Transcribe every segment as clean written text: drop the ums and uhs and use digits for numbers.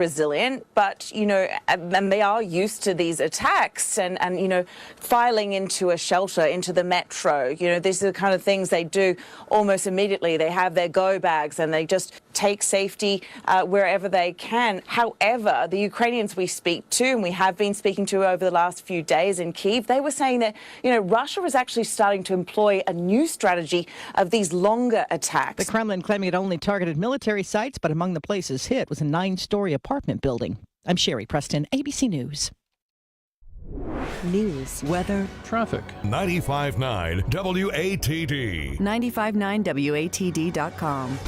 resilient, but, and they are used to these attacks and, filing into a shelter, into the metro. These are the kind of things they do almost immediately. They have their go bags and they just take safety wherever they can. However, the Ukrainians we speak to, and we have been speaking to over the last few days in Kyiv, they were saying that, Russia is actually starting to employ a new strategy of these longer attacks. The Kremlin claiming it only targeted military sites, but among the places hit was a 9-story apartment building. I'm Sherry Preston, ABC News. News, weather, traffic. 95.9 WATD. 959WATD.com.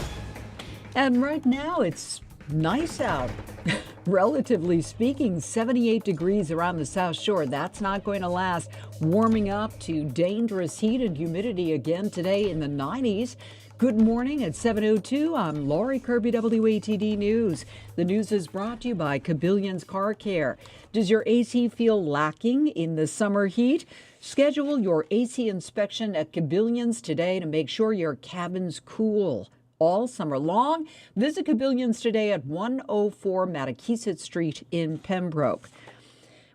And right now it's nice out. Relatively speaking, 78 degrees around the South Shore. That's not going to last. Warming up to dangerous heat and humidity again today in the 90s. Good morning at 7:02. I'm Laurie Kirby, WATD News. The news is brought to you by Cabillions Car Care. Does your AC feel lacking in the summer heat? Schedule your AC inspection at Cabillions today to make sure your cabin's cool all summer long. Visit Cabillions today at 104 Mattakeesit Street in Pembroke.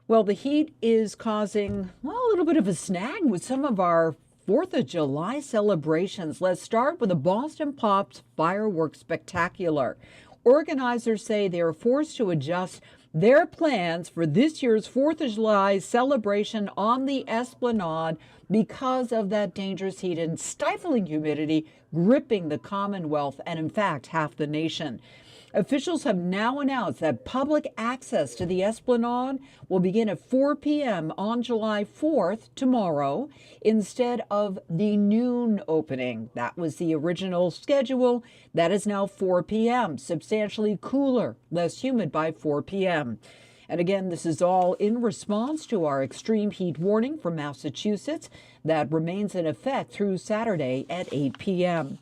Well, the heat is causing a little bit of a snag with some of our 4th of July celebrations. Let's start with the Boston Pops Fireworks Spectacular. Organizers say they are forced to adjust their plans for this year's 4th of July celebration on the Esplanade because of that dangerous heat and stifling humidity gripping the Commonwealth and, in fact, half the nation. Officials have now announced that public access to the Esplanade will begin at 4 p.m. on July 4th, tomorrow, instead of the noon opening. That was the original schedule. That is now 4 p.m., substantially cooler, less humid by 4 p.m. And again, this is all in response to our extreme heat warning from Massachusetts that remains in effect through Saturday at 8 p.m.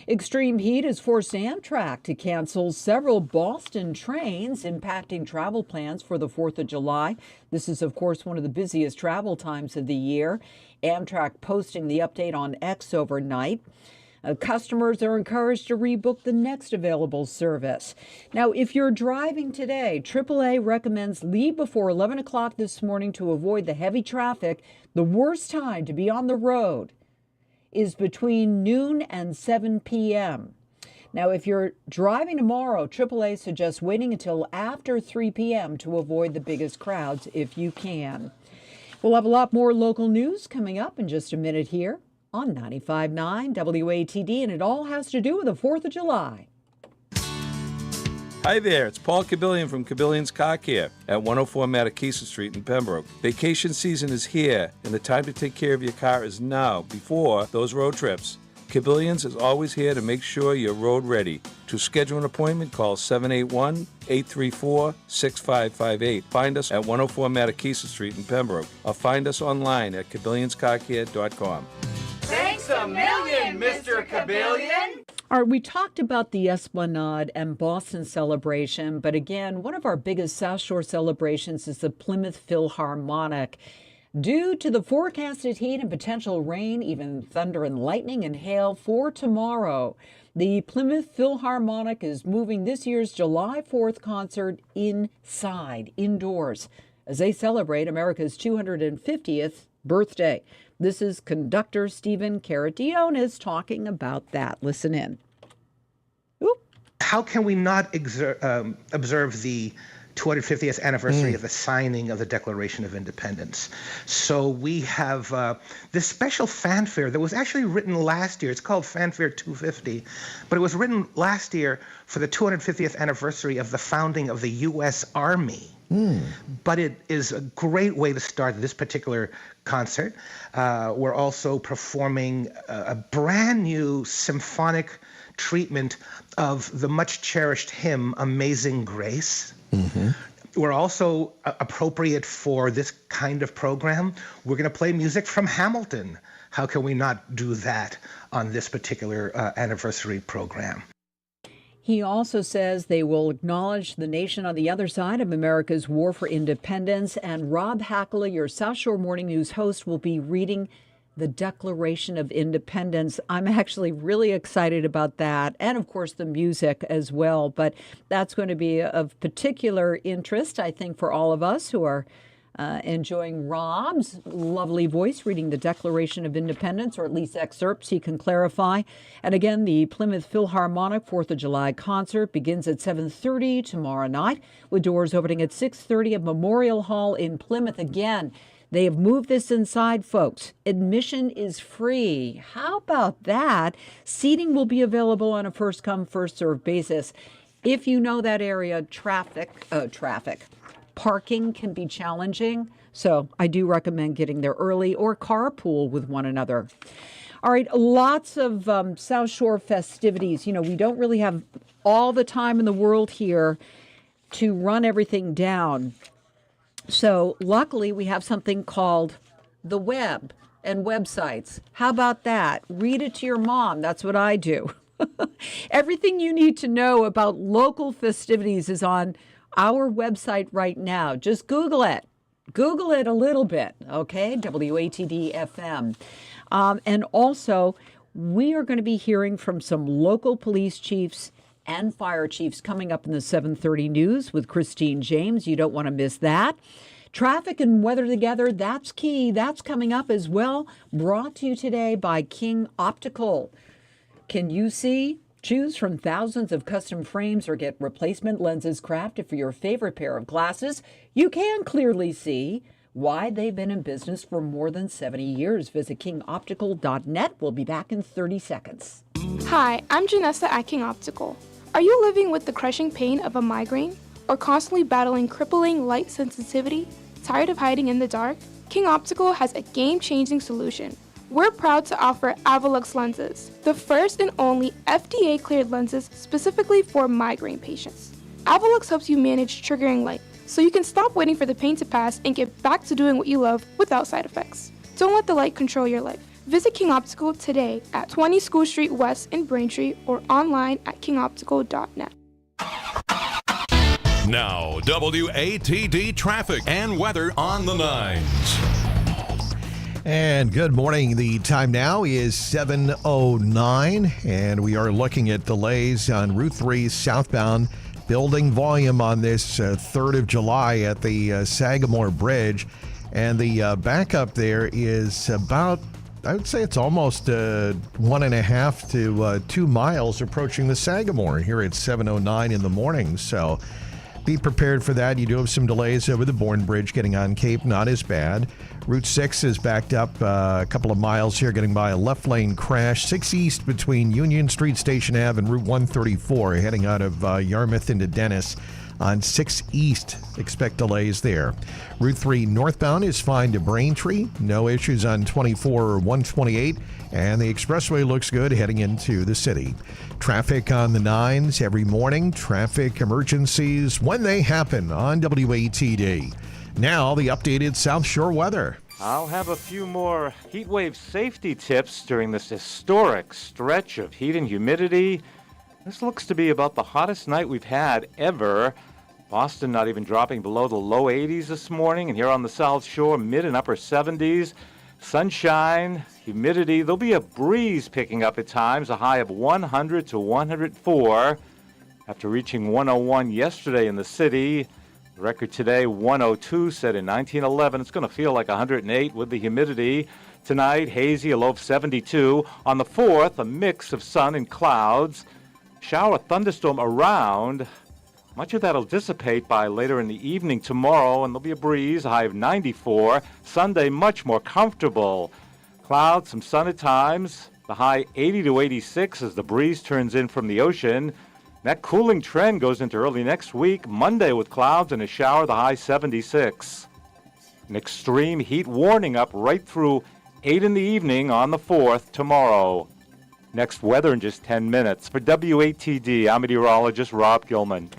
Extreme heat has forced Amtrak to cancel several Boston trains, impacting travel plans for the 4th of July. This is, of course, one of the busiest travel times of the year. Amtrak posting the update on X overnight. Customers are encouraged to rebook the next available service. Now, if you're driving today, AAA recommends leave before 11 o'clock this morning to avoid the heavy traffic. The worst time to be on the road is between noon and 7 p.m. Now, if you're driving tomorrow, AAA suggests waiting until after 3 p.m. to avoid the biggest crowds if you can. We'll have a lot more local news coming up in just a minute here on 95.9 WATD, and it all has to do with the 4th of July. Hi there, it's Paul Cabillion from Cabillions Car Care at 104 Mattakeesit Street in Pembroke. Vacation season is here, and the time to take care of your car is now, before those road trips. Cabillions is always here to make sure you're road ready. To schedule an appointment, call 781-834-6558. Find us at 104 Mattakeesit Street in Pembroke, or find us online at cabillioncarcare.com. Thanks a million, Mr. Cabillion! All right, we talked about the Esplanade and Boston celebration, but again, one of our biggest South Shore celebrations is the Plymouth Philharmonic. Due to the forecasted heat and potential rain, even thunder and lightning and hail for tomorrow, the Plymouth Philharmonic is moving this year's July 4th concert indoors, as they celebrate America's 250th birthday. This is conductor Stephen Karationis talking about that. Listen in. Oop. How can we not observe the 250th anniversary of the signing of the Declaration of Independence? So we have this special fanfare that was actually written last year. It's called Fanfare 250, but it was written last year for the 250th anniversary of the founding of the U.S. Army. But it is a great way to start this particular concert. We're also performing a brand new symphonic treatment of the much cherished hymn, Amazing Grace. We're also appropriate for this kind of program. We're going to play music from Hamilton. How can we not do that on this particular anniversary program? He also says they will acknowledge the nation on the other side of America's war for independence. And Rob Hakala, your South Shore Morning News host, will be reading the Declaration of Independence. I'm actually really excited about that, and of course the music as well. But that's going to be of particular interest, I think, for all of us who are enjoying Rob's lovely voice reading the Declaration of Independence, or at least excerpts he can clarify. And again, the Plymouth Philharmonic 4th of July concert begins at 7:30 tomorrow night, with doors opening at 6:30 at Memorial Hall in Plymouth. Again, they have moved this inside, folks. Admission is free. How about that? Seating will be available on a first-come, first-served basis. If you know that area, parking can be challenging, so I do recommend getting there early or carpool with one another. All right, lots of South Shore festivities. You know, we don't really have all the time in the world here to run everything down. So luckily, we have something called the web and websites. How about that? Read it to your mom. That's what I do. Everything you need to know about local festivities is on our website right now. Just Google it. Google it a little bit, okay? WATD FM. And also, we are going to be hearing from some local police chiefs and fire chiefs coming up in the 7:30 news with Christine James. You don't want to miss that. Traffic and weather together, that's key. That's coming up as well. Brought to you today by King Optical. Can you see? Choose from thousands of custom frames or get replacement lenses crafted for your favorite pair of glasses. You can clearly see why they've been in business for more than 70 years. Visit kingoptical.net. We'll be back in 30 seconds. Hi, I'm Janessa at King Optical. Are you living with the crushing pain of a migraine? Or constantly battling crippling light sensitivity? Tired of hiding in the dark? King Optical has a game-changing solution. We're proud to offer Avalux lenses, the first and only FDA-cleared lenses specifically for migraine patients. Avalux helps you manage triggering light, so you can stop waiting for the pain to pass and get back to doing what you love without side effects. Don't let the light control your life. Visit King Optical today at 20 School Street West in Braintree or online at kingoptical.net. Now, WATD traffic and weather on the 9s. And good morning. The time now is 7:09, and we are looking at delays on Route 3 southbound, building volume on this 3rd of July at the Sagamore Bridge. And the backup there is about, I would say it's almost 1.5 to 2 miles approaching the Sagamore here at 7:09 in the morning. So be prepared for that. You do have some delays over the Bourne Bridge getting on Cape, not as bad. Route 6 is backed up a couple of miles here, getting by a left lane crash. 6 east between Union Street, Station Ave, and Route 134, heading out of Yarmouth into Dennis. On 6 east, expect delays there. Route 3 northbound is fine to Braintree. No issues on 24 or 128. And the expressway looks good heading into the city. Traffic on the 9s every morning. Traffic emergencies when they happen on WATD. Now, the updated South Shore weather. I'll have a few more heat wave safety tips during this historic stretch of heat and humidity. This looks to be about the hottest night we've had ever. Boston not even dropping below the low 80s this morning. And here on the South Shore, mid and upper 70s. Sunshine, humidity. There'll be a breeze picking up at times, a high of 100 to 104. After reaching 101 yesterday in the city, the record today, 102, set in 1911. It's going to feel like 108 with the humidity. Tonight, hazy, a low of 72. On the 4th, a mix of sun and clouds. Shower thunderstorm around. Much of that will dissipate by later in the evening tomorrow, and there'll be a breeze, a high of 94. Sunday, much more comfortable. Clouds, some sun at times. The high 80 to 86 as the breeze turns in from the ocean. That cooling trend goes into early next week. Monday with clouds and a shower, the high 76. An extreme heat warning up right through 8 in the evening on the 4th tomorrow. Next weather in just 10 minutes. For WATD, I'm meteorologist Rob Gilman.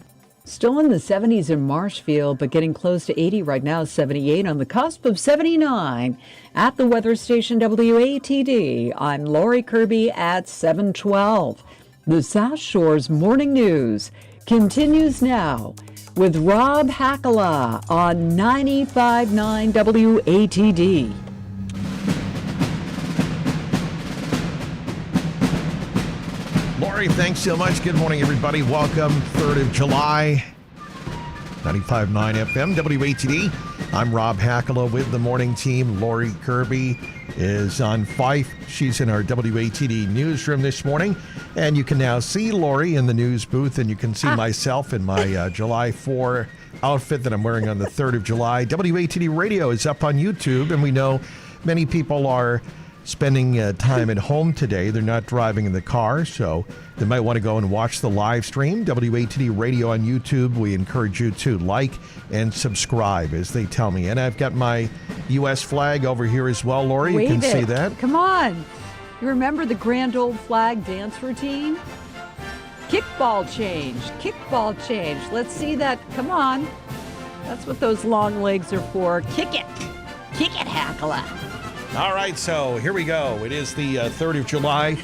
Still in the 70s in Marshfield, but getting close to 80 right now, 78 on the cusp of 79 at the weather station WATD. I'm Lori Kirby at 7:12. The South Shore's Morning News continues now with Rob Hakala on 95.9 WATD. Sherry, thanks so much. Good morning, everybody. Welcome. 3rd of July, 95.9 FM, WATD. I'm Rob Hakala with the morning team. Lori Kirby is on Fife. She's in our WATD newsroom this morning. And you can now see Lori in the news booth, and you can see myself in my July 4 outfit that I'm wearing on the 3rd of July. WATD Radio is up on YouTube, and we know many people are spending time at home today. They're not driving in the car, so they might want to go and watch the live stream. WATD Radio on YouTube. We encourage you to like and subscribe, as they tell me. And I've got my U.S. flag over here as well, Lori. You can see that. Come on. You remember the grand old flag dance routine? Kickball change. Kickball change. Let's see that. Come on. That's what those long legs are for. Kick it. Kick it, Hakala. All right, so here we go. It is the 3rd of July.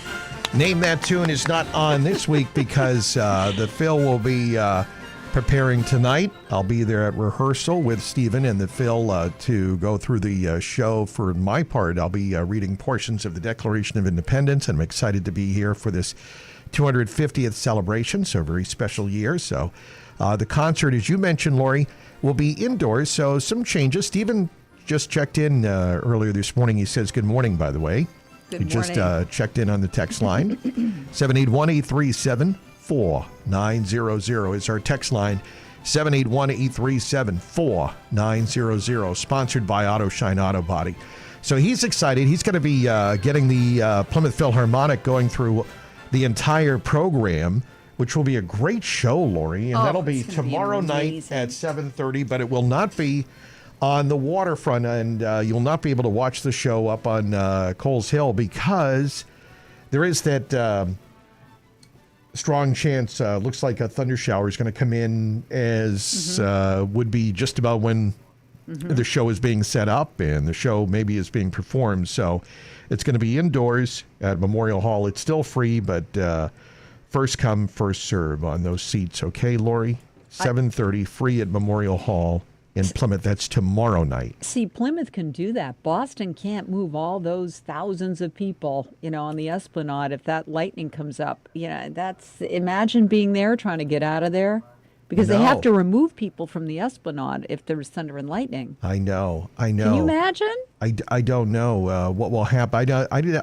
Name That Tune is not on this week because the Phil will be preparing tonight. I'll be there at rehearsal with Stephen and the Phil to go through the show. For my part, I'll be reading portions of the Declaration of Independence, and I'm excited to be here for this 250th celebration, so a very special year. So the concert, as you mentioned, Lori, will be indoors, so some changes. Stephen just checked in earlier this morning. He says, good morning, by the way. Good he morning. just checked in on the text line. 781-837-4900 is our text line. 781-837-4900, sponsored by Auto Shine Auto Body. So he's excited. He's going to be getting the Plymouth Philharmonic going through the entire program, which will be a great show, Lori. And that'll be tomorrow night at 7:30, but it will not be on the waterfront, and you'll not be able to watch the show up on Coles Hill because there is that strong chance, looks like a thunder shower is going to come in as would be just about when the show is being set up and the show maybe is being performed. So it's going to be indoors at Memorial Hall. It's still free, but first come, first serve on those seats. Okay, Lori? 7:30, free at Memorial Hall in Plymouth. That's tomorrow night. See, Plymouth can do that. Boston can't move all those thousands of people, on the Esplanade if that lightning comes up. Imagine being there, trying to get out of there. Because they have to remove people from the Esplanade if there's thunder and lightning. I know. Can you imagine? I don't know what will happen. I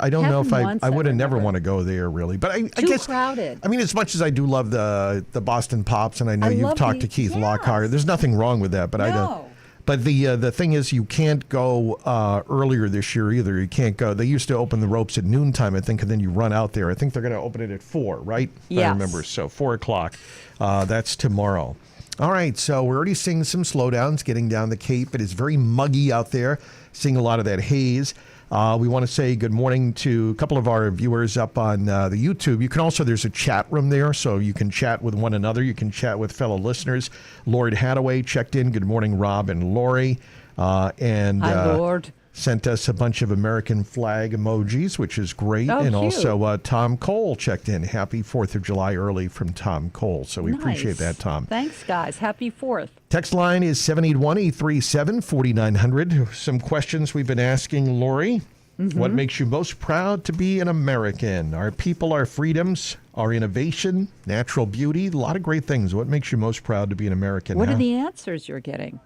don't know if I would have never want to go there, really. But I guess crowded. I mean, as much as I do love the Boston Pops, and I know you've talked to Keith Lockhart, there's nothing wrong with that. But I don't. But the thing is, you can't go earlier this year either. You can't go. They used to open the ropes at noontime, I think, and then you run out there. I think they're going to open it at 4, right? Yes. I remember. So 4 o'clock. That's tomorrow. All right, so we're already seeing some slowdowns getting down the Cape. It is very muggy out there, seeing a lot of that haze. We want to say good morning to a couple of our viewers up on the YouTube. You can also, there's a chat room there, so you can chat with one another. You can chat with fellow listeners. Lord Hadaway checked in. Good morning, Rob and Lori. Hi, Lord. Sent us a bunch of American flag emojis, which is great. And cute. also Tom Cole checked in. Happy 4th of July early from Tom Cole. So we appreciate that, Tom. Thanks, guys. Happy 4th. Text line is 781-837-4900. Some questions we've been asking Lori. What makes you most proud to be an American? Our people, our freedoms, our innovation, natural beauty, a lot of great things. What makes you most proud to be an American? What are the answers you're getting?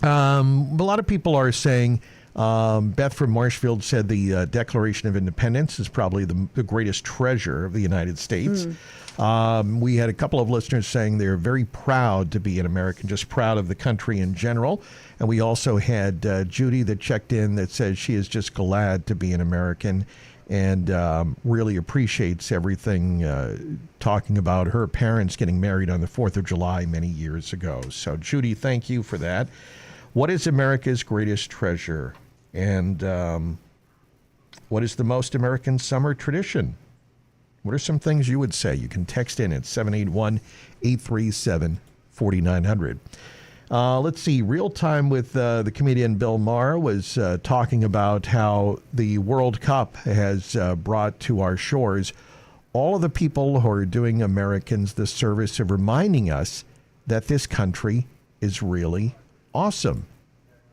A lot of people are saying, Beth from Marshfield said the Declaration of Independence is probably the greatest treasure of the United States. We had a couple of listeners saying they're very proud to be an American, just proud of the country in general. And we also had Judy that checked in that said she is just glad to be an American and really appreciates everything, talking about her parents getting married on the 4th of July many years ago. So, Judy, thank you for that. What is America's greatest treasure? And what is the most American summer tradition? What are some things you would say? You can text in at 781-837-4900. Let's see. Real Time with the comedian Bill Maher was talking about how the World Cup has brought to our shores all of the people who are doing Americans the service of reminding us that this country is really awesome.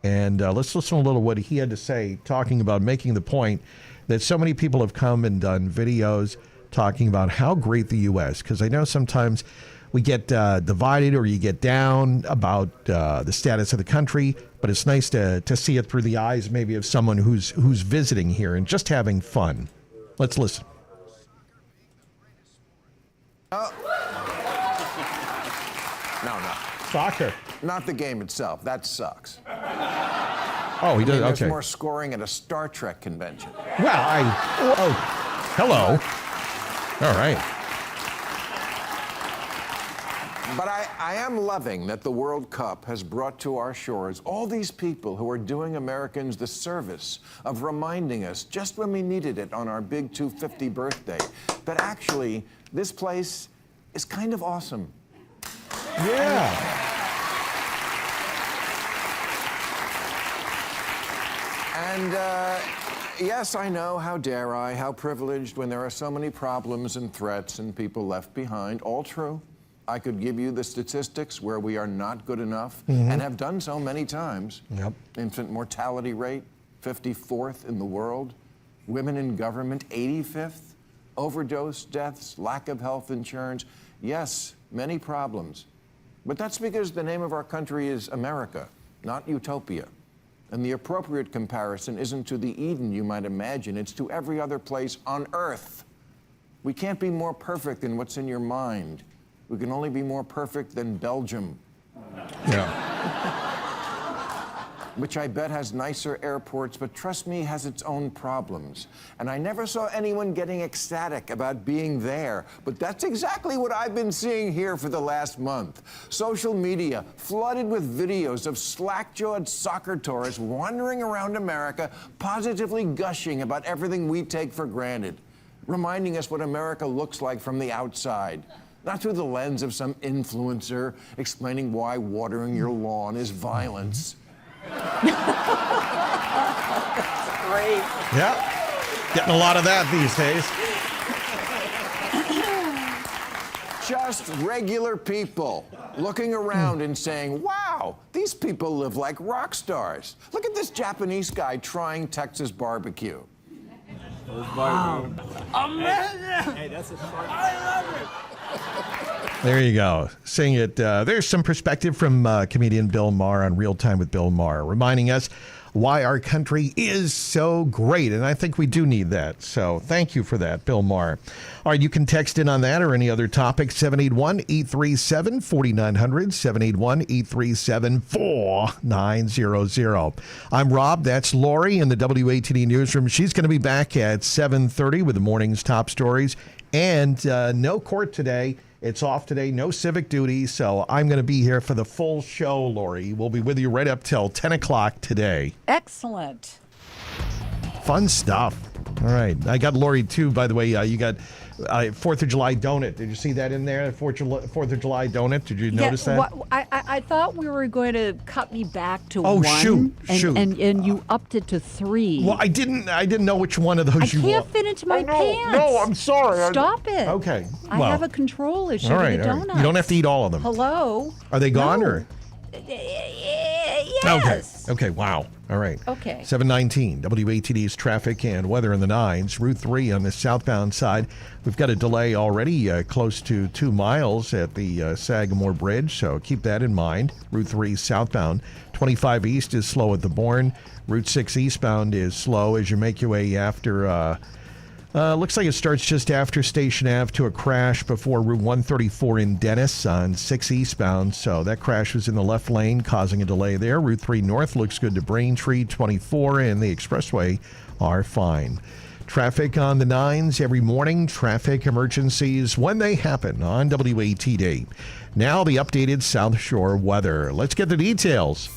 And let's listen a little what he had to say, talking about making the point that so many people have come and done videos talking about how great the U.S., because I know sometimes we get divided or you get down about the status of the country, but it's nice to see it through the eyes maybe of someone who's visiting here and just having fun. Let's listen. No. Soccer. Not the game itself. That sucks. Oh, he does. There's Okay. more scoring at a Star Trek convention. Well, hello. All right. But I am loving that the World Cup has brought to our shores all these people who are doing Americans the service of reminding us just when we needed it on our big 250 birthday that actually this place is kind of awesome. Yeah. And yes, I know, how dare I, how privileged when there are so many problems and threats and people left behind. All true. I could give you the statistics where we are not good enough and have done so many times. Yep. Infant mortality rate, 54th in the world. Women in government, 85th. Overdose deaths, lack of health insurance. Yes, many problems. But that's because the name of our country is America, not utopia. And the appropriate comparison isn't to the Eden you might imagine, it's to every other place on Earth. We can't be more perfect than what's in your mind. We can only be more perfect than Belgium. Yeah. Which I bet has nicer airports, but trust me, has its own problems. And I never saw anyone getting ecstatic about being there, but that's exactly what I've been seeing here for the last month. Social media flooded with videos of slack-jawed soccer tourists wandering around America, positively gushing about everything we take for granted, reminding us what America looks like from the outside. Not through the lens of some influencer explaining why watering your lawn is violence. Great. Yeah. Getting a lot of that these days. Just regular people looking around and saying, wow, these people live like rock stars. Look at this Japanese guy trying Texas barbecue. Wow. Amazing! Hey, that's a short. I love it! There you go. Seeing it. There's some perspective from comedian Bill Maher on Real Time with Bill Maher, reminding us why our country is so great. And I think we do need that. So thank you for that, Bill Maher. All right, you can text in on that or any other topic, 781-837-4900, 781-837-4900. I'm Rob. That's Lori in the WATD newsroom. She's going to be back at 7:30 with the morning's top stories. And no court today. It's off today, no civic duty, so I'm going to be here for the full show, Lori. We'll be with you right up till 10 o'clock today. Excellent. Fun stuff. All right. I got Lori, too, by the way. You got 4th of July donut. Did you see that in there? 4th of July donut. Did you notice that? I thought we were going to cut me back to one. Oh, shoot. And you upped it to 3. Well, I didn't know which one of those you can't fit into my pants. No, I'm sorry. Stop it. Okay. I have a control issue all right, with the donuts. You don't have to eat all of them. Hello? Are they gone or? Yes. Okay. Wow. All right. Okay. 7:19. WATD's traffic and weather in the 9s. Route 3 on the southbound side. We've got a delay already close to 2 miles at the Sagamore Bridge, so keep that in mind. Route 3 southbound. 25 east is slow at the Bourne. Route 6 eastbound is slow as you make your way after. Looks like it starts just after Station Ave to a crash before Route 134 in Dennis on 6 eastbound. So that crash was in the left lane, causing a delay there. Route 3 north looks good to Braintree. 24 and the expressway are fine. Traffic on the 9s every morning. Traffic emergencies when they happen on WATD. Now the updated South Shore weather. Let's get the details.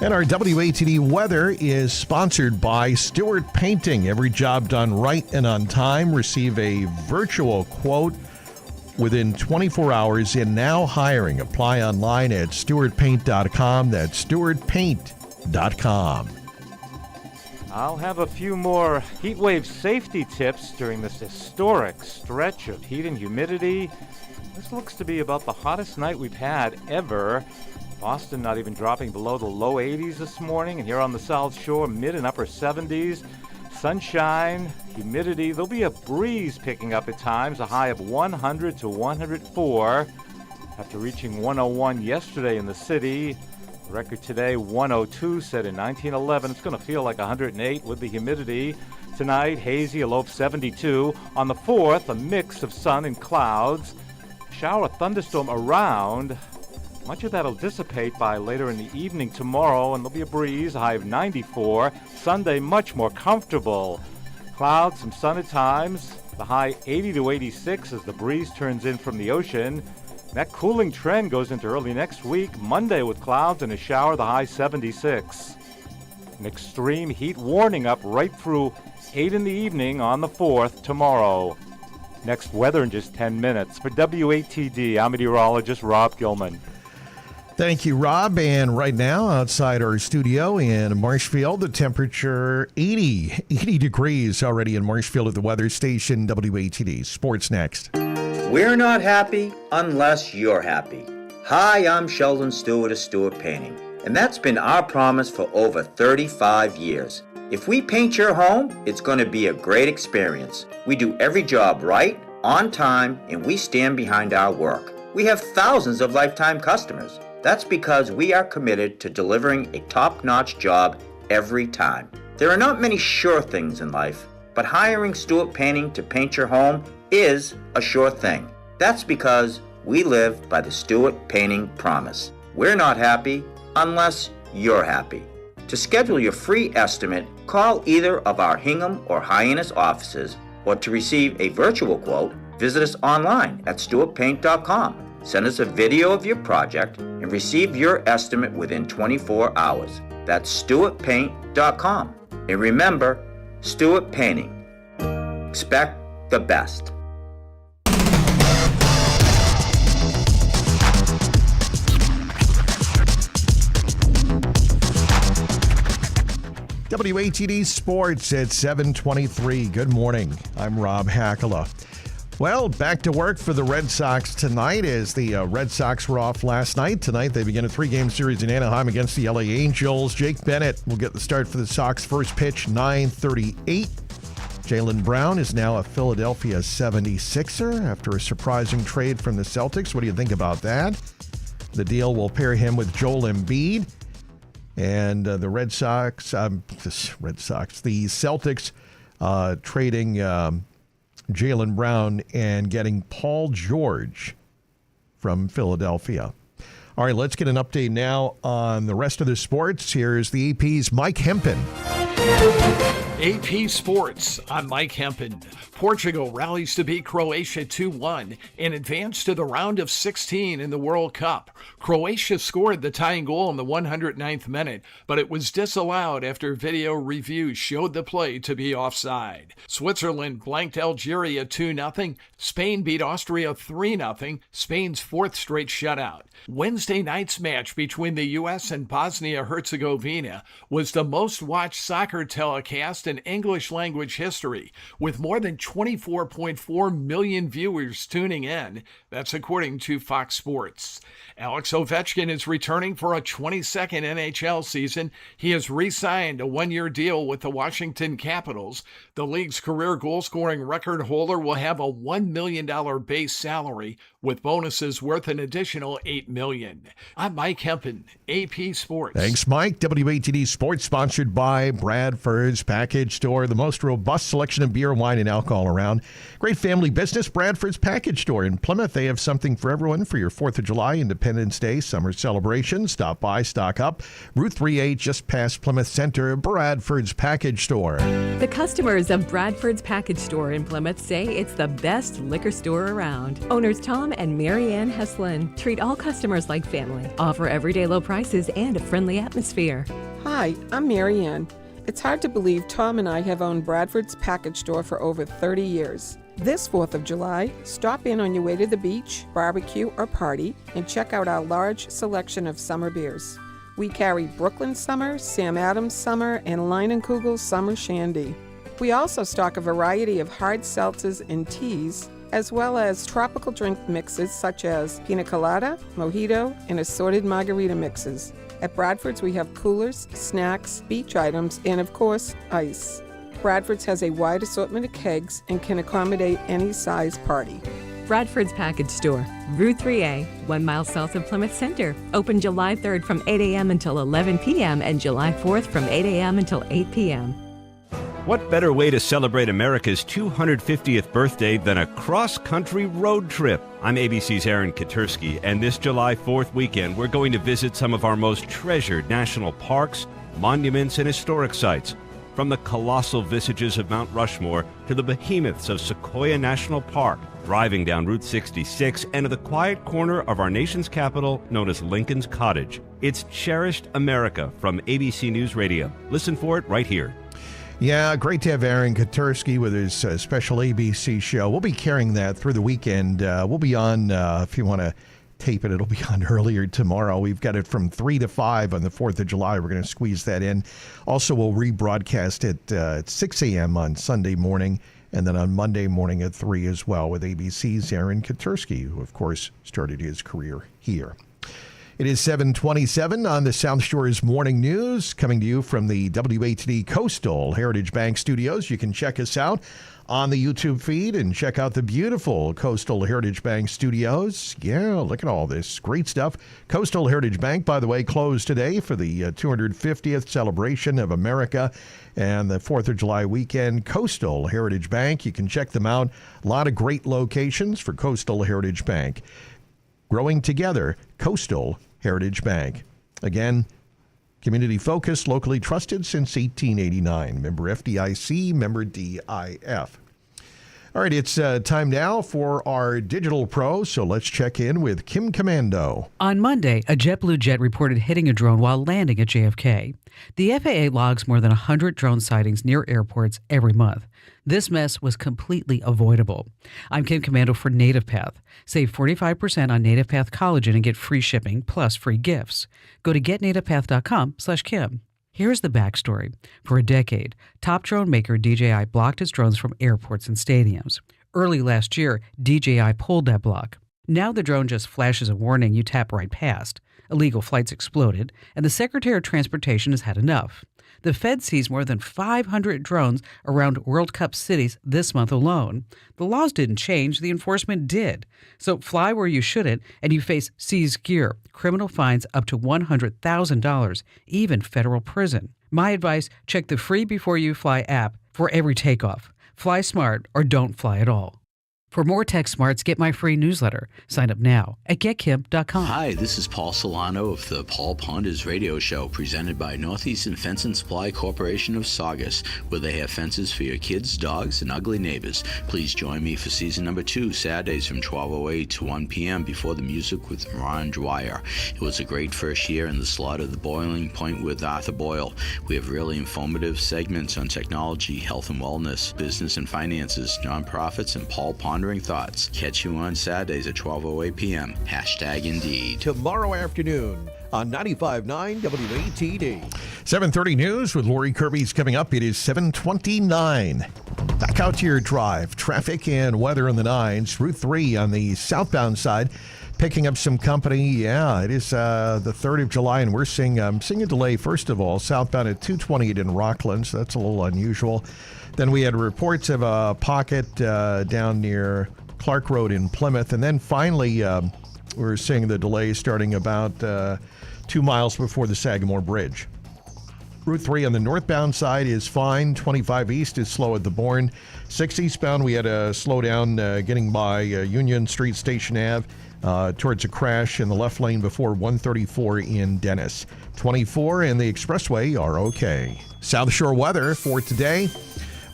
And our WATD weather is sponsored by Stewart Painting. Every job done right and on time. Receive a virtual quote within 24 hours in now hiring. Apply online at stewartpaint.com. That's stewartpaint.com. I'll have a few more heat wave safety tips during this historic stretch of heat and humidity. This looks to be about the hottest night we've had ever. Boston not even dropping below the low 80s this morning, and here on the South Shore, mid and upper 70s. Sunshine, humidity, there'll be a breeze picking up at times, a high of 100 to 104. After reaching 101 yesterday in the city, the record today 102 set in 1911. It's going to feel like 108 with the humidity. Tonight, hazy, a low of 72. On the 4th, a mix of sun and clouds. Shower thunderstorm around. Much of that will dissipate by later in the evening tomorrow, and there'll be a breeze, a high of 94. Sunday, much more comfortable. Clouds, some sun at times. The high 80 to 86 as the breeze turns in from the ocean. That cooling trend goes into early next week. Monday with clouds and a shower, the high 76. An extreme heat warning up right through 8 in the evening on the 4th tomorrow. Next weather in just 10 minutes. For WATD, I'm meteorologist Rob Gilman. Thank you, Rob. And right now, outside our studio in Marshfield, the temperature 80 degrees already in Marshfield at the weather station. WATD. Sports next. We're not happy unless you're happy. Hi, I'm Sheldon Stewart of Stewart Painting, and that's been our promise for over 35 years. If we paint your home, it's going to be a great experience. We do every job right, on time, and we stand behind our work. We have thousands of lifetime customers. That's because we are committed to delivering a top-notch job every time. There are not many sure things in life, but hiring Stewart Painting to paint your home is a sure thing. That's because we live by the Stewart Painting promise. We're not happy unless you're happy. To schedule your free estimate, call either of our Hingham or Hyannis offices, or to receive a virtual quote, visit us online at stewartpaint.com. Send us a video of your project and receive your estimate within 24 hours. That's stewartpaint.com. And remember, Stewart Painting. Expect the best. WATD Sports at 7:23. Good morning. I'm Rob Hakala. Well, back to work for the Red Sox tonight as the Red Sox were off last night. Tonight they begin a 3-game series in Anaheim against the LA Angels. Jake Bennett will get the start for the Sox. First pitch, 9:38. Jaylen Brown is now a Philadelphia 76er after a surprising trade from the Celtics. What do you think about that? The deal will pair him with Joel Embiid. And the the Celtics trading Jaylen Brown and getting Paul George from Philadelphia. All right, let's get an update now on the rest of the sports. Here's the AP's Mike Hempen. AP Sports, I'm Mike Hempen. Portugal rallies to beat Croatia 2-1 and advance to the round of 16 in the World Cup. Croatia scored the tying goal in the 109th minute, but it was disallowed after video review showed the play to be offside. Switzerland blanked Algeria 2-0. Spain beat Austria 3-0, Spain's fourth straight shutout. Wednesday night's match between the U.S. and Bosnia-Herzegovina was the most watched soccer telecast in English language history, with more than 24.4 million viewers tuning in. That's according to Fox Sports. Alex Ovechkin is returning for a 22nd NHL season. He has re-signed a one-year deal with the Washington Capitals. The league's career goal-scoring record holder will have a $1 million base salary, with bonuses worth an additional $8 million. I'm Mike Hempen, AP Sports. Thanks, Mike. WATD Sports sponsored by Bradford's Package Store, the most robust selection of beer, wine, and alcohol around. Great family business, Bradford's Package Store in Plymouth. They have something for everyone for your 4th of July, Independence Day, summer celebration. Stop by, stock up. Route 38, just past Plymouth Center, Bradford's Package Store. The customers of Bradford's Package Store in Plymouth say it's the best liquor store around. Owners Tom and Mary Ann Heslin treat all customers like family, offer everyday low prices and a friendly atmosphere. Hi, I'm Mary Ann. It's hard to believe Tom and I have owned Bradford's Package Store for over 30 years. This 4th of July, stop in on your way to the beach, barbecue, or party and check out our large selection of summer beers. We carry Brooklyn Summer, Sam Adams Summer, and Leinenkugel Summer Shandy. We also stock a variety of hard seltzers and teas, as well as tropical drink mixes such as pina colada, mojito, and assorted margarita mixes. At Bradford's, we have coolers, snacks, beach items, and of course, ice. Bradford's has a wide assortment of kegs and can accommodate any size party. Bradford's Package Store, Route 3A, 1 mile south of Plymouth Center. Open July 3rd from 8 a.m. until 11 p.m. and July 4th from 8 a.m. until 8 p.m. What better way to celebrate America's 250th birthday than a cross-country road trip? I'm ABC's Aaron Katursky, and this July 4th weekend, we're going to visit some of our most treasured national parks, monuments, and historic sites. From the colossal visages of Mount Rushmore to the behemoths of Sequoia National Park, driving down Route 66 and to the quiet corner of our nation's capital known as Lincoln's Cottage. It's Cherished America from ABC News Radio. Listen for it right here. Yeah, great to have Aaron Katursky with his special ABC show. We'll be carrying that through the weekend. We'll be on, if you want to tape it, it'll be on earlier tomorrow. We've got it from 3 to 5 on the 4th of July. We're going to squeeze that in. Also, we'll rebroadcast it at 6 a.m. on Sunday morning, and then on Monday morning at 3 as well with ABC's Aaron Katursky, who, of course, started his career here. It is 7:27 on the South Shore's Morning News, coming to you from the WATD Coastal Heritage Bank Studios. You can check us out on the YouTube feed and check out the beautiful Coastal Heritage Bank Studios. Yeah, look at all this great stuff. Coastal Heritage Bank, by the way, closed today for the 250th celebration of America and the 4th of July weekend. Coastal Heritage Bank, you can check them out. A lot of great locations for Coastal Heritage Bank. Growing together, Coastal Heritage Bank. Again, community focused, locally trusted since 1889. Member FDIC, member DIF. All right, it's time now for our Digital Pro, so let's check in with Kim Commando. On Monday, a JetBlue jet reported hitting a drone while landing at JFK. The FAA logs more than 100 drone sightings near airports every month. This mess was completely avoidable. I'm Kim Commando for NativePath. Save 45% on NativePath collagen and get free shipping plus free gifts. Go to getnativepath.com/Kim. Here's the backstory. For a decade, top drone maker DJI blocked its drones from airports and stadiums. Early last year, DJI pulled that block. Now the drone just flashes a warning you tap right past. Illegal flights exploded, and the Secretary of Transportation has had enough. The Fed seized more than 500 drones around World Cup cities this month alone. The laws didn't change, the enforcement did. So fly where you shouldn't, and you face seized gear, criminal fines up to $100,000, even federal prison. My advice, check the free Before You Fly app for every takeoff. Fly smart or don't fly at all. For more tech smarts, get my free newsletter. Sign up now at getkim.com. Hi, this is Paul Solano of the Paul Ponders Radio Show, presented by Northeastern Fence and Supply Corporation of Saugus, where they have fences for your kids, dogs, and ugly neighbors. Please join me for season number 2, Saturdays from 12:08 to 1 p.m. before the music with Ron Dwyer. It was a great first year in the slot of the Boiling Point with Arthur Boyle. We have really informative segments on technology, health and wellness, business and finances, nonprofits, and Paul Pondering Thoughts. Catch you on Saturdays at 12:08 p.m. #Indeed. Tomorrow afternoon on 95.9 WATD. 7:30 news with Lori Kirby's coming up. It is 7:29. Back out to your drive. Traffic and weather on the 9s. Route 3 on the southbound side. Picking up some company. Yeah, it is the 3rd of July, and we're seeing a delay, first of all, southbound at 228 in Rockland, so that's a little unusual. Then we had reports of a pocket down near Clark Road in Plymouth. And then finally, we're seeing the delay starting about 2 miles before the Sagamore Bridge. Route 3 on the northbound side is fine. 25 east is slow at the Bourne. 6 eastbound, we had a slowdown getting by Union Street, Station Ave. Towards a crash in the left lane before 134 in Dennis. 24 and the expressway are okay. South Shore weather for today.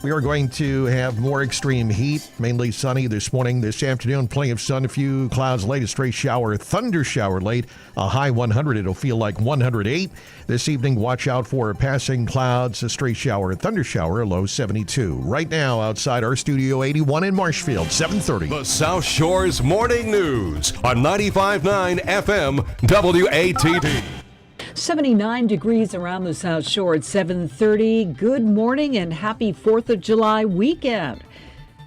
We are going to have more extreme heat, mainly sunny this morning, this afternoon. Plenty of sun, a few clouds late, a stray shower, thunder shower late, a high 100. It'll feel like 108. This evening, watch out for passing clouds, a stray shower, a thunder shower, a low 72. Right now, outside our Studio 81 in Marshfield, 7:30. The South Shore's Morning News on 95.9 FM WATD. 79 degrees around the South Shore at 7:30. Good morning and happy 4th of July weekend.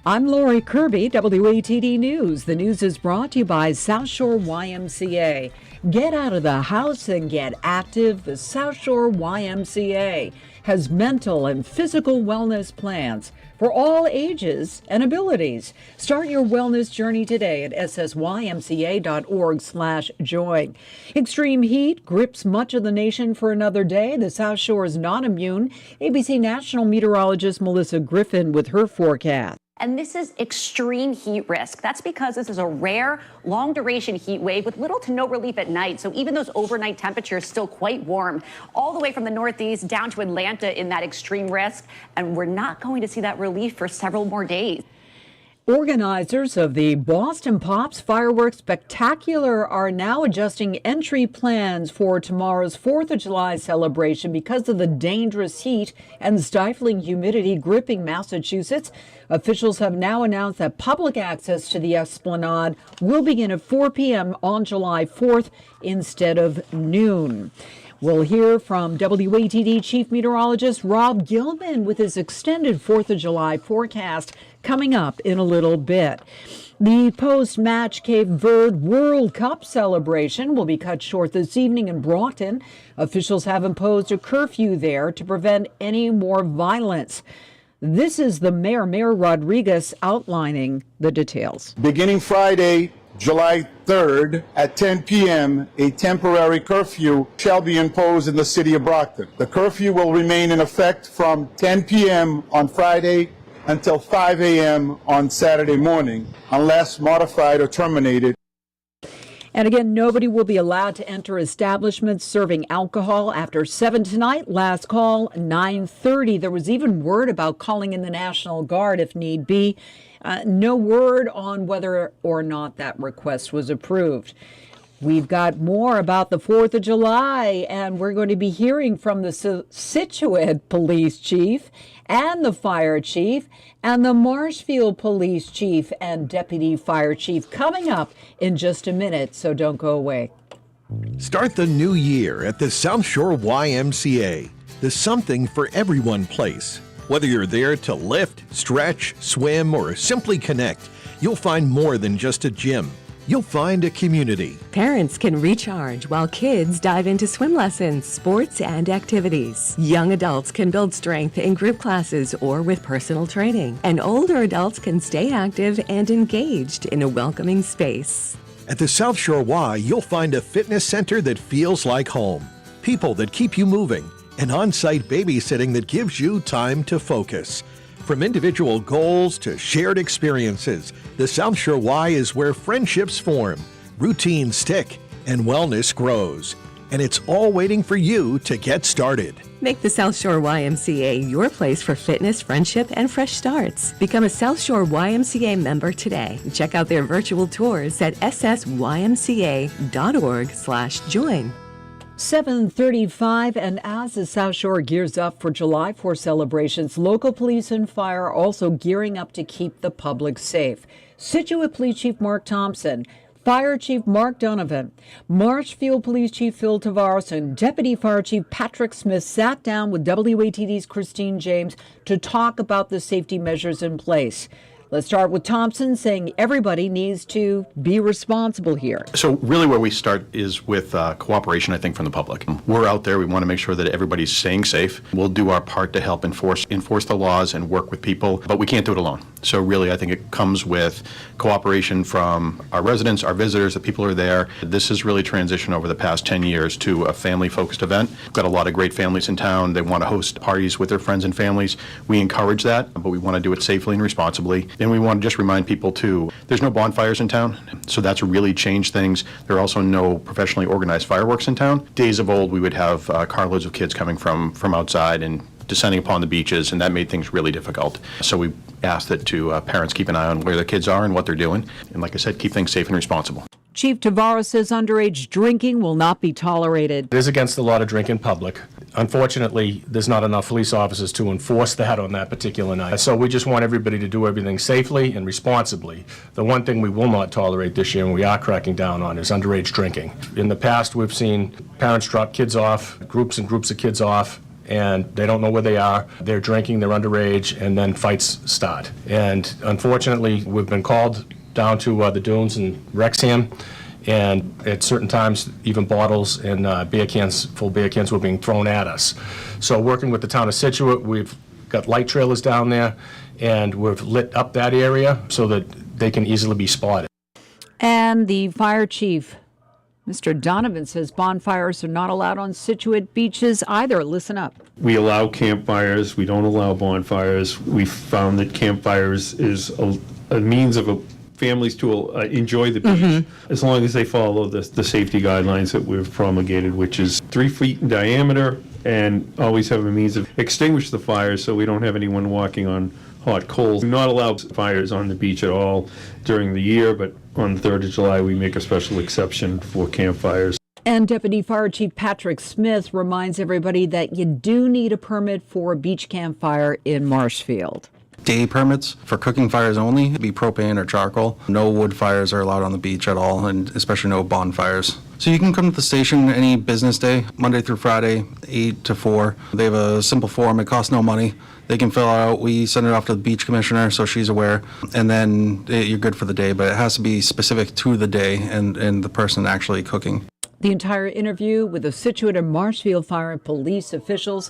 I'm Lori Kirby, WATD News. The news is brought to you by South Shore YMCA. Get out of the house and get active. The South Shore YMCA has mental and physical wellness plans for all ages and abilities. Start your wellness journey today at ssymca.org/join. Extreme heat grips much of the nation for another day. The South Shore is not immune. ABC national meteorologist Melissa Griffin with her forecast. And this is extreme heat risk. That's because this is a rare, long-duration heat wave with little to no relief at night. So even those overnight temperatures still quite warm, all the way from the Northeast down to Atlanta in that extreme risk. And we're not going to see that relief for several more days. Organizers of the Boston Pops Fireworks Spectacular are now adjusting entry plans for tomorrow's 4th of July celebration because of the dangerous heat and stifling humidity gripping Massachusetts. Officials have now announced that public access to the Esplanade will begin at 4 p.m. on July 4th instead of noon. We'll hear from WATD Chief Meteorologist Rob Gilman with his extended 4th of July forecast coming up in a little bit. The post-match Cape Verde World Cup celebration will be cut short this evening in Broughton. Officials have imposed a curfew there to prevent any more violence. This is the Mayor Rodriguez, outlining the details. Beginning Friday, July 3rd at 10 p.m., a temporary curfew shall be imposed in the city of Brockton. The curfew will remain in effect from 10 p.m. on Friday until 5 a.m. on Saturday morning, unless modified or terminated. And again, nobody will be allowed to enter establishments serving alcohol after 7 tonight. Last call, 9:30. There was even word about calling in the National Guard if need be. No word on whether or not that request was approved. We've got more about the 4th of July, and we're going to be hearing from the Scituate Police Chief and the Fire Chief and the Marshfield Police Chief and Deputy Fire Chief coming up in just a minute, so don't go away. Start the new year at the South Shore YMCA, the Something for Everyone place. Whether you're there to lift, stretch, swim, or simply connect, you'll find more than just a gym. You'll find a community. Parents can recharge while kids dive into swim lessons, sports, and activities. Young adults can build strength in group classes or with personal training. And older adults can stay active and engaged in a welcoming space. At the South Shore Y, you'll find a fitness center that feels like home. People that keep you moving. And on-site babysitting that gives you time to focus. From individual goals to shared experiences, the South Shore Y is where friendships form, routines stick, and wellness grows. And it's all waiting for you to get started. Make the South Shore YMCA your place for fitness, friendship, and fresh starts. Become a South Shore YMCA member today. Check out their virtual tours at ssymca.org/join. 7:35, and as the South Shore gears up for July 4th celebrations, local police and fire are also gearing up to keep the public safe. Scituate Police Chief Mark Thompson, Fire Chief Mark Donovan, Marshfield Police Chief Phil Tavares, and Deputy Fire Chief Patrick Smith sat down with WATD's Christine James to talk about the safety measures in place. Let's start with Thompson saying everybody needs to be responsible here. So really where we start is with cooperation, I think, from the public. We're out there. We want to make sure that everybody's staying safe. We'll do our part to help enforce the laws and work with people, but we can't do it alone. So really, I think it comes with cooperation from our residents, our visitors, the people who are there. This has really transitioned over the past 10 years to a family-focused event. We've got a lot of great families in town. They want to host parties with their friends and families. We encourage that, but we want to do it safely and responsibly. And we want to just remind people, too, there's no bonfires in town, so that's really changed things. There are also no professionally organized fireworks in town. Days of old, we would have carloads of kids coming from outside and descending upon the beaches, and that made things really difficult. So we ask that parents keep an eye on where their kids are and what they're doing, and like I said, keep things safe and responsible. Chief Tavares says underage drinking will not be tolerated. It is against the law to drink in public. Unfortunately, there's not enough police officers to enforce that on that particular night. So we just want everybody to do everything safely and responsibly. The one thing we will not tolerate this year, and we are cracking down on, is underage drinking. In the past, we've seen parents drop kids off, groups and groups of kids off, and they don't know where they are. They're drinking, they're underage, and then fights start. And unfortunately, we've been called down to the dunes in Wrexham, and at certain times, even bottles and full beer cans were being thrown at us. So working with the town of Situate, we've got light trailers down there, and we've lit up that area so that they can easily be spotted. And the fire chief, Mr. Donovan, says bonfires are not allowed on Situate beaches either. Listen up. We allow campfires. We don't allow bonfires. We found that campfires is a means of families to enjoy the beach, as long as they follow the safety guidelines that we've promulgated, which is 3 feet in diameter, and always have a means of extinguish the fires so we don't have anyone walking on hot coals. We do not allow fires on the beach at all during the year, but on the 3rd of July we make a special exception for campfires. And Deputy Fire Chief Patrick Smith reminds everybody that you do need a permit for a beach campfire in Marshfield. Day permits for cooking fires only, it'd be propane or charcoal. No wood fires are allowed on the beach at all, and especially no bonfires. So you can come to the station any business day, Monday through Friday, 8 to 4. They have a simple form, it costs no money. They can fill out, we send it off to the beach commissioner so she's aware, and then you're good for the day, but it has to be specific to the day and the person actually cooking. The entire interview with the Situate and Marshfield Fire and Police officials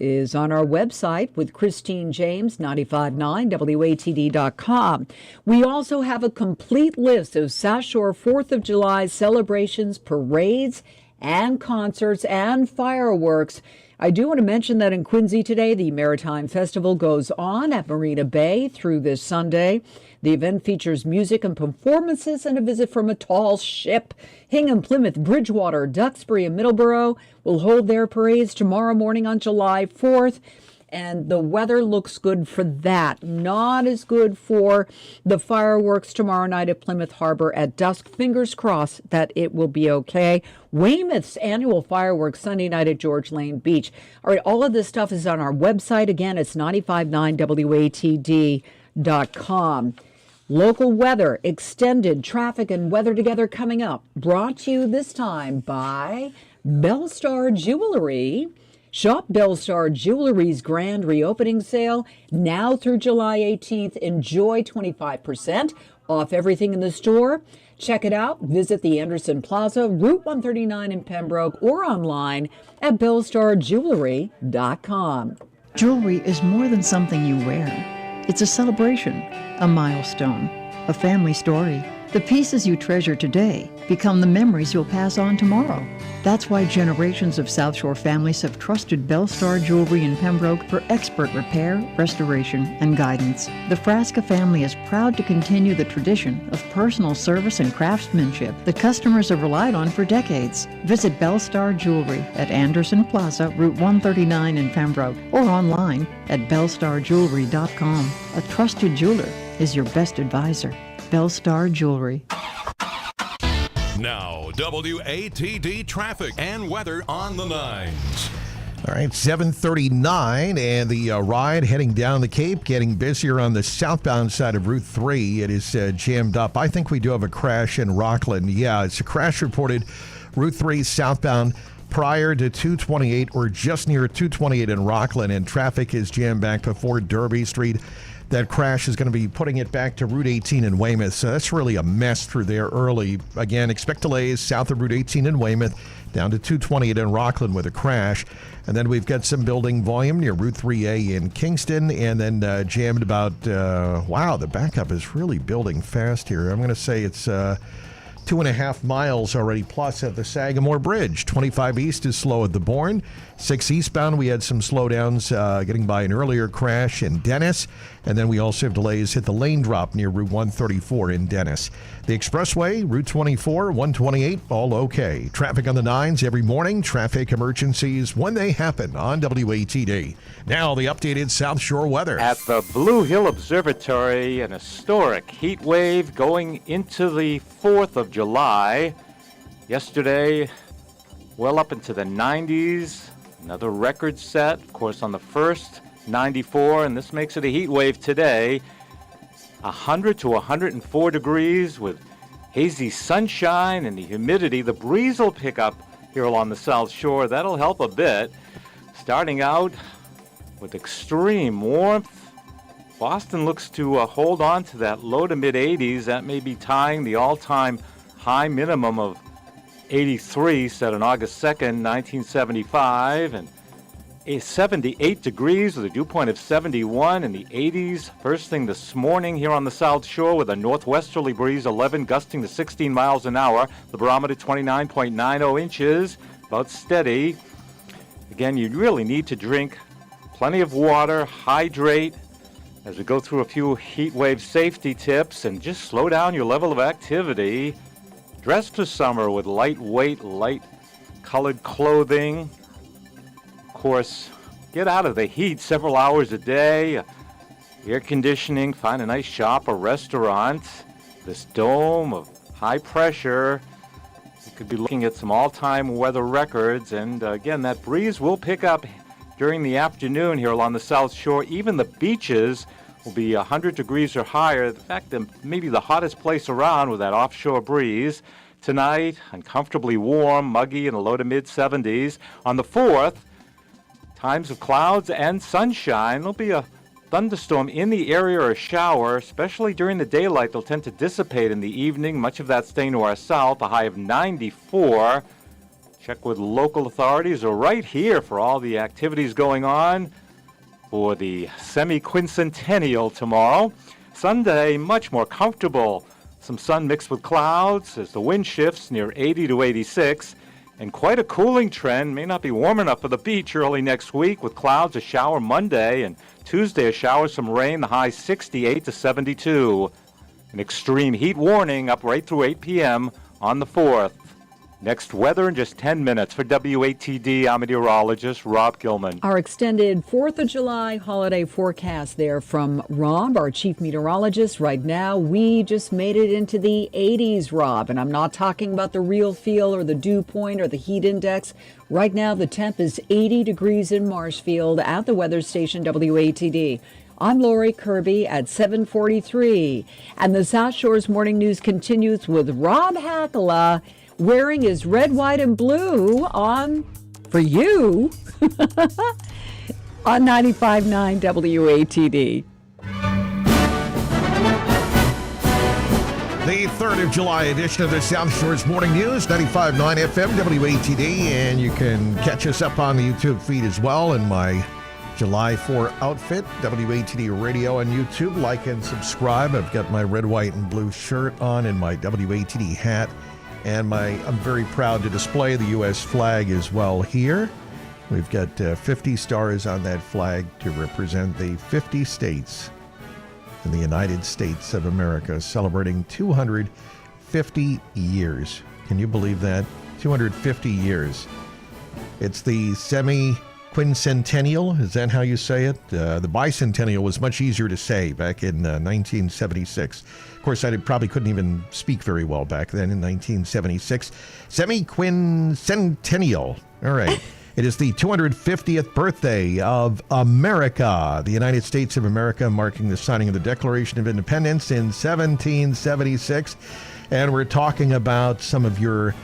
is on our website with Christine James, 959WATD.com. We also have a complete list of South Shore 4th of July celebrations, parades, and concerts and fireworks. I do want to mention that in Quincy today, the Maritime Festival goes on at Marina Bay through this Sunday. The event features music and performances and a visit from a tall ship. Hingham, Plymouth, Bridgewater, Duxbury, and Middleborough will hold their parades tomorrow morning on July 4th. And the weather looks good for that. Not as good for the fireworks tomorrow night at Plymouth Harbor at dusk. Fingers crossed that it will be okay. Weymouth's annual fireworks Sunday night at George Lane Beach. All right, all of this stuff is on our website. Again, it's 959WATD.com. Local weather, extended traffic and weather together coming up. Brought to you this time by Bellstar Jewelry. Shop Bellstar Jewelry's grand reopening sale now through July 18th. Enjoy 25% off everything in the store. Check it out. Visit the Anderson Plaza, Route 139 in Pembroke, or online at bellstarjewelry.com. Jewelry is more than something you wear. It's a celebration, a milestone, a family story. The pieces you treasure today become the memories you'll pass on tomorrow. That's why generations of South Shore families have trusted Bellstar Jewelry in Pembroke for expert repair, restoration, and guidance. The Frasca family is proud to continue the tradition of personal service and craftsmanship that customers have relied on for decades. Visit Bellstar Jewelry at Anderson Plaza, Route 139 in Pembroke, or online at bellstarjewelry.com. A trusted jeweler is your best advisor. Bellstar Jewelry. Now, WATD traffic and weather on the 9s. All right, 7:39, and the ride heading down the Cape, getting busier on the southbound side of Route 3. It is jammed up. I think we do have a crash in Rockland. Yeah, it's a crash reported Route 3 southbound prior to 228 or just near 228 in Rockland, and traffic is jammed back before Derby Street. That crash is going to be putting it back to Route 18 in Weymouth, so that's really a mess through there early. Again, expect delays south of Route 18 in Weymouth, down to 228 in Rockland with a crash. And then we've got some building volume near Route 3A in Kingston, and then jammed about, wow, the backup is really building fast here. I'm going to say it's 2.5 miles already plus at the Sagamore Bridge. 25 east is slow at the Bourne. 6 eastbound, we had some slowdowns getting by an earlier crash in Dennis. And then we also have delays at the lane drop near Route 134 in Dennis. The expressway, Route 24, 128, all okay. Traffic on the 9s every morning. Traffic emergencies when they happen on WATD. Now the updated South Shore weather. At the Blue Hill Observatory, an historic heat wave going into the 4th of July. Yesterday, well up into the 90s. Another record set, of course, on the 1st, 94, and this makes it a heat wave today. 100 to 104 degrees with hazy sunshine and the humidity. The breeze will pick up here along the South Shore. That'll help a bit. Starting out with extreme warmth. Boston looks to hold on to that low to mid 80s. That may be tying the all-time high minimum of 83 set on August 2nd, 1975, and 78 degrees with a dew point of 71 in the 80s. First thing this morning here on the South Shore with a northwesterly breeze, 11 gusting to 16 miles an hour. The barometer 29.90 inches, about steady. Again, you really need to drink plenty of water, hydrate, as we go through a few heat wave safety tips, and just slow down your level of activity. Dress for summer with lightweight, light-colored clothing. Of course, get out of the heat several hours a day. Air conditioning, find a nice shop or restaurant. This dome of high pressure. You could be looking at some all-time weather records, and again, that breeze will pick up during the afternoon here along the South Shore. Even the beaches will be 100 degrees or higher. In fact, maybe the hottest place around with that offshore breeze. Tonight, uncomfortably warm, muggy in the low to mid 70s. On the 4th, times of clouds and sunshine. There'll be a thunderstorm in the area or a shower, especially during the daylight. They'll tend to dissipate in the evening, much of that staying to our south, a high of 94. Check with local authorities are right here for all the activities going on for the semi-quincentennial tomorrow. Sunday, much more comfortable. Some sun mixed with clouds as the wind shifts near 80 to 86. And quite a cooling trend. May not be warm enough for the beach early next week with clouds, a shower Monday, and Tuesday a shower, some rain, the high 68 to 72. An extreme heat warning up right through 8 p.m. on the 4th. Next weather in just 10 minutes. For WATD, I'm meteorologist Rob Gilman. Our extended 4th of July holiday forecast there from Rob, our chief meteorologist. Right now, we just made it into the 80s, Rob. And I'm not talking about the real feel or the dew point or the heat index. Right now, the temp is 80 degrees in Marshfield at the weather station WATD. I'm Lori Kirby at 7:43. And the South Shore's Morning News continues with Rob Hakala wearing his red, white, and blue on, for you, on 95.9 WATD. The 3rd of July edition of the South Shore's Morning News, 95.9 FM WATD, and you can catch us up on the YouTube feed as well in my July 4 outfit, WATD Radio on YouTube. Like and subscribe. I've got my red, white, and blue shirt on and my WATD hat. And I'm very proud to display the U.S. flag as well here. We've got 50 stars on that flag to represent the 50 states in the United States of America, celebrating 250 years. Can you believe that? 250 years. It's the semi-quincentennial. Is that how you say it? The bicentennial was much easier to say back in 1976. Of course, I probably couldn't even speak very well back then in 1976. Semi-quincentennial. All right. It is the 250th birthday of America, the United States of America, marking the signing of the Declaration of Independence in 1776. And we're talking about some of your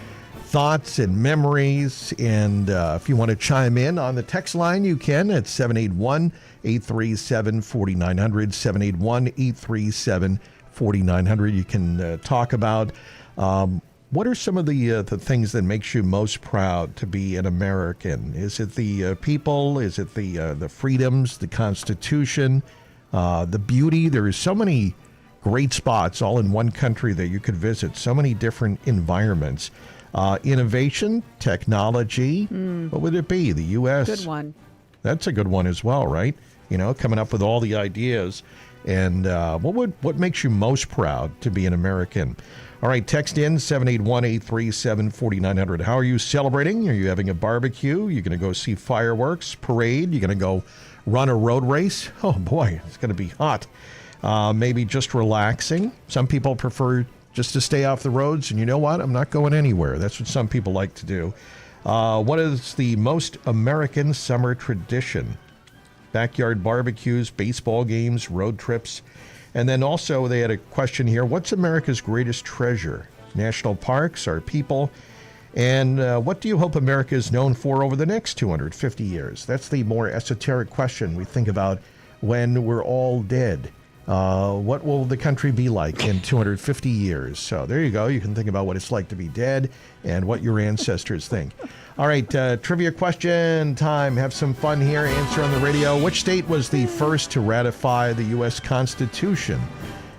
thoughts and memories. And if you want to chime in on the text line, you can at 781-837-4900, 781-837-4900. You can talk about what are some of the things that makes you most proud to be an American? Is it the people? Is it the freedoms, the Constitution, the beauty? There are so many great spots all in one country that you could visit, so many different environments. Innovation, technology, what would it be? The U.S.? Good one. That's a good one as well, right? You know, coming up with all the ideas. And what makes you most proud to be an American? All right, text in 781-837-4900. How are you celebrating? Are you having a barbecue? You're going to go see fireworks, parade? You're going to go run a road race? Oh, boy, it's going to be hot. Maybe just relaxing. Some people prefer just to stay off the roads. And you know what? I'm not going anywhere. That's what some people like to do. What is the most American summer tradition? Backyard barbecues, baseball games, road trips. And then also they had a question here. What's America's greatest treasure? National parks, our people. And what do you hope America is known for over the next 250 years? That's the more esoteric question we think about when we're all dead. What will the country be like in 250 years? So there you go. You can think about what it's like to be dead and what your ancestors think. All right, trivia question time. Have some fun here. Answer on the radio. Which state was the first to ratify the U.S. Constitution?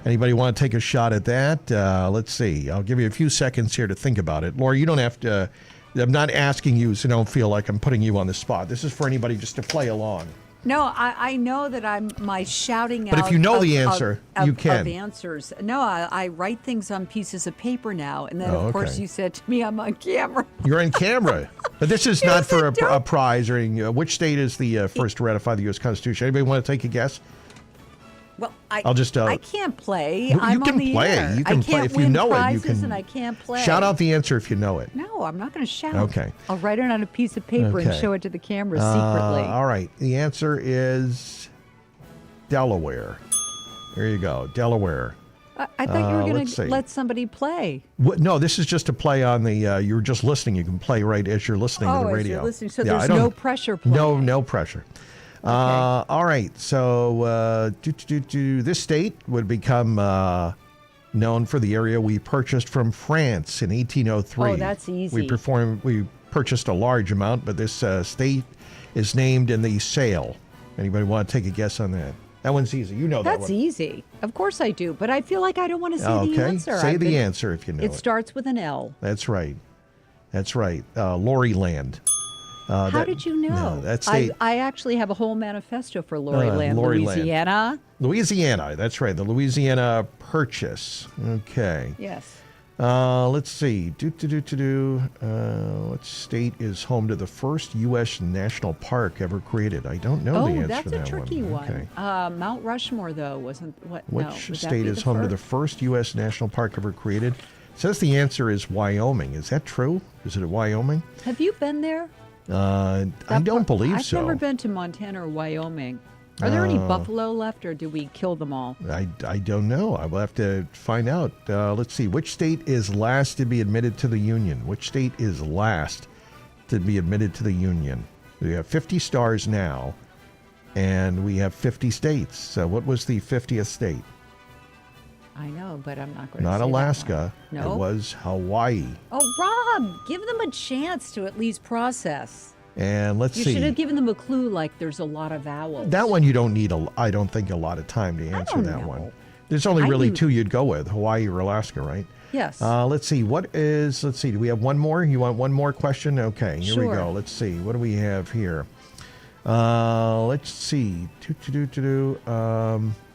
Anybody want to take a shot at that? Let's see. I'll give you a few seconds here to think about it. Laura, you don't have to. I'm not asking you, so don't feel like I'm putting you on the spot. This is for anybody just to play along. No, I know that my shouting out. But if you know the answer, you can. Of answers. No, I write things on pieces of paper now. And then, of course, you said to me, I'm on camera. You're on camera. But this is not for a prize or anything. Which state is the first to ratify the U.S. Constitution? Anybody want to take a guess? Well, I can't play. You I'm can on the play. air. You can I play. can't If you win know it, you prizes can and I can't play. shout out the answer if you know it. No, I'm not going to shout. Okay. I'll write it on a piece of paper and show it to the camera secretly. All right. The answer is Delaware. There you go. Delaware. I thought you were going to let somebody play. No, this is just to play on the, you're just listening. You can play right as you're listening to the radio. As you're listening. So there's no pressure play. No pressure. Okay. All right. So this state would become known for the area we purchased from France in 1803. Oh, that's easy. We purchased a large amount, but this state is named in the sale. Anybody want to take a guess on that? That one's easy. You know that one. That's easy. Of course I do. But I feel like I don't want to say the answer. Say the answer if you know it. It starts with an L. That's right. Lori Land. How did you know? I actually have a whole manifesto for Lori Land, Louisiana. Louisiana, that's right. The Louisiana Purchase. Okay. Yes. Let's see. What state is home to the first U.S. national park ever created? I don't know the answer to that one. Oh, that's a tricky one. Okay. Mount Rushmore, though, wasn't what? Which state is home to the first U.S. national park ever created? It says the answer is Wyoming. Is that true? Is it Wyoming? Have you been there? I don't believe so. I've never been to Montana or Wyoming. Are there any buffalo left, or did we kill them all? I don't know. I will have to find out. Let's see. Which state is last to be admitted to the Union? Which state is last to be admitted to the Union? We have 50 stars now, and we have 50 states. So what was the 50th state? I know, but I'm not going to say Not Alaska. That one. No? It was Hawaii. Oh, Rob, give them a chance to at least process. And let's see. You should have given them a clue, like there's a lot of vowels. That one you don't need, I don't think, a lot of time to answer that one. There's only really two you'd go with, Hawaii or Alaska, right? Yes. Let's see. Do we have one more? You want one more question? Okay, here we go. Let's see. What do we have here? Let's see.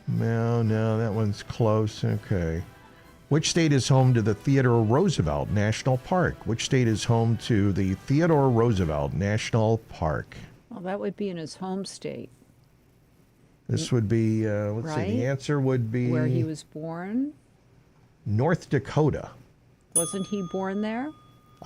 No, that one's close. Okay. Which state is home to the Theodore Roosevelt National Park? Which state is home to the Theodore Roosevelt National Park? Well, that would be in his home state. This would be, let's see, the answer would be... Where he was born? North Dakota. Wasn't he born there?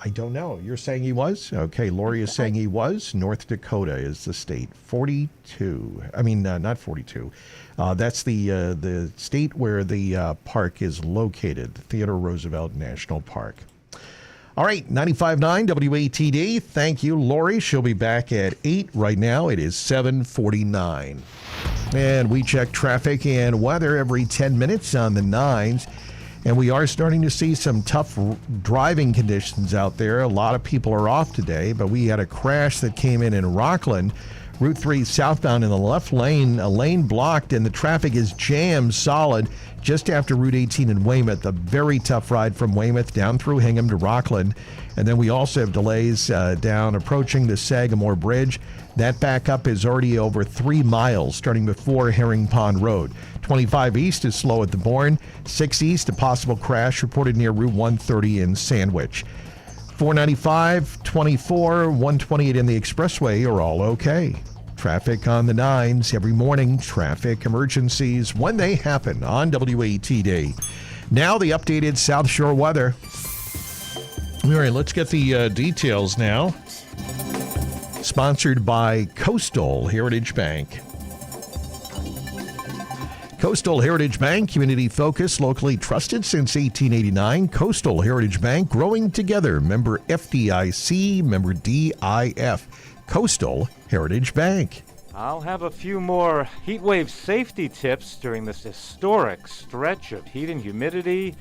I don't know. You're saying he was? Okay, Lori is saying he was. North Dakota is the state. 42. I mean, not 42. That's the state where the park is located, Theodore Roosevelt National Park. All right, 95.9 WATD. Thank you, Lori. She'll be back at 8. Right now, it is 7:49. And we check traffic and weather every 10 minutes on the 9s. And we are starting to see some tough driving conditions out there. A lot of people are off today, but we had a crash that came in Rockland. Route 3 southbound in the left lane, a lane blocked, and the traffic is jammed solid just after Route 18 in Weymouth. A very tough ride from Weymouth down through Hingham to Rockland. And then we also have delays down approaching the Sagamore Bridge. That backup is already over 3 miles, starting before Herring Pond Road. 25 east is slow at the Bourne. 6 east, a possible crash reported near Route 130 in Sandwich. 495, 24, 128 in the expressway are all okay. Traffic on the 9s every morning. Traffic emergencies when they happen on WATD. Now the updated South Shore weather. All right, let's get the details now. Sponsored by Coastal Heritage Bank. Coastal Heritage Bank, community focused, locally trusted since 1889. Coastal Heritage Bank, growing together. Member FDIC, member DIF. Coastal Heritage Bank. I'll have a few more heat wave safety tips during this historic stretch of heat and humidity.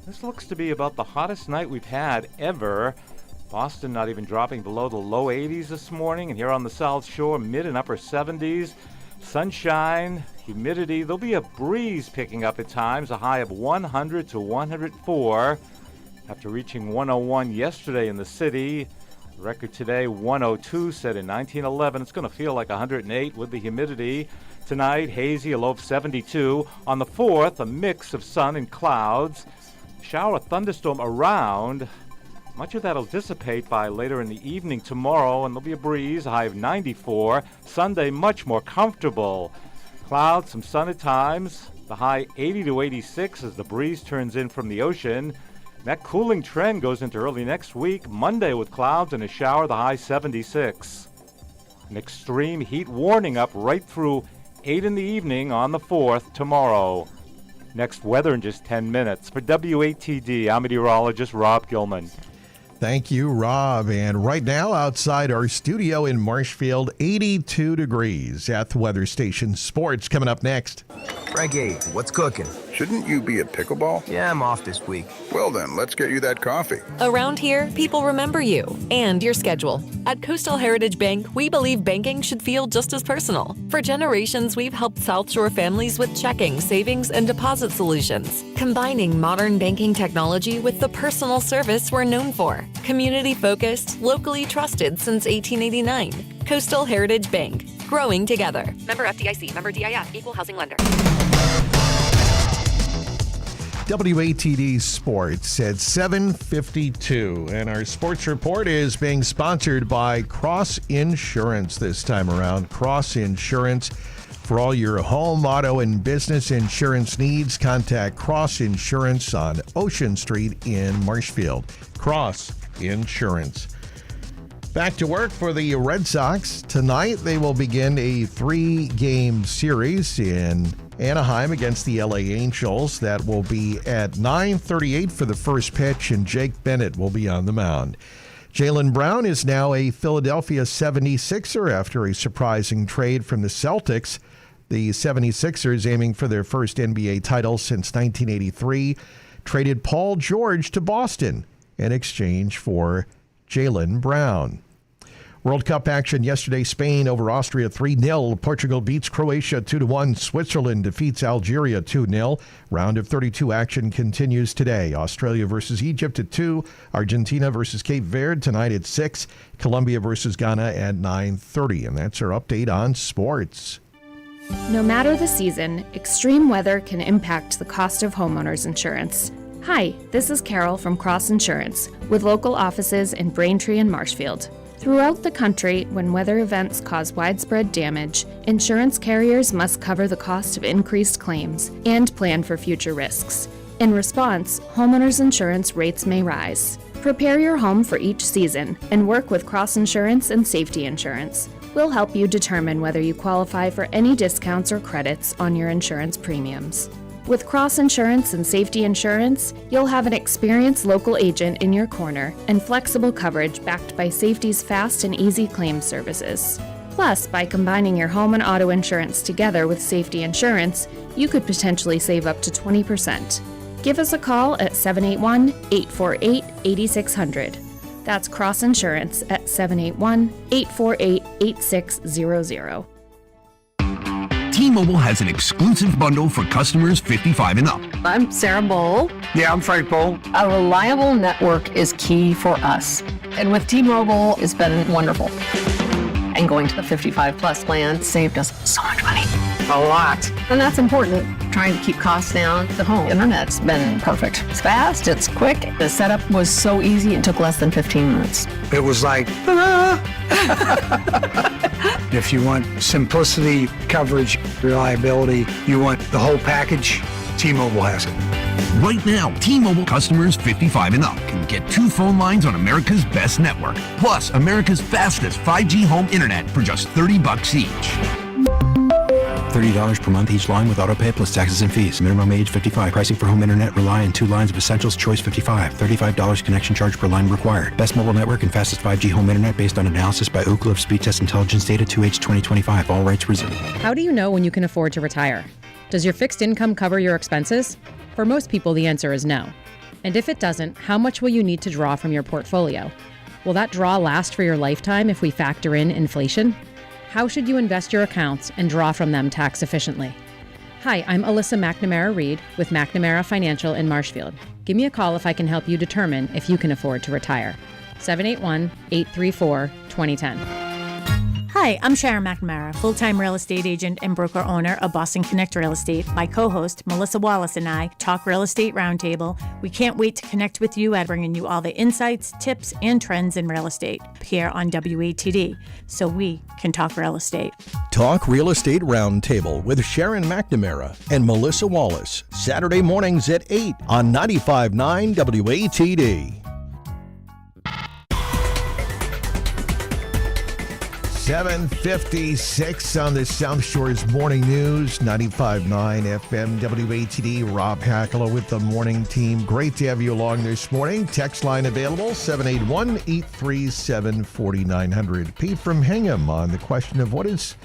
This looks to be about the hottest night we've had ever. Boston not even dropping below the low 80s this morning, and here on the South Shore, mid and upper 70s. Sunshine, humidity, there'll be a breeze picking up at times, a high of 100 to 104. After reaching 101 yesterday in the city, the record today 102 set in 1911. It's going to feel like 108 with the humidity. Tonight, hazy, a low of 72. On the 4th, a mix of sun and clouds. Shower thunderstorm around. Much of that will dissipate by later in the evening tomorrow, and there'll be a breeze, a high of 94. Sunday, much more comfortable. Clouds, some sun at times. The high 80 to 86 as the breeze turns in from the ocean. That cooling trend goes into early next week. Monday with clouds and a shower, the high 76. An extreme heat warning up right through 8 in the evening on the 4th tomorrow. Next weather in just 10 minutes. For WATD, I'm meteorologist Rob Gilman. Thank you, Rob. And right now, outside our studio in Marshfield, 82 degrees at the weather station. Sports coming up next. Frankie, what's cooking? Shouldn't you be at pickleball? Yeah, I'm off this week. Well then, let's get you that coffee. Around here, people remember you and your schedule. At Coastal Heritage Bank, we believe banking should feel just as personal. For generations, we've helped South Shore families with checking, savings, and deposit solutions, combining modern banking technology with the personal service we're known for. Community-focused, locally trusted since 1889. Coastal Heritage Bank, growing together. Member FDIC, member DIF, equal housing lender. WATD Sports at 7:52, and our sports report is being sponsored by Cross Insurance this time around. Cross Insurance. For all your home, auto, and business insurance needs, contact Cross Insurance on Ocean Street in Marshfield. Cross Insurance. Back to work for the Red Sox. Tonight, they will begin a 3-game series in Anaheim against the LA Angels. That will be at 9:38 for the first pitch, and Jake Bennett will be on the mound. Jaylen Brown is now a Philadelphia 76er after a surprising trade from the Celtics. The 76ers, aiming for their first NBA title since 1983, traded Paul George to Boston in exchange for Jaylen Brown. World Cup action yesterday, Spain over Austria 3-0. Portugal beats Croatia 2-1. Switzerland defeats Algeria 2-0. Round of 32 action continues today. Australia versus Egypt at 2. Argentina versus Cape Verde tonight at 6. Colombia versus Ghana at 9:30. And that's our update on sports. No matter the season, extreme weather can impact the cost of homeowners insurance. Hi, this is Carol from Cross Insurance, with local offices in Braintree and Marshfield. Throughout the country, when weather events cause widespread damage, insurance carriers must cover the cost of increased claims and plan for future risks. In response, homeowners insurance rates may rise. Prepare your home for each season and work with Cross Insurance and Safety Insurance. We'll help you determine whether you qualify for any discounts or credits on your insurance premiums. With Cross Insurance and Safety Insurance, you'll have an experienced local agent in your corner and flexible coverage backed by Safety's fast and easy claims services. Plus, by combining your home and auto insurance together with Safety Insurance, you could potentially save up to 20%. Give us a call at 781-848-8600. That's Cross Insurance at 781-848-8600. T-Mobile has an exclusive bundle for customers 55 and up. I'm Sarah Bowl. Yeah, I'm Frank Bowl. A reliable network is key for us. And with T-Mobile, it's been wonderful. And going to the 55 plus plan saved us so much money. A lot. And that's important. Trying to keep costs down. The home internet's been perfect. It's fast, it's quick. The setup was so easy, it took less than 15 minutes. It was like, If you want simplicity, coverage, reliability, you want the whole package, T-Mobile has it. Right now, T-Mobile customers 55 and up can get 2 phone lines on America's best network, plus America's fastest 5G home internet for just $30 each. $30 per month each line with autopay plus taxes and fees. Minimum age 55. Pricing for home internet rely on 2 lines of Essentials Choice 55. $35 connection charge per line required. Best mobile network and fastest 5G home internet based on analysis by Ookla of Speed Test Intelligence Data 2H 2025. All rights reserved. How do you know when you can afford to retire? Does your fixed income cover your expenses? For most people, the answer is no. And if it doesn't, how much will you need to draw from your portfolio? Will that draw last for your lifetime if we factor in inflation? How should you invest your accounts and draw from them tax efficiently? Hi, I'm Alyssa McNamara-Reed with McNamara Financial in Marshfield. Give me a call if I can help you determine if you can afford to retire. 781-834-2010. Hi, I'm Sharon McNamara, full-time real estate agent and broker owner of Boston Connect Real Estate. My co-host, Melissa Wallace, and I talk Real Estate Roundtable. We can't wait to connect with you at bringing you all the insights, tips, and trends in real estate here on WATD, so we can talk real estate. Talk Real Estate Roundtable with Sharon McNamara and Melissa Wallace, Saturday mornings at 8 on 95.9 WATD. 7:56 on the South Shore's Morning News, 95.9 FM WATD. Rob Hakala with the morning team. Great to have you along this morning. Text line available, 781-837-4900. Pete from Hingham on the question of what is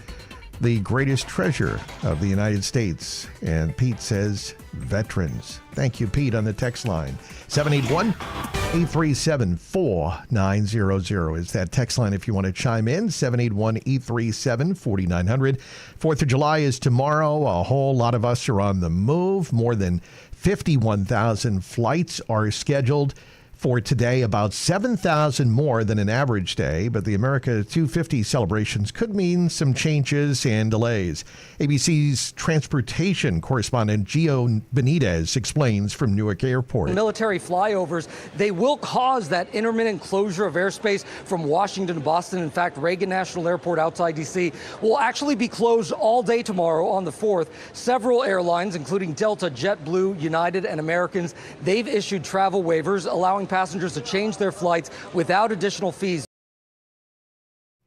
the greatest treasure of the United States? And Pete says veterans. Thank you, Pete, on the text line. 781-837-4900 is that text line if you want to chime in. 781-837-4900. 4th of July is tomorrow. A whole lot of us are on the move. More than 51,000 flights are scheduled for today, about 7,000 more than an average day, but the America 250 celebrations could mean some changes and delays. ABC's transportation correspondent Gio Benitez explains from Newark Airport. Military flyovers, they will cause that intermittent closure of airspace from Washington to Boston. In fact, Reagan National Airport outside D.C. will actually be closed all day tomorrow on the 4th. Several airlines, including Delta, JetBlue, United, and Americans, they've issued travel waivers allowing passengers to change their flights without additional fees.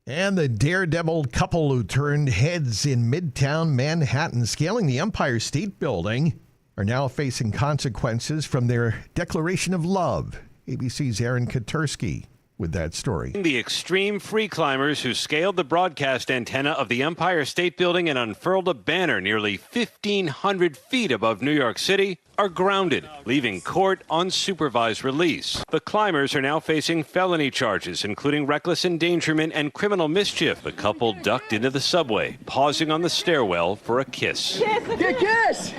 And the daredevil couple who turned heads in Midtown Manhattan, scaling the Empire State Building, are now facing consequences from their declaration of love. ABC's Aaron Katursky with that story. The extreme free climbers who scaled the broadcast antenna of the Empire State Building and unfurled a banner nearly 1,500 feet above New York City are grounded, leaving court on supervised release. The climbers are now facing felony charges, including reckless endangerment and criminal mischief. The couple ducked into the subway, pausing on the stairwell for a kiss. Good kiss!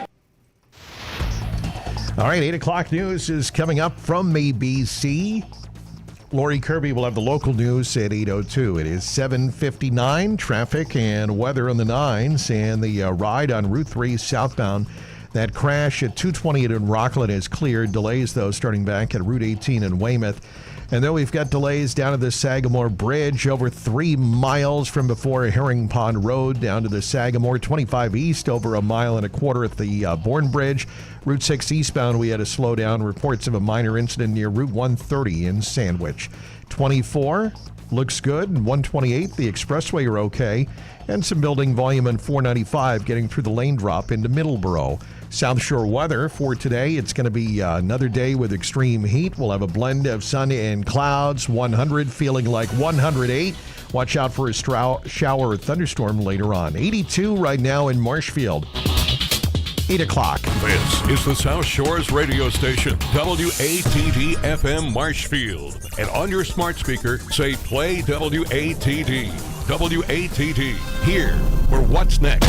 All right, 8 o'clock news is coming up from ABC. Lori Kirby will have the local news at 8:02. It is 7:59. Traffic and weather on the 9s, and the ride on Route 3 southbound. That crash at 228 in Rockland is cleared. Delays, though, starting back at Route 18 in Weymouth. And then we've got delays down to the Sagamore Bridge, over 3 miles from before Herring Pond Road down to the Sagamore. 25 east, over 1.25 miles at the Bourne Bridge. Route 6 eastbound, we had a slowdown. Reports of a minor incident near Route 130 in Sandwich. 24 looks good. And 128, the expressway, are okay. And some building volume on 495 getting through the lane drop into Middleborough. South Shore weather for today. It's going to be another day with extreme heat. We'll have a blend of sun and clouds. 100 feeling like 108. Watch out for a shower or thunderstorm later on. 82 right now in Marshfield. 8 o'clock. This is the South Shore's radio station, WATD FM Marshfield. And on your smart speaker, say play WATD. WATD. Here for What's Next.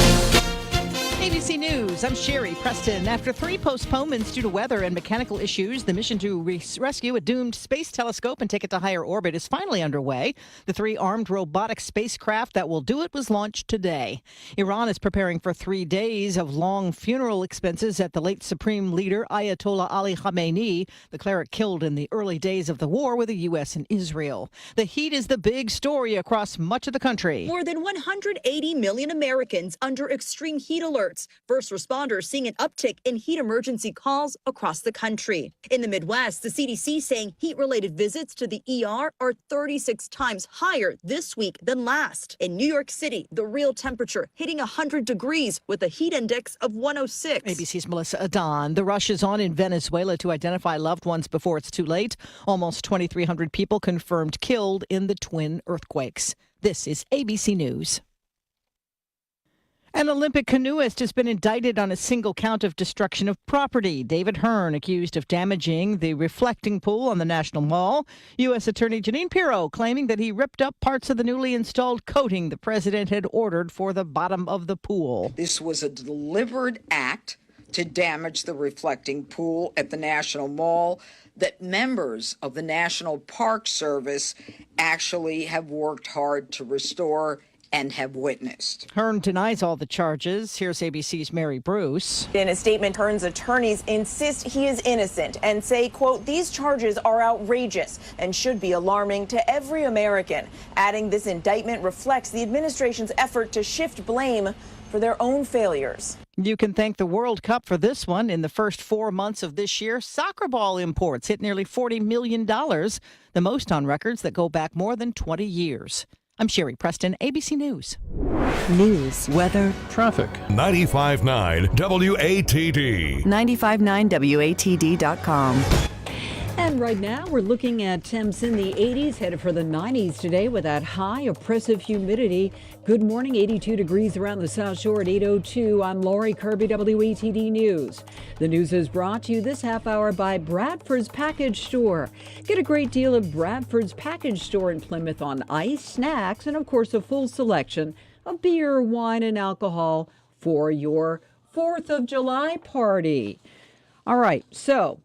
ABC News, I'm Sherry Preston. After 3 postponements due to weather and mechanical issues, the mission to rescue a doomed space telescope and take it to higher orbit is finally underway. The 3 armed robotic spacecraft that will do it was launched today. Iran is preparing for 3 days of long funeral expenses at the late Supreme Leader Ayatollah Ali Khamenei, the cleric killed in the early days of the war with the U.S. and Israel. The heat is the big story across much of the country. More than 180 million Americans under extreme heat alerts. reports. First responders seeing an uptick in heat emergency calls across the country. In the Midwest, the CDC saying heat-related visits to the ER are 36 times higher this week than last. In New York City, the real temperature hitting 100 degrees with a heat index of 106. ABC's Melissa Adon. The rush is on in Venezuela to identify loved ones before it's too late. Almost 2,300 people confirmed killed in the twin earthquakes. This is ABC News. An Olympic canoeist has been indicted on a single count of destruction of property. David Hearn accused of damaging the reflecting pool on the National Mall. U.S. Attorney Jeanine Pirro claiming that he ripped up parts of the newly installed coating the president had ordered for the bottom of the pool. This was a deliberate act to damage the reflecting pool at the National Mall that members of the National Park Service actually have worked hard to restore and have witnessed. Hearn denies all the charges. Here's ABC's Mary Bruce. In a statement, Hearn's attorneys insist he is innocent and say, quote, these charges are outrageous and should be alarming to every American, adding this indictment reflects the administration's effort to shift blame for their own failures. You can thank the World Cup for this one. In the first 4 months of this year, soccer ball imports hit nearly $40 million, the most on records that go back more than 20 years. I'm Sherry Preston, ABC News. News, weather, traffic. 95.9 WATD. 959WATD.com. And right now we're looking at temps in the 80s, headed for the 90s today with that high oppressive humidity. Good morning, 82 degrees around the South Shore at 8:02. I'm Lori Kirby, WATD News. The news is brought to you this half hour by Bradford's Package Store. Get a great deal at Bradford's Package Store in Plymouth on ice, snacks, and of course a full selection of beer, wine, and alcohol for your 4th of July party. All right, so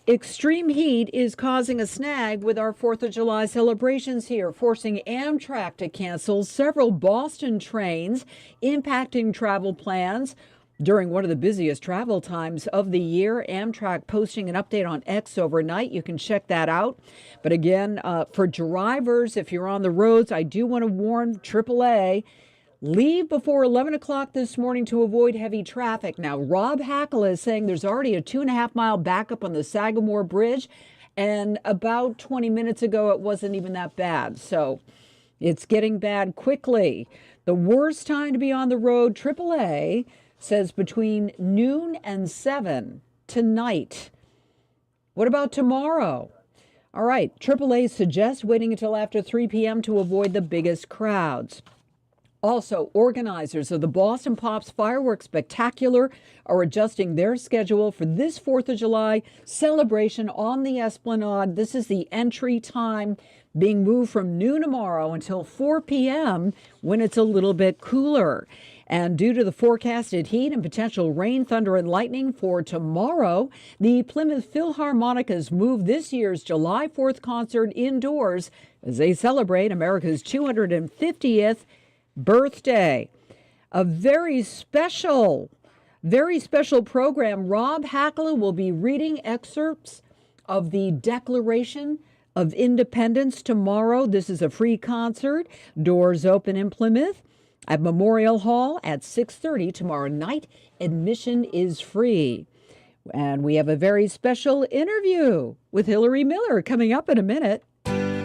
extreme heat is causing a snag with our 4th of July celebrations here, forcing Amtrak to cancel several Boston trains, impacting travel plans during one of the busiest travel times of the year. Amtrak posting an update on X overnight. You can check that out. But again, for drivers, if you're on the roads, I do want to warn AAA, leave before 11 o'clock this morning to avoid heavy traffic. Now, Rob Hakala is saying there's already a 2.5-mile backup on the Sagamore Bridge, and about 20 minutes ago, it wasn't even that bad. So it's getting bad quickly. The worst time to be on the road, AAA says between noon and 7 tonight. What about tomorrow? All right, AAA suggests waiting until after 3 p.m. to avoid the biggest crowds. Also, organizers of the Boston Pops Fireworks Spectacular are adjusting their schedule for this 4th of July celebration on the Esplanade. This is the entry time being moved from noon tomorrow until 4 p.m. when it's a little bit cooler. And due to the forecasted heat and potential rain, thunder, and lightning for tomorrow, the Plymouth Philharmonic has moved this year's July 4th concert indoors as they celebrate America's 250th birthday. A very special program. Rob Hakala will be reading excerpts of the Declaration of Independence tomorrow. This is a free concert. Doors open in Plymouth at Memorial Hall at 6:30 tomorrow night. Admission is free. And we have a very special interview with Hillary Miller coming up in a minute.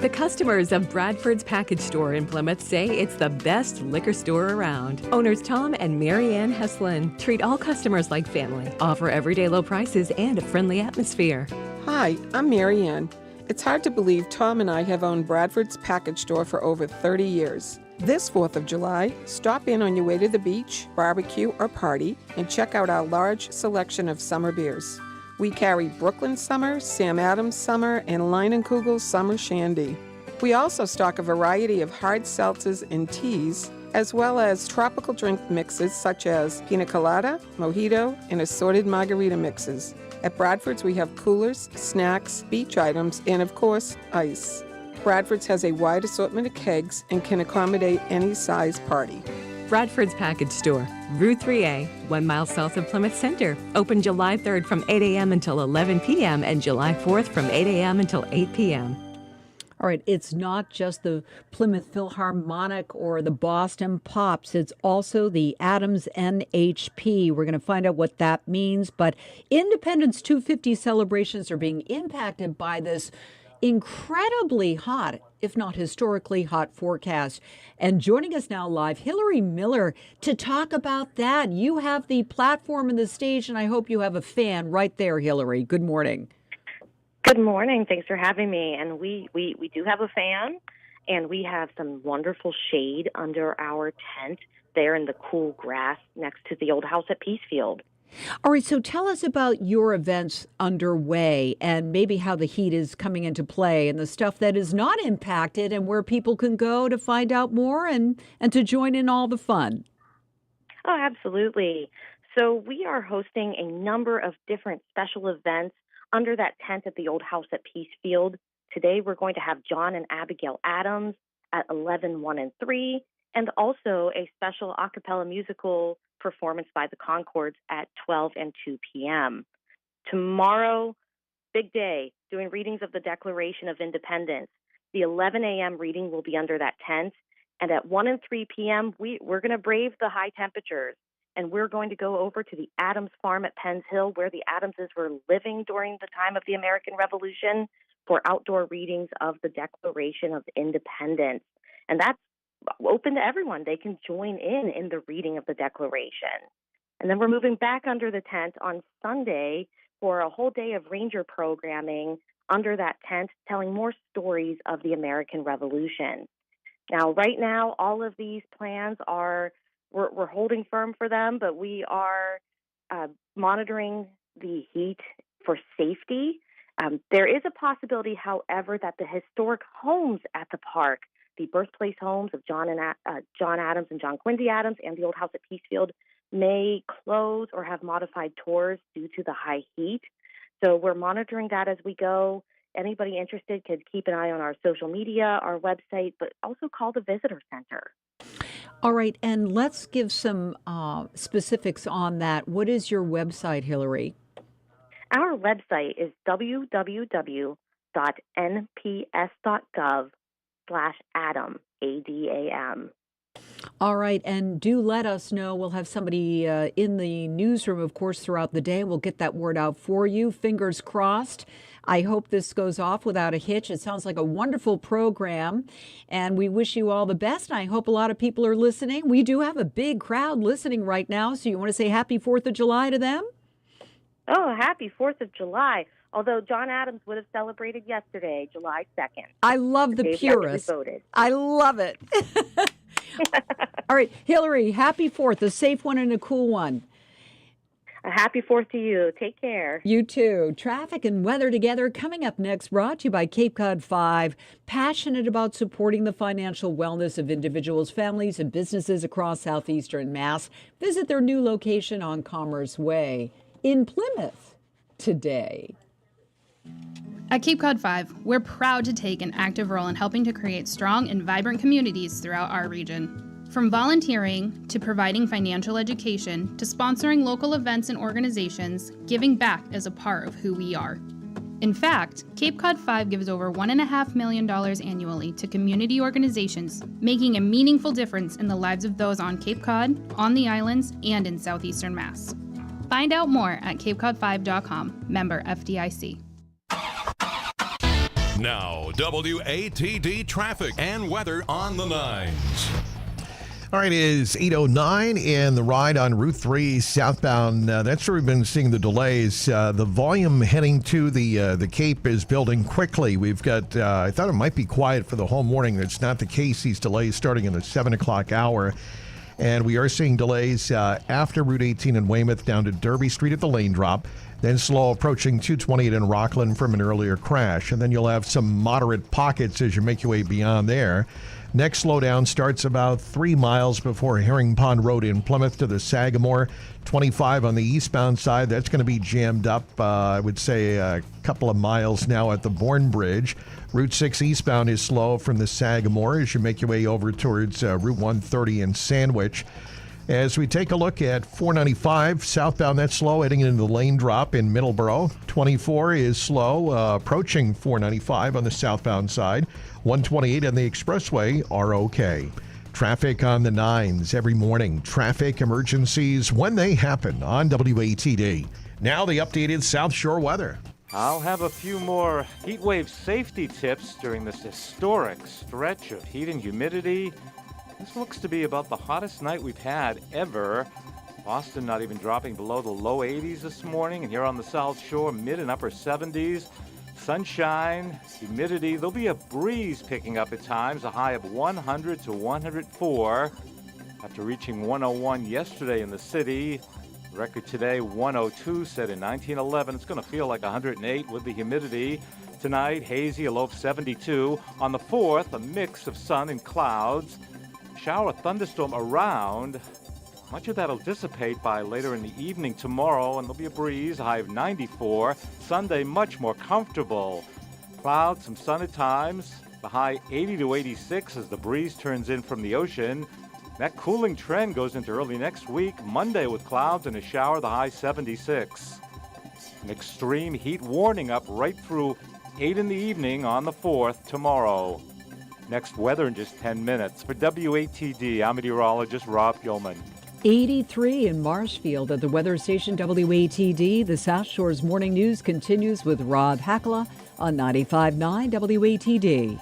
The customers of Bradford's Package Store in Plymouth say it's the best liquor store around. Owners Tom and Mary Ann Heslin treat all customers like family, offer everyday low prices and a friendly atmosphere. Hi, I'm Mary Ann. It's hard to believe Tom and I have owned Bradford's Package Store for over 30 years. This 4th of July, stop in on your way to the beach, barbecue, or party and check out our large selection of summer beers. We carry Brooklyn Summer, Sam Adams Summer, and Leinenkugel's Summer Shandy. We also stock a variety of hard seltzers and teas, as well as tropical drink mixes such as pina colada, mojito, and assorted margarita mixes. At Bradford's, we have coolers, snacks, beach items, and of course, ice. Bradford's has a wide assortment of kegs and can accommodate any size party. Bradford's Package Store, Route 3A, 1 mile south of Plymouth Center. Open July 3rd from 8 a.m. until 11 p.m. and July 4th from 8 a.m. until 8 p.m. All right, it's not just the Plymouth Philharmonic or the Boston Pops. It's also the Adams NHP. We're going to find out what that means. But Independence 250 celebrations are being impacted by this incredibly hot, if not historically hot forecast. And joining us now live, Hillary Miller, to talk about that. You have the platform and the stage, and I hope you have a fan right there, Hillary. Good morning. Good morning. Thanks for having me. And we do have a fan, and we have some wonderful shade under our tent there in the cool grass next to the old house at Peacefield. All right, so tell us about your events underway and maybe how the heat is coming into play and the stuff that is not impacted and where people can go to find out more and to join in all the fun. Oh, absolutely. So we are hosting a number of different special events under that tent at the old house at Peacefield. Today we're going to have John and Abigail Adams at 11, 1, and 3, and also a special a cappella musical performance by the Concords at 12 and 2 p.m. Tomorrow, big day, doing readings of the Declaration of Independence. The 11 a.m. reading will be under that tent, and at 1 and 3 p.m., we're going to brave the high temperatures. And we're going to go over to the Adams Farm at Penns Hill, where the Adamses were living during the time of the American Revolution, for outdoor readings of the Declaration of Independence. And that's open to everyone. They can join in the reading of the Declaration. And then we're moving back under the tent on Sunday for a whole day of ranger programming under that tent, telling more stories of the American Revolution. Now, right now, all of these plans are We're holding firm for them, but we are monitoring the heat for safety. There is a possibility, however, that the historic homes at the park, the birthplace homes of John Adams and John Quincy Adams and the old house at Peacefield, may close or have modified tours due to the high heat. So we're monitoring that as we go. Anybody interested could keep an eye on our social media, our website, but also call the visitor center. All right, and let's give some specifics on that. What is your website, Hillary? Our website is www.nps.gov/Adam, ADAM. All right, and do let us know. We'll have somebody in the newsroom, of course, throughout the day. We'll get that word out for you. Fingers crossed. I hope this goes off without a hitch. It sounds like a wonderful program, and we wish you all the best. I hope a lot of people are listening. We do have a big crowd listening right now, so you want to say happy 4th of July to them? Oh, happy 4th of July. Although John Adams would have celebrated yesterday, July 2nd. I love the purists. I love it. All right, Hillary, happy 4th, a safe one and a cool one. A happy 4th to you. Take care. You too. Traffic and weather together coming up next, brought to you by Cape Cod 5. Passionate about supporting the financial wellness of individuals, families, and businesses across southeastern Mass. Visit their new location on Commerce Way in Plymouth today. At Cape Cod 5, we're proud to take an active role in helping to create strong and vibrant communities throughout our region. From volunteering to providing financial education to sponsoring local events and organizations, giving back is a part of who we are. In fact, Cape Cod 5 gives over $1.5 million annually to community organizations, making a meaningful difference in the lives of those on Cape Cod, on the islands, and in southeastern Mass. Find out more at capecod5.com, member FDIC. Now, WATD traffic and weather on the 9s. All right, it is 8:09 and the ride on Route 3 southbound. That's where we've been seeing the delays. The volume heading to the Cape is building quickly. We've got, I thought it might be quiet for the whole morning. That's not the case. These delays starting in the 7 o'clock hour. And we are seeing delays after Route 18 in Weymouth down to Derby Street at the lane drop. Then slow approaching 228 in Rockland from an earlier crash. And then you'll have some moderate pockets as you make your way beyond there. Next slowdown starts about 3 miles before Herring Pond Road in Plymouth to the Sagamore. 25 on the eastbound side. That's going to be jammed up, I would say, a couple of miles now at the Bourne Bridge. Route 6 eastbound is slow from the Sagamore as you make your way over towards Route 130 in Sandwich. As we take a look at 495 southbound, that's slow, heading into the lane drop in Middleborough. 24 is slow, approaching 495 on the southbound side. 128 on the expressway are okay. Traffic on the 9s every morning. Traffic emergencies when they happen on WATD. Now the updated South Shore weather. I'll have a few more heat wave safety tips during this historic stretch of heat and humidity. This looks to be about the hottest night we've had ever. Boston not even dropping below the low 80s this morning, and here on the South Shore, mid and upper 70s. Sunshine, humidity, there'll be a breeze picking up at times, a high of 100 to 104. After reaching 101 yesterday in the city, the record today 102 set in 1911. It's going to feel like 108 with the humidity. Tonight, hazy, a low of 72. On the 4th, a mix of sun and clouds. Shower thunderstorm around. Much of that will dissipate by later in the evening tomorrow, and there'll be a breeze, a high of 94. Sunday, much more comfortable. Clouds, some sun at times. The high 80 to 86 as the breeze turns in from the ocean. That cooling trend goes into early next week. Monday with clouds and a shower, the high 76. An extreme heat warning up right through 8 in the evening on the 4th tomorrow. Next weather in just 10 minutes. For WATD, I'm meteorologist Rob Gilman. 83 in Marshfield at the weather station WATD. The South Shore's morning news continues with Rob Hakala on 95.9 WATD.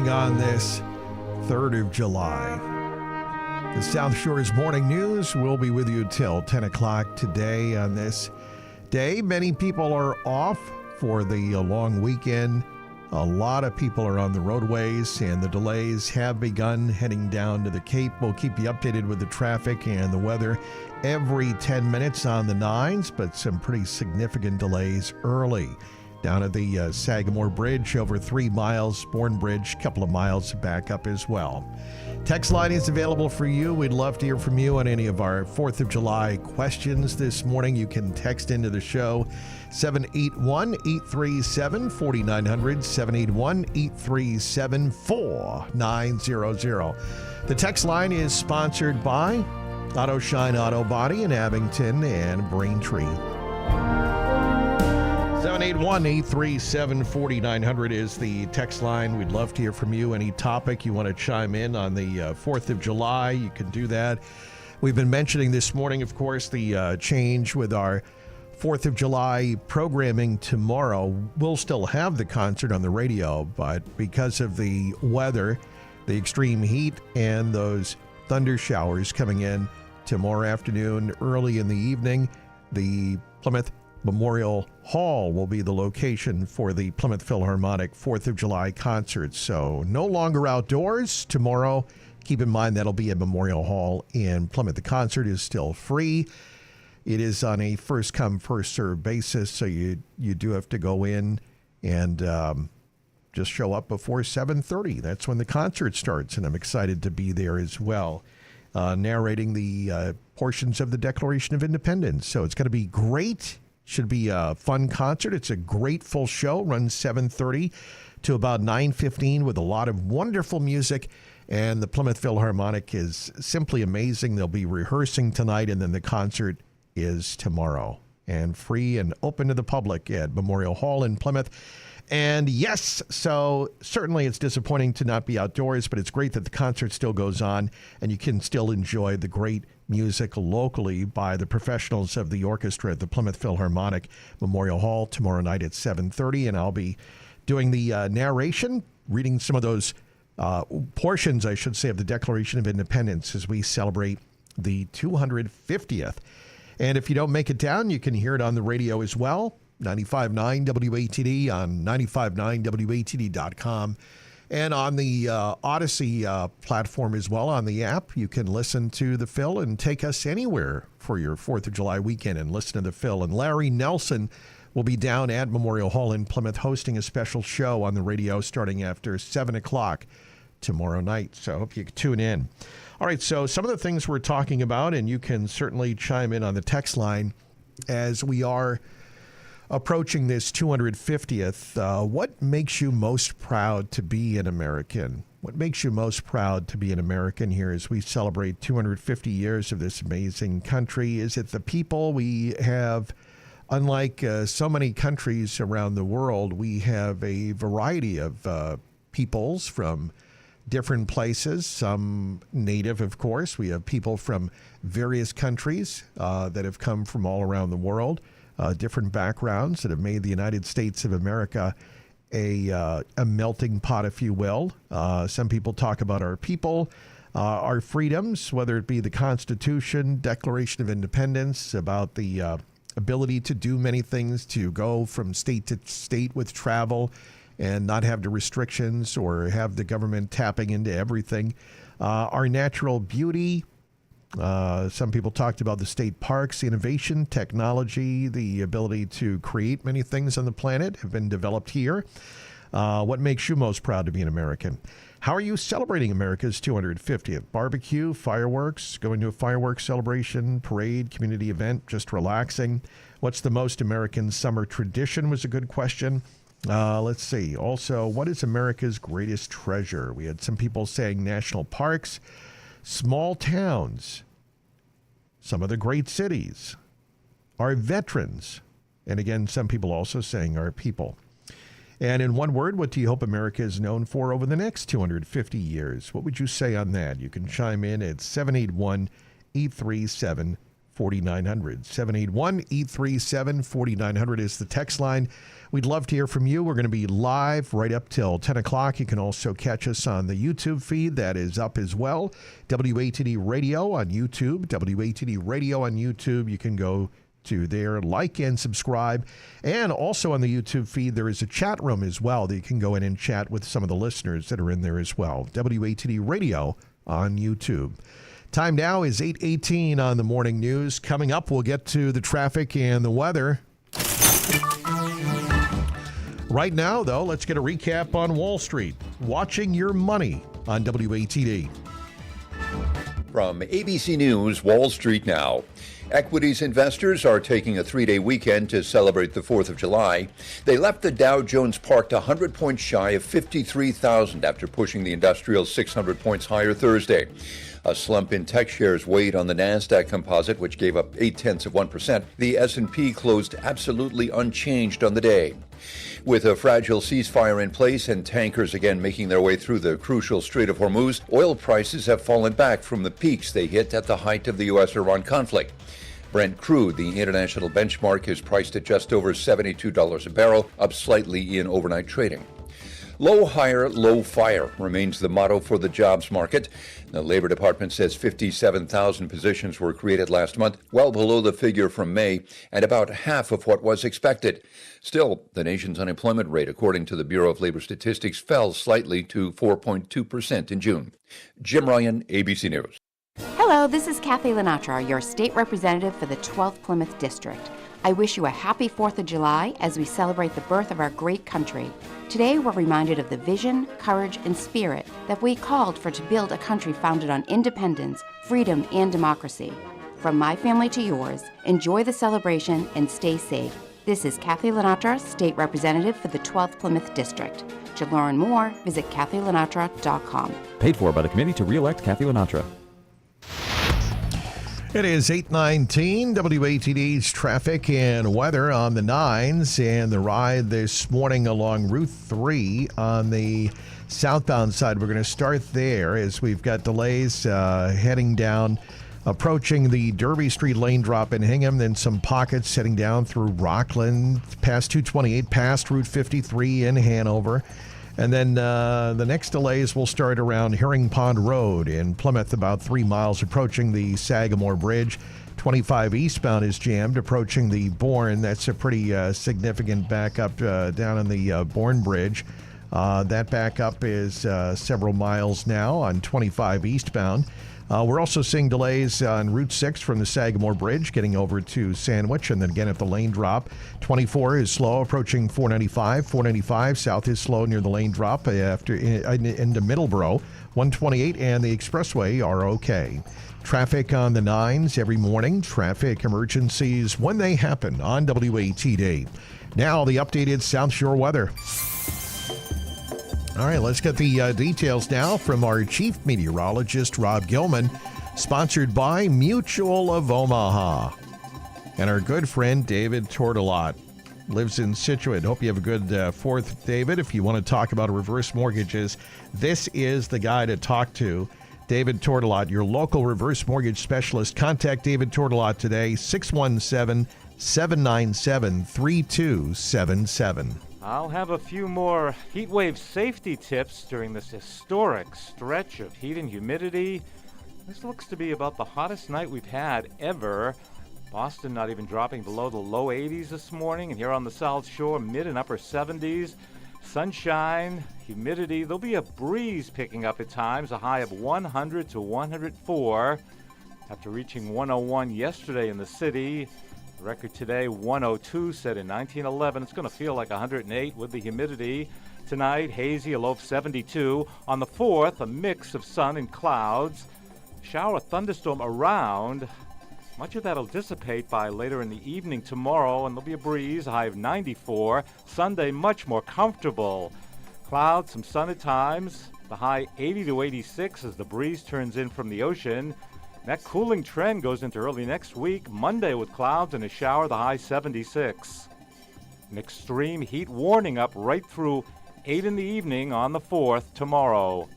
On this 3rd of July. The South Shore's morning news will be with you till 10 o'clock today on this day. Many people are off for the long weekend. A lot of people are on the roadways, and the delays have begun heading down to the Cape. We'll keep you updated with the traffic and the weather every 10 minutes on the 9s, but some pretty significant delays early. Down at the Sagamore Bridge, over 3 miles. Bourne Bridge, a couple of miles back up as well. Text line is available for you. We'd love to hear from you on any of our 4th of July questions this morning. You can text into the show 781-837-4900, 781-837-4900. The text line is sponsored by Auto Shine Auto Body in Abington and Braintree. 781-837-4900 is the text line. We'd love to hear from you. Any topic you want to chime in on the 4th of July, you can do that. We've been mentioning this morning, of course, the change with our 4th of July programming tomorrow. We'll still have the concert on the radio, but because of the weather, the extreme heat, and those thunder showers coming in tomorrow afternoon, early in the evening, the Plymouth Memorial Hall will be the location for the Plymouth Philharmonic 4th of July concert. So no longer outdoors tomorrow. Keep in mind that'll be at Memorial Hall in Plymouth. The concert is still free. It is on a first-come, first-served basis, so you do have to go in and just show up before 7:30. That's when the concert starts, and I'm excited to be there as well, narrating the portions of the Declaration of Independence. So it's going to be great. Should be a fun concert. It's a great full show. Runs 7:30 to about 9:15 with a lot of wonderful music. And the Plymouth Philharmonic is simply amazing. They'll be rehearsing tonight, and then the concert is tomorrow. And free and open to the public at Memorial Hall in Plymouth. And yes, so certainly it's disappointing to not be outdoors, but it's great that the concert still goes on and you can still enjoy the great music locally by the professionals of the orchestra at the Plymouth Philharmonic Memorial Hall tomorrow night at 7:30. And I'll be doing the narration, reading some of those portions, I should say, of the Declaration of Independence as we celebrate the 250th. And if you don't make it down, you can hear it on the radio as well. 95.9 WATD on 95.9WATD.com. And on the Audacy platform as well, on the app, you can listen to the Phil and take us anywhere for your 4th of July weekend and listen to the Phil. And Larry Nelson will be down at Memorial Hall in Plymouth hosting a special show on the radio starting after 7 o'clock tomorrow night. So I hope you tune in. All right, so some of the things we're talking about, and you can certainly chime in on the text line as we are approaching this 250th. What makes you most proud to be an American? What makes you most proud to be an American here as we celebrate 250 years of this amazing country? Is it the people we have? Unlike so many countries around the world, we have a variety of peoples from different places, some native, of course. We have people from various countries that have come from all around the world, different backgrounds that have made the United States of America a melting pot, if you will. Some people talk about our people, our freedoms, whether it be the Constitution, Declaration of Independence, about the ability to do many things, to go from state to state with travel and not have the restrictions or have the government tapping into everything. Our natural beauty. Some people talked about the state parks, innovation, technology, the ability to create many things on the planet have been developed here. What makes you most proud to be an American? How are you celebrating America's 250th? Barbecue, fireworks, going to a fireworks celebration, parade, community event, just relaxing. What's the most American summer tradition was a good question. Let's see. Also, what is America's greatest treasure? We had some people saying national parks, small towns, some of the great cities, our veterans, and again, some people also saying our people. And in one word, what do you hope America is known for over the next 250 years? What would you say on that? You can chime in at 781-837-4900. 781-837-4900 is the text line. We'd love to hear from you. We're going to be live right up till 10 o'clock. You can also catch us on the YouTube feed. That is up as well. WATD Radio on YouTube. WATD Radio on YouTube. You can go to there, like and subscribe. And also on the YouTube feed, there is a chat room as well that you can go in and chat with some of the listeners that are in there as well. WATD Radio on YouTube. Time now is 8:18 on the morning news. Coming up, we'll get to the traffic and the weather. Right now, though, let's get a recap on Wall Street. Watching your money on WATD. From ABC News, Wall Street now. Equities investors are taking a three-day weekend to celebrate the 4th of July. They left the Dow Jones parked 100 points shy of 53,000 after pushing the industrial 600 points higher Thursday. A slump in tech shares weighed on the NASDAQ composite, which gave up 0.8%. The S&P closed absolutely unchanged on the day. With a fragile ceasefire in place and tankers again making their way through the crucial Strait of Hormuz, oil prices have fallen back from the peaks they hit at the height of the U.S.-Iran conflict. Brent crude, the international benchmark, is priced at just over $72 a barrel, up slightly in overnight trading. Low hire, low fire remains the motto for the jobs market. The Labor Department says 57,000 positions were created last month, well below the figure from May and about half of what was expected. Still, the nation's unemployment rate, according to the Bureau of Labor Statistics, fell slightly to 4.2% in June. Jim Ryan, ABC News. Hello, this is Kathy Lenatra, your state representative for the 12th Plymouth District. I wish you a happy 4th of July as we celebrate the birth of our great country. Today, we're reminded of the vision, courage, and spirit that we called for to build a country founded on independence, freedom, and democracy. From my family to yours, enjoy the celebration and stay safe. This is Kathy Lenatra, State Representative for the 12th Plymouth District. To learn more, visit kathylenatra.com. Paid for by the Committee to Re-elect Kathy Lenatra. It is 8:19, WATD's traffic and weather on the 9s, and the ride this morning along Route 3 on the southbound side. We're going to start there as we've got delays heading down, approaching the Derby Street lane drop in Hingham, then some pockets heading down through Rockland, past 228, past Route 53 in Hanover. And then the next delays will start around Herring Pond Road in Plymouth, about 3 miles approaching the Sagamore Bridge. 25 eastbound is jammed approaching the Bourne. That's a pretty significant backup down on the Bourne Bridge. That backup is several miles now on 25 eastbound. We're also seeing delays on Route 6 from the Sagamore Bridge getting over to Sandwich, and then again at the lane drop. 24 is slow approaching 495. 495 south is slow near the lane drop after into Middleborough. 128 and the expressway are okay. Traffic on the 9s every morning. Traffic emergencies when they happen on WATD. Now the updated South Shore weather. All right, let's get the details now from our chief meteorologist, Rob Gilman, sponsored by Mutual of Omaha. And our good friend, David Tortolot, lives in Scituate. Hope you have a good 4th, David. If you want to talk about reverse mortgages, this is the guy to talk to. David Tortolot, your local reverse mortgage specialist. Contact David Tortolot today, 617-797-3277. I'll have a few more heat wave safety tips during this historic stretch of heat and humidity. This looks to be about the hottest night we've had ever. Boston not even dropping below the low 80s this morning, and here on the South Shore, mid and upper 70s. Sunshine, humidity, there'll be a breeze picking up at times, a high of 100 to 104 after reaching 101 yesterday in the city. The record today, 102, set in 1911. It's going to feel like 108 with the humidity. Tonight, hazy, a low of 72. On the 4th, a mix of sun and clouds. Shower thunderstorm around. Much of that will dissipate by later in the evening tomorrow, and there'll be a breeze, a high of 94. Sunday, much more comfortable. Clouds, some sun at times. The high 80 to 86 as the breeze turns in from the ocean. That cooling trend goes into early next week. Monday with clouds and a shower, the high 76. An extreme heat warning up right through 8 in the evening on the 4th tomorrow.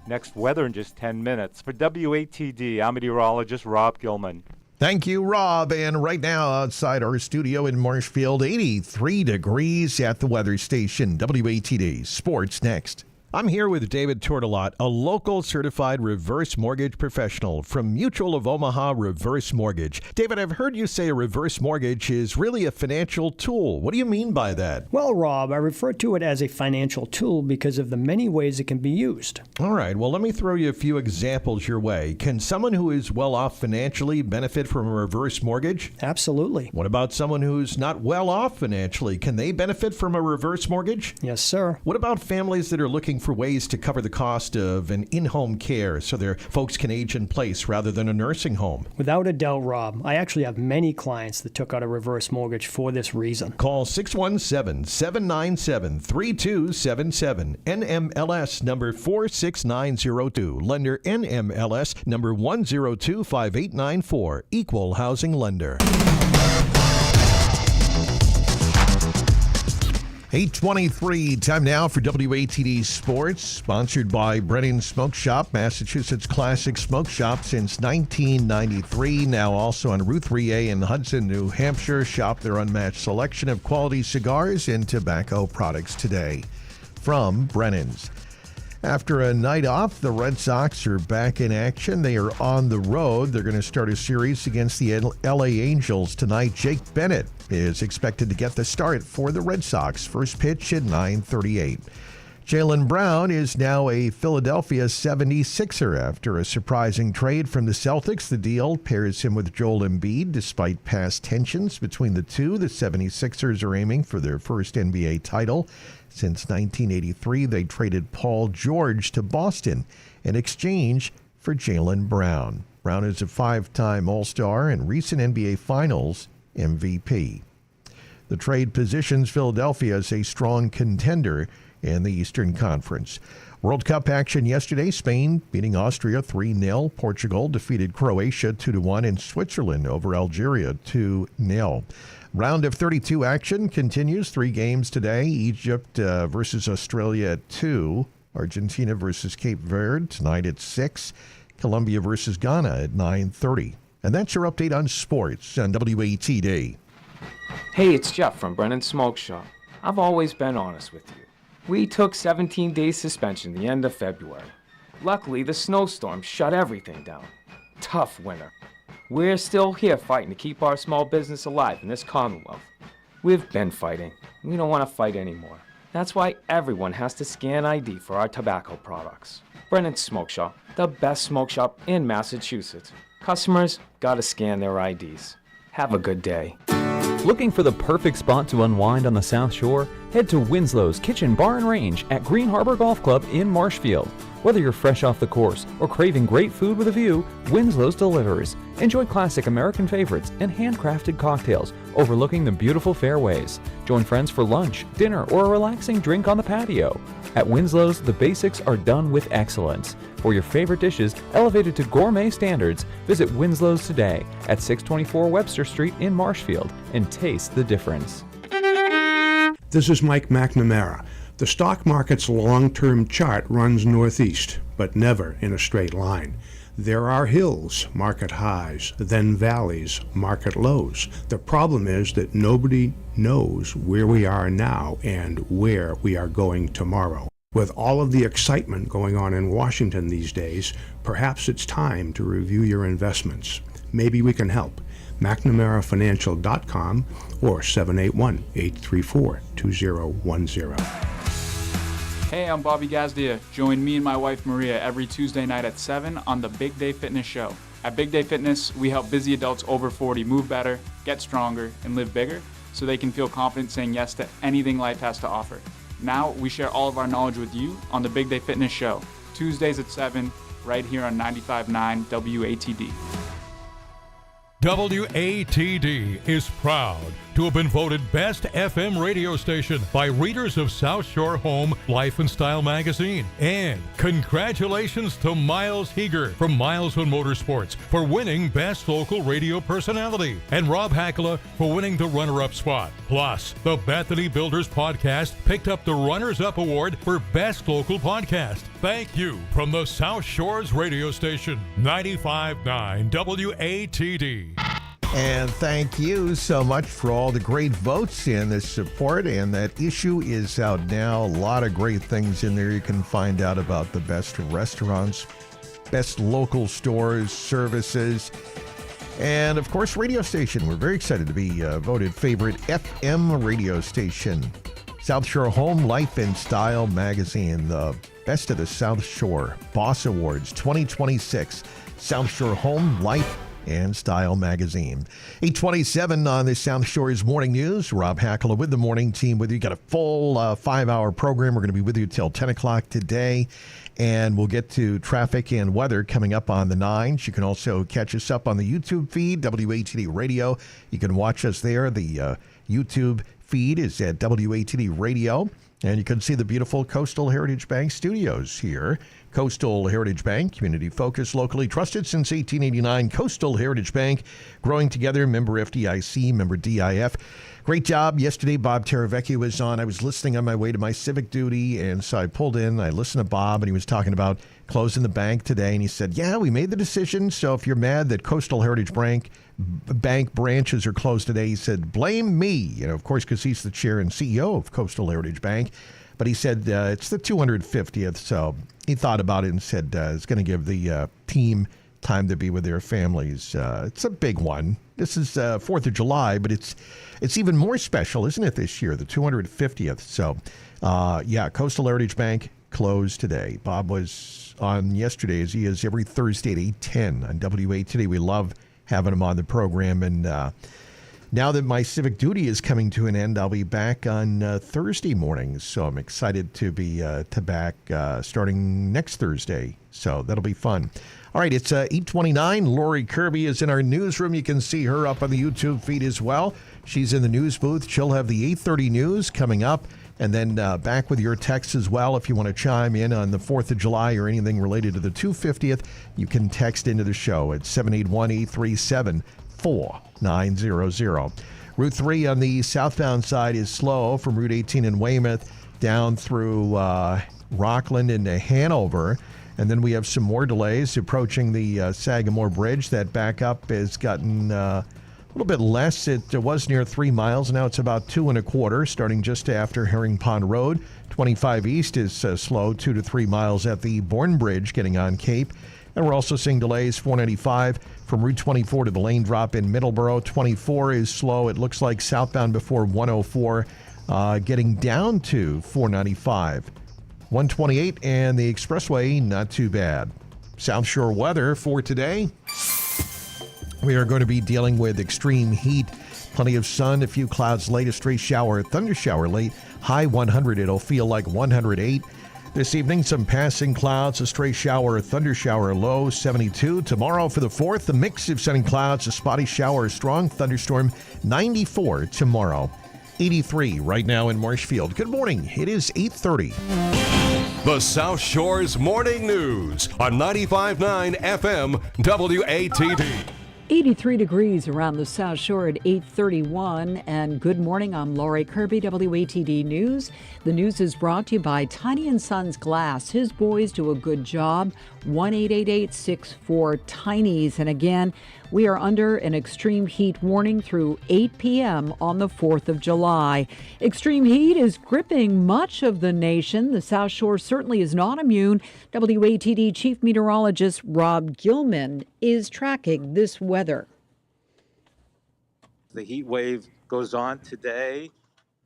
Next weather in just 10 minutes. For WATD, I'm meteorologist Rob Gilman. Thank you, Rob. And right now outside our studio in Marshfield, 83 degrees at the weather station. WATD Sports next. I'm here with David Tortolot, a local certified reverse mortgage professional from Mutual of Omaha Reverse Mortgage. David, I've heard you say a reverse mortgage is really a financial tool. What do you mean by that? Well, Rob, I refer to it as a financial tool because of the many ways it can be used. All right. Well, let me throw you a few examples your way. Can someone who is well off financially benefit from a reverse mortgage? Absolutely. What about someone who's not well off financially? Can they benefit from a reverse mortgage? Yes, sir. What about families that are looking for ways to cover the cost of an in-home care so their folks can age in place rather than a nursing home? Without a doubt, Rob. I actually have many clients that took out a reverse mortgage for this reason. Call 617-797-3277. NMLS number 46902. Lender NMLS number 1025894. Equal housing lender. 8:23, time now for WATD Sports, sponsored by Brennan's Smoke Shop, Massachusetts classic smoke shop since 1993, now also on Route 3A in Hudson, New Hampshire. Shop their unmatched selection of quality cigars and tobacco products today from Brennan's. After a night off, the Red Sox are back in action. They are on the road. They're going to start a series against the LA Angels tonight. Jake Bennett is expected to get the start for the Red Sox. First pitch at 9:38. Jaylen Brown is now a Philadelphia 76er after a surprising trade from the Celtics. The deal pairs him with Joel Embiid. Despite past tensions between the two, the 76ers are aiming for their first NBA title. Since 1983, they traded Paul George to Boston in exchange for Jaylen Brown. Brown is a 5-time All-Star and recent NBA Finals MVP. The trade positions Philadelphia as a strong contender in the Eastern Conference. World Cup action yesterday. Spain beating Austria 3-0. Portugal defeated Croatia 2-1, and Switzerland over Algeria 2-0. Round of 32 action continues. 3 games today. Egypt versus Australia at 2. Argentina versus Cape Verde tonight at 6. Colombia versus Ghana at 9:30. And that's your update on sports on WATD. Hey, it's Jeff from Brennan's Smoke Shop. I've always been honest with you. We took 17 days suspension the end of February. Luckily, the snowstorm shut everything down. Tough winter. We're still here fighting to keep our small business alive in this Commonwealth. We've been fighting. We don't want to fight anymore. That's why everyone has to scan ID for our tobacco products. Brennan's Smoke Shop, the best smoke shop in Massachusetts. Customers gotta scan their IDs. Have a good day. Looking for the perfect spot to unwind on the South Shore? Head to Winslow's Kitchen Bar and Range at Green Harbor Golf Club in Marshfield. Whether you're fresh off the course or craving great food with a view, Winslow's delivers. Enjoy classic American favorites and handcrafted cocktails overlooking the beautiful fairways. Join friends for lunch, dinner, or a relaxing drink on the patio. At Winslow's, the basics are done with excellence. For your favorite dishes elevated to gourmet standards, visit Winslow's today at 624 Webster Street in Marshfield and taste the difference. This is Mike McNamara. The stock market's long-term chart runs northeast, but never in a straight line. There are hills, market highs, then valleys, market lows. The problem is that nobody knows where we are now and where we are going tomorrow. With all of the excitement going on in Washington these days, perhaps it's time to review your investments. Maybe we can help. McNamaraFinancial.com or 781-834-2010. Hey, I'm Bobby Gazdia. Join me and my wife Maria every Tuesday night at 7 on the Big Day Fitness Show. At Big Day Fitness, we help busy adults over 40 move better, get stronger, and live bigger so they can feel confident saying yes to anything life has to offer. Now, we share all of our knowledge with you on the Big Day Fitness Show, Tuesdays at 7, right here on 95.9 WATD. WATD is proud to have been voted Best FM radio station by readers of South Shore Home Life and Style magazine. And congratulations to Miles Heeger from Miles on Motorsports for winning Best Local Radio Personality, and Rob Hakala for winning the runner-up spot. Plus, the Bethany Builders podcast picked up the runners-up award for Best Local Podcast. Thank you from the South Shores radio station, 95.9 WATD. And thank you so much for all the great votes and the support. And that issue is out now. A lot of great things in there. You can find out about the best restaurants, best local stores, services, and of course, radio station. We're very excited to be voted favorite FM radio station. South Shore Home Life and Style magazine, the Best of the South Shore Boss Awards 2026. South Shore Home Life and Style magazine. 8:27 on the South Shore's Morning News. Rob Hakala with the morning team with you. Got a full 5-hour program. We're going to be with you till 10 o'clock today. And we'll get to traffic and weather coming up on the 9s. You can also catch us up on the YouTube feed, WATD Radio. You can watch us there. The YouTube feed is at WATD Radio. And you can see the beautiful Coastal Heritage Bank studios here. Coastal Heritage Bank, community focused, locally trusted since 1889. Coastal Heritage Bank, growing together, member FDIC, member DIF. Great job. Yesterday, Bob Teravecchio was on. I was listening on my way to my civic duty, and so I pulled in. I listened to Bob, and he was talking about closing the bank today. And he said, yeah, we made the decision. So if you're mad that Coastal Heritage Bank branches are closed today, he said, blame me. You know, of course, because he's the chair and CEO of Coastal Heritage Bank. But he said it's the 250th, so he thought about it and said it's going to give the team time to be with their families. It's a big one. This is 4th of July, but it's even more special, isn't it, this year, the 250th? So, yeah, Coastal Heritage Bank closed today. Bob was on yesterday, as he is every Thursday at 8:10 on WATD. We love having him on the program, and now that my civic duty is coming to an end, I'll be back on Thursday mornings. So I'm excited to be back starting next Thursday. So that'll be fun. All right, it's 8:29. Lori Kirby is in our newsroom. You can see her up on the YouTube feed as well. She's in the news booth. She'll have the 8:30 news coming up. And then back with your texts as well. If you want to chime in on the 4th of July or anything related to the 250th, you can text into the show at 781-837-4900. Route 3 on the southbound side is slow from Route 18 in Weymouth down through Rockland into Hanover. And then we have some more delays approaching the Sagamore Bridge. That backup has gotten a little bit less. It was near 3 miles. Now it's about 2 1/4, starting just after Herring Pond Road. 25 East is slow, 2 to 3 miles at the Bourne Bridge getting on Cape. And we're also seeing delays 495 from Route 24 to the lane drop in Middleborough. 24 is slow. It looks like southbound before 104 getting down to 495. 128 and the expressway, not too bad. South Shore weather for today. We are going to be dealing with extreme heat. Plenty of sun, a few clouds late, a stray shower, thunder shower late. High 100, it'll feel like 108. This evening, some passing clouds, a stray shower, a thunder shower low, 72. Tomorrow for the 4th, a mix of sunny clouds, a spotty shower, a strong thunderstorm, 94 tomorrow. 83 right now in Marshfield. Good morning. It is 8:30. The South Shore's Morning News on 95.9 FM WATD. 83 degrees around the South Shore at 8:31. And good morning, I'm Lori Kirby, WATD News. The news is brought to you by Tiny & Sons Glass. His boys do a good job. 1-888-64-TINIES. And again, we are under an extreme heat warning through 8 p.m. on the 4th of July. Extreme heat is gripping much of the nation. The South Shore certainly is not immune. WATD Chief Meteorologist Rob Gilman is tracking this weather. The heat wave goes on today.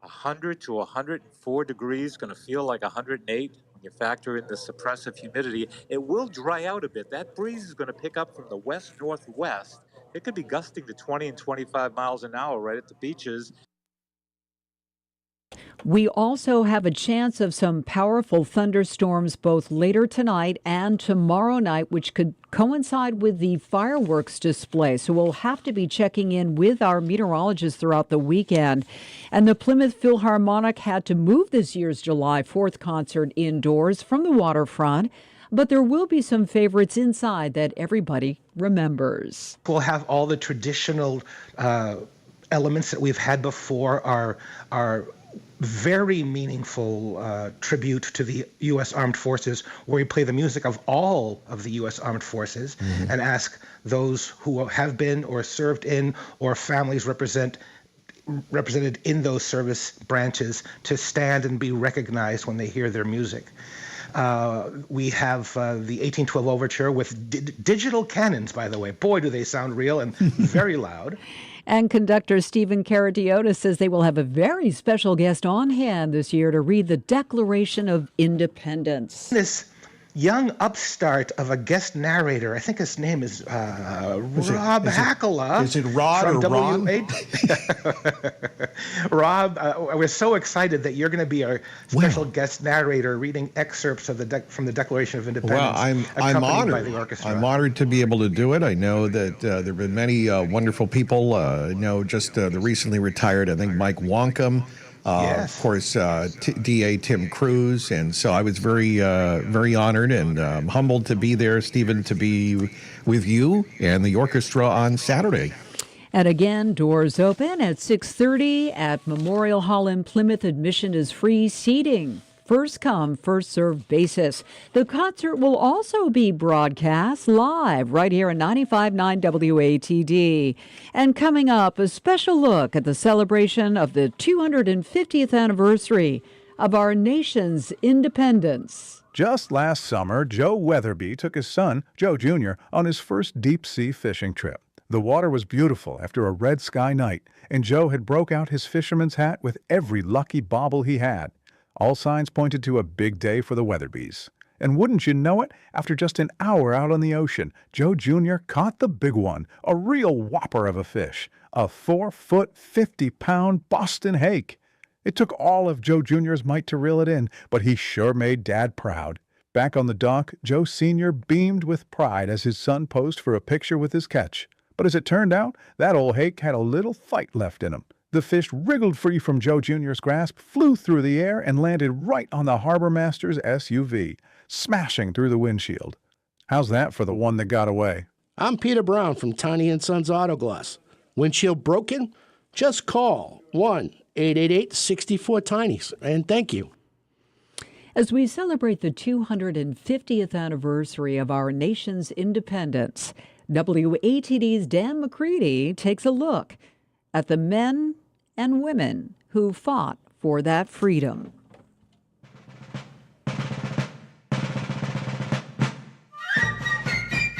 100 to 104 degrees, going to feel like 108 when you factor in the suppressive humidity. It will dry out a bit. That breeze is going to pick up from the west-northwest. It could be gusting to 20 and 25 miles an hour right at the beaches. We also have a chance of some powerful thunderstorms both later tonight and tomorrow night, which could coincide with the fireworks display. So we'll have to be checking in with our meteorologists throughout the weekend. And the Plymouth Philharmonic had to move this year's July 4th concert indoors from the waterfront. But there will be some favorites inside that everybody remembers. We'll have all the traditional elements that we've had before, our very meaningful tribute to the U.S. Armed Forces, where we play the music of all of the U.S. Armed Forces and ask those who have been or served in or families represented in those service branches to stand and be recognized when they hear their music. We have the 1812 Overture with digital cannons, by the way. Boy, do they sound real and very loud. And conductor Stephen Caratiota says they will have a very special guest on hand this year to read the Declaration of Independence. This young upstart of a guest narrator, I think his name is Rob Hakala. Is it Rod or Ron? Rob, we're so excited that you're going to be our special guest narrator reading excerpts of from the Declaration of Independence. Well, I'm honored. By the orchestra. I'm honored to be able to do it. I know that there have been many wonderful people. Just the recently retired, I think, Mike Wonkum. Yes. Of course, DA Tim Cruz. And so I was very honored and humbled to be there, Stephen, to be with you and the orchestra on Saturday. And again, doors open at 6:30 at Memorial Hall in Plymouth. Admission is free. Seating, first come, first served basis. The concert will also be broadcast live right here on 95.9 WATD. And coming up, a special look at the celebration of the 250th anniversary of our nation's independence. Just last summer, Joe Weatherby took his son, Joe Jr., on his first deep-sea fishing trip. The water was beautiful after a red sky night, and Joe had broke out his fisherman's hat with every lucky bauble he had. All signs pointed to a big day for the Weatherbys. And wouldn't you know it, after just an hour out on the ocean, Joe Jr. caught the big one, a real whopper of a fish, a 4-foot, 50-pound Boston hake. It took all of Joe Jr.'s might to reel it in, but he sure made Dad proud. Back on the dock, Joe Sr. beamed with pride as his son posed for a picture with his catch. But as it turned out, that old hake had a little fight left in him. The fish wriggled free from Joe Jr.'s grasp, flew through the air, and landed right on the harbor master's SUV, smashing through the windshield. How's that for the one that got away? I'm Peter Brown from Tiny & Sons Auto Glass. Windshield broken? Just call 1-888-64-TINIES, and thank you. As we celebrate the 250th anniversary of our nation's independence, WATD's Dan McCready takes a look at the men and women who fought for that freedom.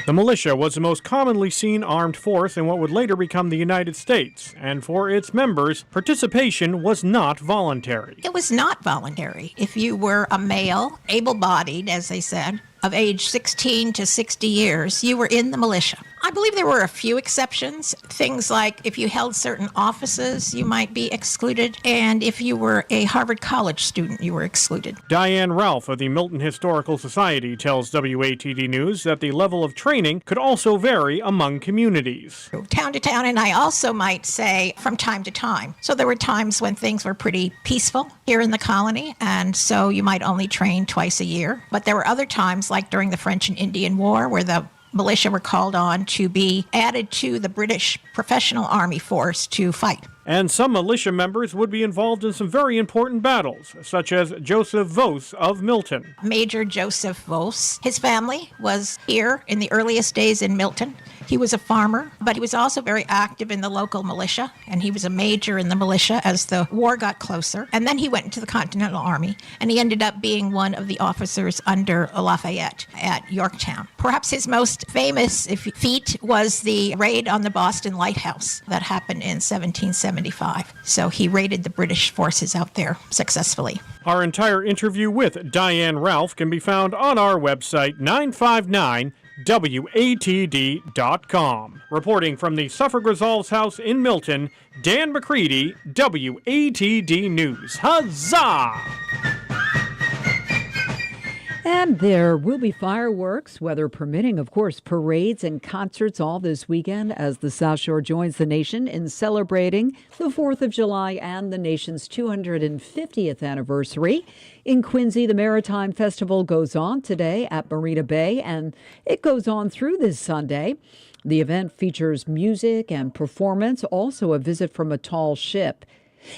The militia was the most commonly seen armed force in what would later become the United States, and for its members, participation was not voluntary. It was not voluntary. If you were a male, able-bodied, as they said, of age 16 to 60 years, you were in the militia. I believe there were a few exceptions. Things like if you held certain offices, you might be excluded, and if you were a Harvard College student, you were excluded. Diane Ralph of the Milton Historical Society tells WATD News that the level of training could also vary among communities. Town to town, and I also might say from time to time. So there were times when things were pretty peaceful here in the colony, and so you might only train twice a year. But there were other times, like during the French and Indian War, where the militia were called on to be added to the British professional army force to fight. And some militia members would be involved in some very important battles, such as Joseph Vos of Milton. Major Joseph Vos. His family was here in the earliest days in Milton. He was a farmer, but he was also very active in the local militia, and he was a major in the militia as the war got closer. And then he went into the Continental Army, and he ended up being one of the officers under Lafayette at Yorktown. Perhaps his most famous feat was the raid on the Boston Lighthouse that happened in 1775. So he raided the British forces out there successfully. Our entire interview with Diane Ralph can be found on our website, 959WATD.com. Reporting from the Suffolk Resolves House in Milton, Dan McCready, WATD News. Huzzah! And there will be fireworks, weather permitting, of course, parades and concerts all this weekend as the South Shore joins the nation in celebrating the 4th of July and the nation's 250th anniversary. In Quincy, the Maritime Festival goes on today at Marina Bay, and it goes on through this Sunday. The event features music and performance, also a visit from a tall ship.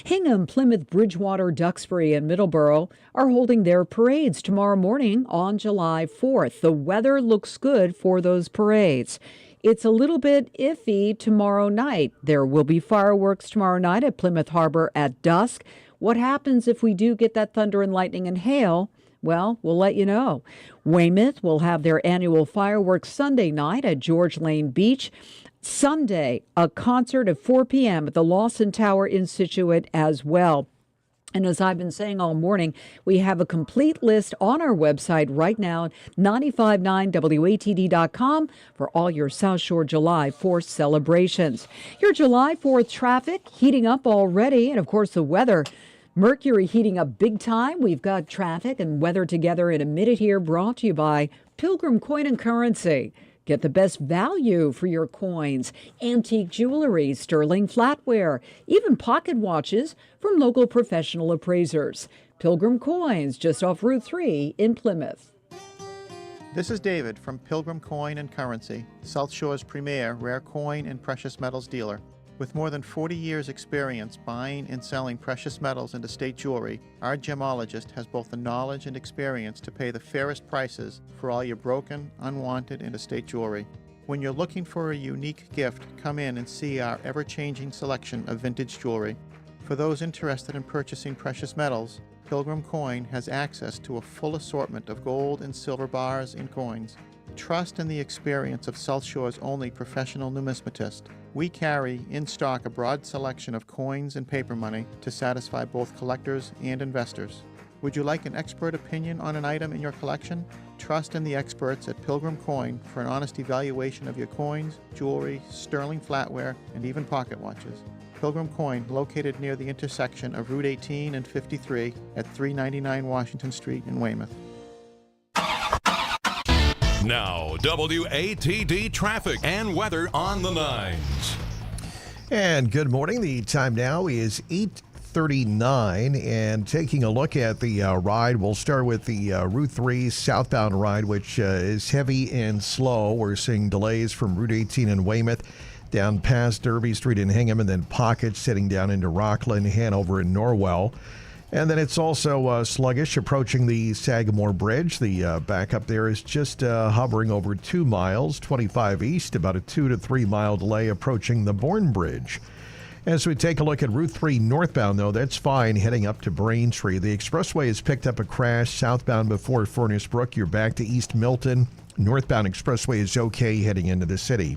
Hingham, Plymouth, Bridgewater, Duxbury, and Middleborough are holding their parades tomorrow morning on July 4th. The weather looks good for those parades. It's a little bit iffy tomorrow night. There will be fireworks tomorrow night at Plymouth Harbor at dusk. What happens if we do get that thunder and lightning and hail? Well, we'll let you know. Weymouth will have their annual fireworks Sunday night at George Lane Beach. Sunday, a concert at 4 p.m. at the Lawson Tower Institute as well. And as I've been saying all morning, we have a complete list on our website right now, 959WATD.com, for all your South Shore July 4th celebrations. Your July 4th traffic heating up already, and of course the weather. Mercury heating up big time. We've got traffic and weather together in a minute here, brought to you by Pilgrim Coin and Currency. Get the best value for your coins, antique jewelry, sterling flatware, even pocket watches from local professional appraisers. Pilgrim Coins, just off Route 3 in Plymouth. This is David from Pilgrim Coin and Currency, South Shore's premier rare coin and precious metals dealer. With more than 40 years' experience buying and selling precious metals and estate jewelry, our gemologist has both the knowledge and experience to pay the fairest prices for all your broken, unwanted, and estate jewelry. When you're looking for a unique gift, come in and see our ever-changing selection of vintage jewelry. For those interested in purchasing precious metals, Pilgrim Coin has access to a full assortment of gold and silver bars and coins. Trust in the experience of South Shore's only professional numismatist. We carry in stock a broad selection of coins and paper money to satisfy both collectors and investors. Would you like an expert opinion on an item in your collection? Trust in the experts at Pilgrim Coin for an honest evaluation of your coins, jewelry, sterling flatware, and even pocket watches. Pilgrim Coin, located near the intersection of Route 18 and 53 at 399 Washington Street in Weymouth. Now, WATD traffic and weather on the 9s. And good morning. The time now is 8:39, and taking a look at the ride, we'll start with the Route 3 southbound ride, which is heavy and slow. We're seeing delays from Route 18 in Weymouth down past Derby Street in Hingham, and then pockets heading down into Rockland, Hanover, and Norwell. And then it's also sluggish approaching the Sagamore Bridge. The backup there is just hovering over 2 miles, 25 east, about a 2 to 3 mile delay approaching the Bourne Bridge. As we take a look at Route 3 northbound, though, that's fine heading up to Braintree. The expressway has picked up a crash southbound before Furnace Brook. You're back to East Milton Northbound expressway is okay heading into the city.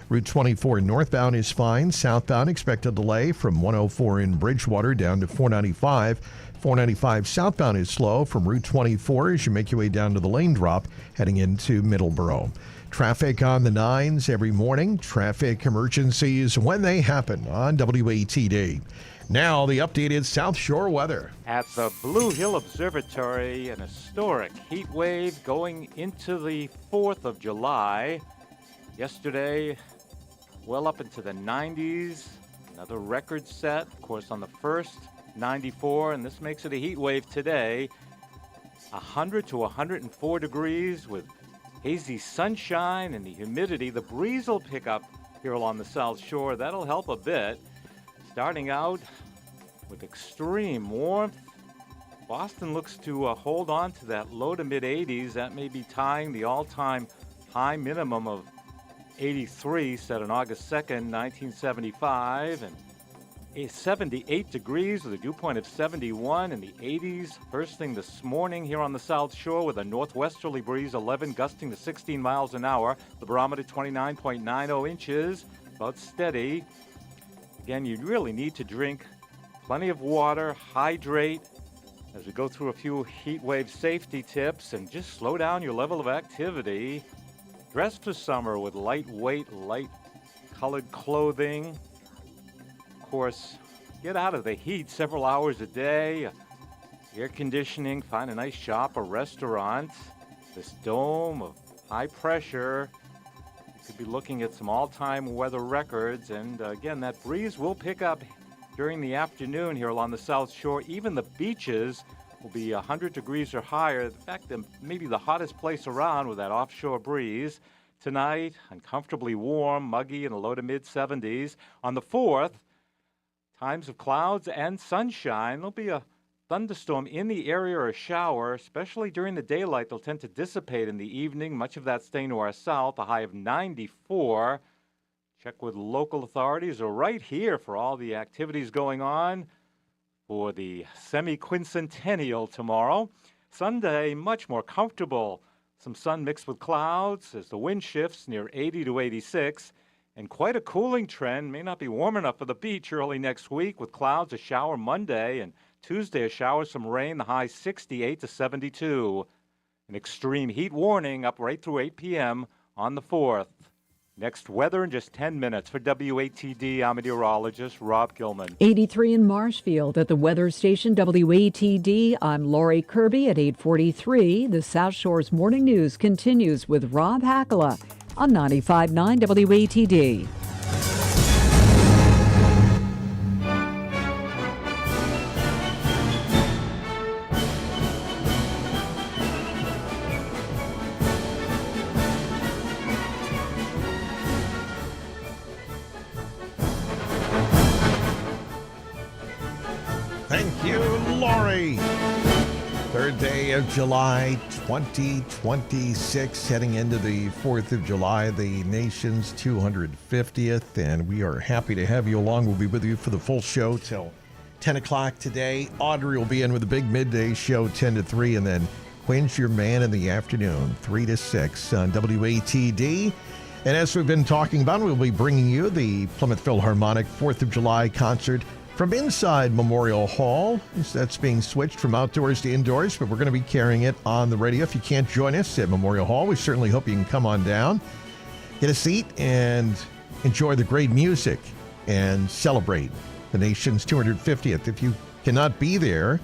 Route 24 northbound is fine. Southbound, expect a delay from 104 in Bridgewater down to 495. 495 southbound is slow from Route 24 as you make your way down to the lane drop heading into Middleborough. Traffic on the 9s every morning. Traffic emergencies when they happen on WATD. Now the updated South Shore weather. At the Blue Hill Observatory, an historic heat wave going into the 4th of July. Yesterday, well up into the 90s. Another record set, of course, on the 1st, 94, and this makes it a heat wave today. 100 to 104 degrees with hazy sunshine and the humidity. The breeze will pick up here along the South Shore. That'll help a bit. Starting out with extreme warmth. Boston looks to hold on to that low to mid 80s. That may be tying the all-time high minimum of 83 set on August 2nd, 1975. And 78 degrees with a dew point of 71 in the 80s. First thing this morning here on the South Shore with a northwesterly breeze, 11 gusting to 16 miles an hour. The barometer 29.90 inches, about steady. Again, you really need to drink plenty of water, hydrate, as we go through a few heat wave safety tips, and just slow down your level of activity. Dress for summer with lightweight, light-colored clothing. Of course, get out of the heat several hours a day. Air conditioning, find a nice shop or restaurant. This dome of high pressure. Could be looking at some all-time weather records, and again, that breeze will pick up during the afternoon here along the South Shore. Even the beaches will be 100 degrees or higher. In fact, maybe the hottest place around with that offshore breeze. Tonight, uncomfortably warm, muggy in the low to mid-70s. On the 4th, times of clouds and sunshine. There'll be a thunderstorm in the area or a shower, especially during the daylight. They'll tend to dissipate in the evening, much of that staying to our south, a high of 94. Check with local authorities or right here for all the activities going on for the semi-quincentennial tomorrow. Sunday, much more comfortable. Some sun mixed with clouds as the wind shifts near 80 to 86. And quite a cooling trend. May not be warm enough for the beach early next week with clouds, a shower Monday, and Tuesday, a shower, some rain, the high 68 to 72. An extreme heat warning up right through 8 p.m. on the 4th. Next weather in just 10 minutes. For WATD, I'm meteorologist Rob Gilman. 83 in Marshfield at the weather station WATD. I'm Lori Kirby at 8:43. The South Shore's morning news continues with Rob Hakala on 95.9 WATD. Thank you, Lori. Third day of July 2026, heading into the 4th of July, the nation's 250th, and we are happy to have you along. We'll be with you for the full show till 10 o'clock today. Audrey will be in with a big midday show, 10 to 3, and then Quinn's your man in the afternoon, 3 to 6 on WATD. And as we've been talking about, we'll be bringing you the Plymouth Philharmonic 4th of July concert from inside Memorial Hall. That's being switched from outdoors to indoors, but we're going to be carrying it on the radio. If you can't join us at Memorial Hall, we certainly hope you can come on down, get a seat, and enjoy the great music and celebrate the nation's 250th. If you cannot be there,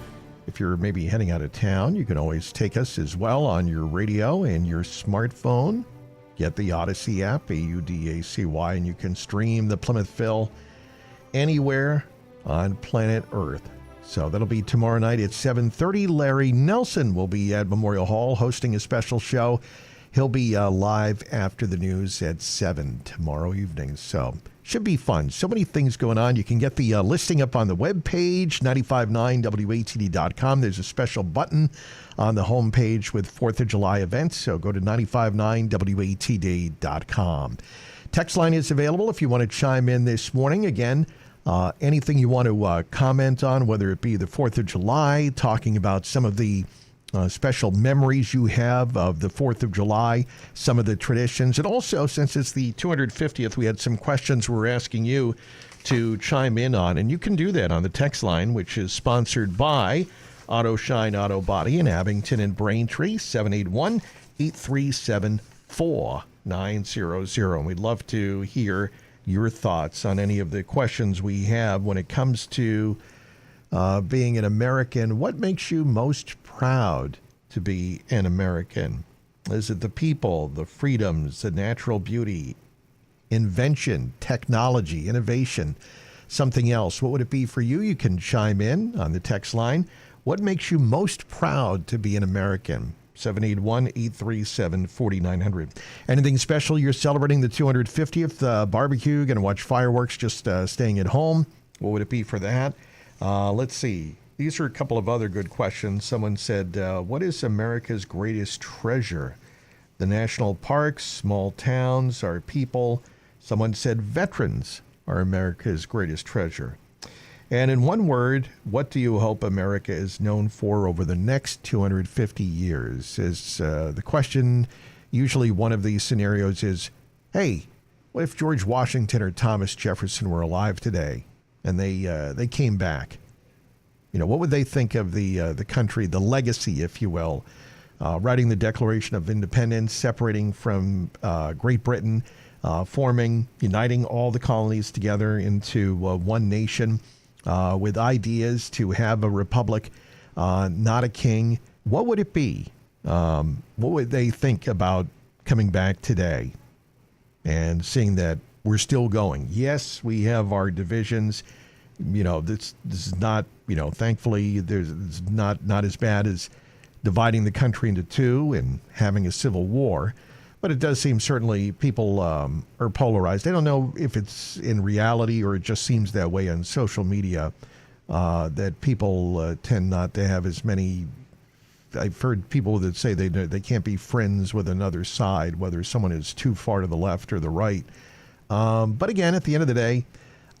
if you're maybe heading out of town, you can always take us as well on your radio and your smartphone. Get the Audacy App, AUDACY, and you can stream the Plymouth Phil anywhere on planet Earth. So that'll be tomorrow night at 7:30. Larry Nelson will be at Memorial Hall hosting a special show. He'll be live after the news at 7 tomorrow evening. So should be fun. So many things going on. You can get the listing up on the webpage, 959WATD.com. There's a special button on the homepage with 4th of July events. So go to 959WATD.com. Text line is available if you want to chime in this morning. Again, anything you want to comment on, whether it be the 4th of July, talking about some of the special memories you have of the 4th of July, some of the traditions. And also, since it's the 250th, we had some questions we're asking you to chime in on. And you can do that on the text line, which is sponsored by Auto Shine Auto Body in Abington and Braintree, 781-837-4900. And we'd love to hear your thoughts on any of the questions we have when it comes to being an American. What makes you most proud to be an American? Is it the people, the freedoms, the natural beauty, invention, technology, innovation, something else? What would it be for you? You can chime in on the text line. What makes you most proud to be an American? 781-837-4900. Anything special you're celebrating the 250th barbecue? Going to watch fireworks, just staying at home? What would it be for that? Let's see. These are a couple of other good questions. Someone said, what is America's greatest treasure? The national parks, small towns, our people. Someone said veterans are America's greatest treasure. And in one word, what do you hope America is known for over the next 250 years? Is the question. Usually one of these scenarios is, hey, what if George Washington or Thomas Jefferson were alive today and they came back? You know, what would they think of the country, the legacy, if you will, writing the Declaration of Independence, separating from Great Britain, uniting all the colonies together into one nation, with ideas to have a republic, not a king? What would it be? What would they think about coming back today and seeing that we're still going? Yes, we have our divisions. You know, this is not, thankfully, it's not as bad as dividing the country into two and having a civil war. But it does seem certainly people are polarized. I don't know if it's in reality or it just seems that way on social media, that people tend not to have as many. I've heard people that say they can't be friends with another side, whether someone is too far to the left or the right. But again, at the end of the day,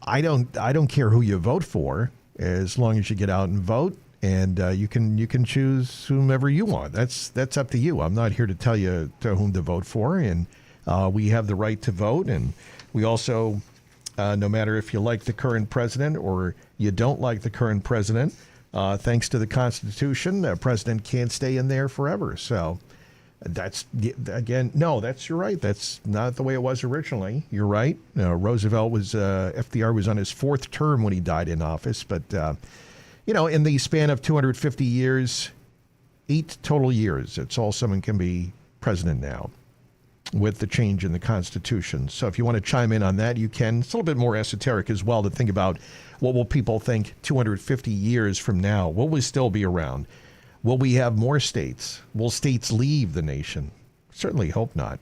I don't care who you vote for, as long as you get out and vote. And you can choose whomever you want. That's up to you. I'm not here to tell you to whom to vote for. And we have the right to vote. And we also, no matter if you like the current president or you don't like the current president, thanks to the Constitution, the president can't stay in there forever. So that's, again, no, you're right. That's not the way it was originally. You're right. Roosevelt FDR was on his 4th term when he died in office. But in the span of 250 years, 8 total years, it's all someone can be president now with the change in the Constitution. So if you want to chime in on that, you can. It's a little bit more esoteric as well to think about what will people think 250 years from now. Will we still be around? Will we have more states? Will states leave the nation? Certainly hope not.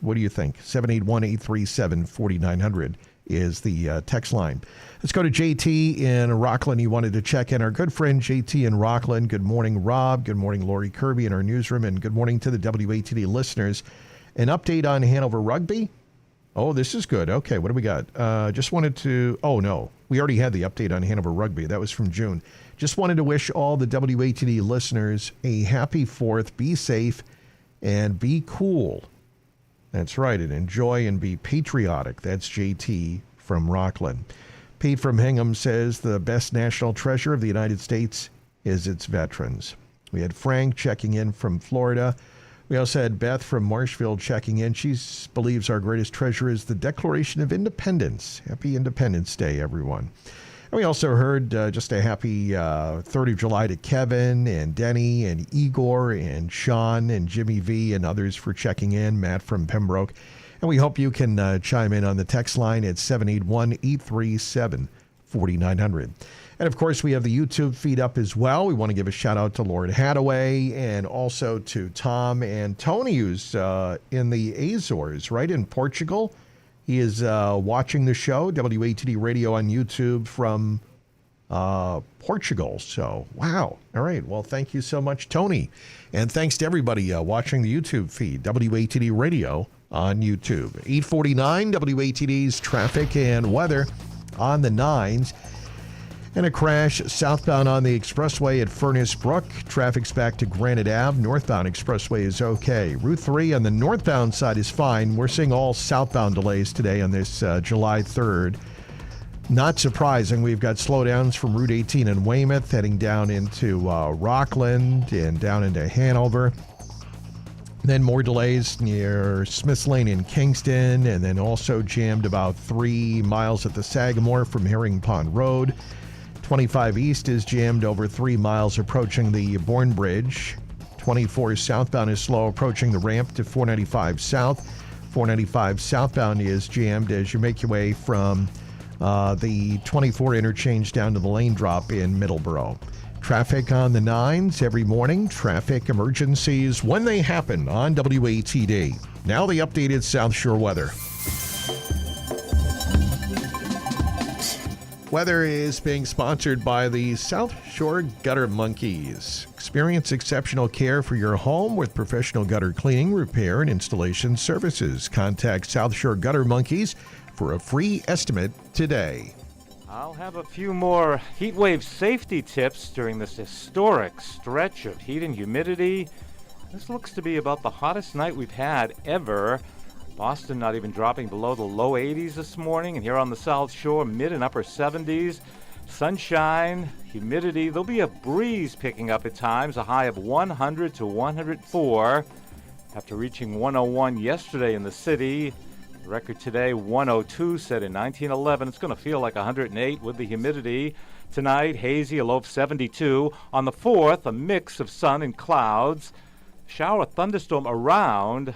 What do you think? 781-837-4900 is the text line. Let's go to JT in Rockland. He wanted to check in. Our good friend JT in Rockland. Good morning, Rob. Good morning, Lori Kirby in our newsroom. And good morning to the WATD listeners. An update on Hanover Rugby? Oh, this is good. Okay, what do we got? Just wanted to... Oh, no. We already had the update on Hanover Rugby. That was from June. Just wanted to wish all the WATD listeners a happy 4th. Be safe and be cool. That's right. And enjoy and be patriotic. That's JT from Rockland. Pete from Hingham says the best national treasure of the United States is its veterans. We had Frank checking in from Florida. We also had Beth from Marshfield checking in. She believes our greatest treasure is the Declaration of Independence. Happy Independence Day, everyone. And we also heard just a happy 3rd of July to Kevin and Denny and Igor and Sean and Jimmy V and others for checking in. Matt from Pembroke. And we hope you can chime in on the text line at 781-837-4900. And, of course, we have the YouTube feed up as well. We want to give a shout-out to Lord Hadaway and also to Tom and Tony, who's in the Azores, right, in Portugal. He is watching the show, WATD Radio on YouTube from Portugal. So, wow. All right. Well, thank you so much, Tony. And thanks to everybody watching the YouTube feed, WATD Radio on YouTube. 8:49, WATD's traffic and weather on the 9s. And a crash southbound on the expressway at Furnace Brook. Traffic's back to Granite Ave. Northbound expressway is okay. Route 3 on the northbound side is fine. We're seeing all southbound delays today on this July 3rd. Not surprising, we've got slowdowns from Route 18 in Weymouth heading down into Rockland and down into Hanover. Then more delays near Smith's Lane in Kingston, and then also jammed about 3 miles at the Sagamore from Herring Pond Road. 25 East is jammed over 3 miles approaching the Bourne Bridge. 24 southbound is slow approaching the ramp to 495 South. 495 southbound is jammed as you make your way from the 24 interchange down to the lane drop in Middleborough. Traffic on the 9s every morning. Traffic emergencies when they happen on WATD. Now the updated South Shore weather. Weather is being sponsored by the South Shore Gutter Monkeys. Experience exceptional care for your home with professional gutter cleaning, repair, and installation services. Contact South Shore Gutter Monkeys for a free estimate today. I'll have a few more heat wave safety tips during this historic stretch of heat and humidity. This looks to be about the hottest night we've had ever. Boston not even dropping below the low 80s this morning, and here on the South Shore, mid and upper 70s. Sunshine, humidity, there'll be a breeze picking up at times, a high of 100 to 104 after reaching 101 yesterday in the city. The record today, 102, set in 1911. It's going to feel like 108 with the humidity. Tonight, hazy, a low of 72. On the 4th, a mix of sun and clouds. Shower, thunderstorm around.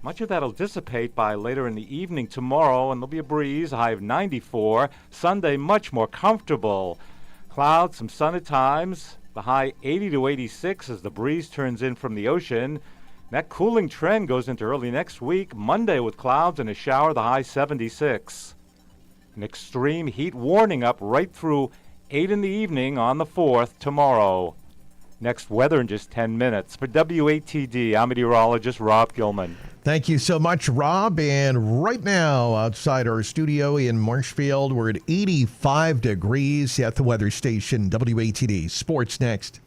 Much of that will dissipate by later in the evening tomorrow, and there'll be a breeze, a high of 94. Sunday, much more comfortable. Clouds, some sun at times. The high 80 to 86 as the breeze turns in from the ocean. That cooling trend goes into early next week. Monday with clouds and a shower, the high 76. An extreme heat warning up right through 8 in the evening on the 4th tomorrow. Next weather in just 10 minutes. For WATD, I'm meteorologist Rob Gilman. Thank you so much, Rob. And right now, outside our studio in Marshfield, we're at 85 degrees at the weather station. WATD. Sports next.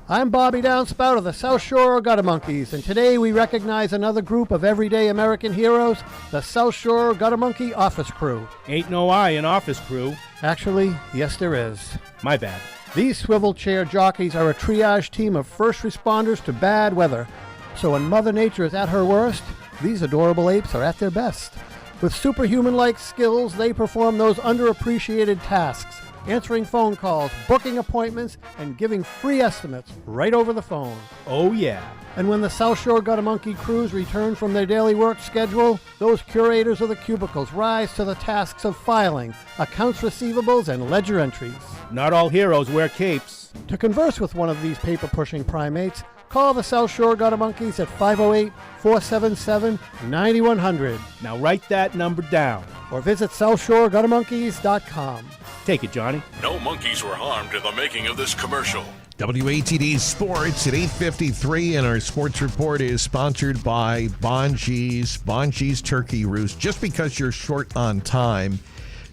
I'm Bobby Downspout of the South Shore Gutter Monkeys, and today we recognize another group of everyday American heroes, the South Shore Gutter Monkey Office Crew. Ain't no I in office crew. Actually, yes there is. My bad. These swivel chair jockeys are a triage team of first responders to bad weather. So when Mother Nature is at her worst, these adorable apes are at their best. With superhuman-like skills, they perform those underappreciated tasks, answering phone calls, booking appointments, and giving free estimates right over the phone. Oh yeah. And when the South Shore Gutter Monkey crews return from their daily work schedule, those curators of the cubicles rise to the tasks of filing, accounts receivables, and ledger entries. Not all heroes wear capes. To converse with one of these paper-pushing primates, call the South Shore Gutter Monkeys at 508-477-9100. Now write that number down. Or visit SouthShoreGutterMonkeys.com. Take it, Johnny. No monkeys were harmed in the making of this commercial. WATD Sports at 8:53, and our sports report is sponsored by Bonji's. Bonji's Turkey Roost. Just because you're short on time,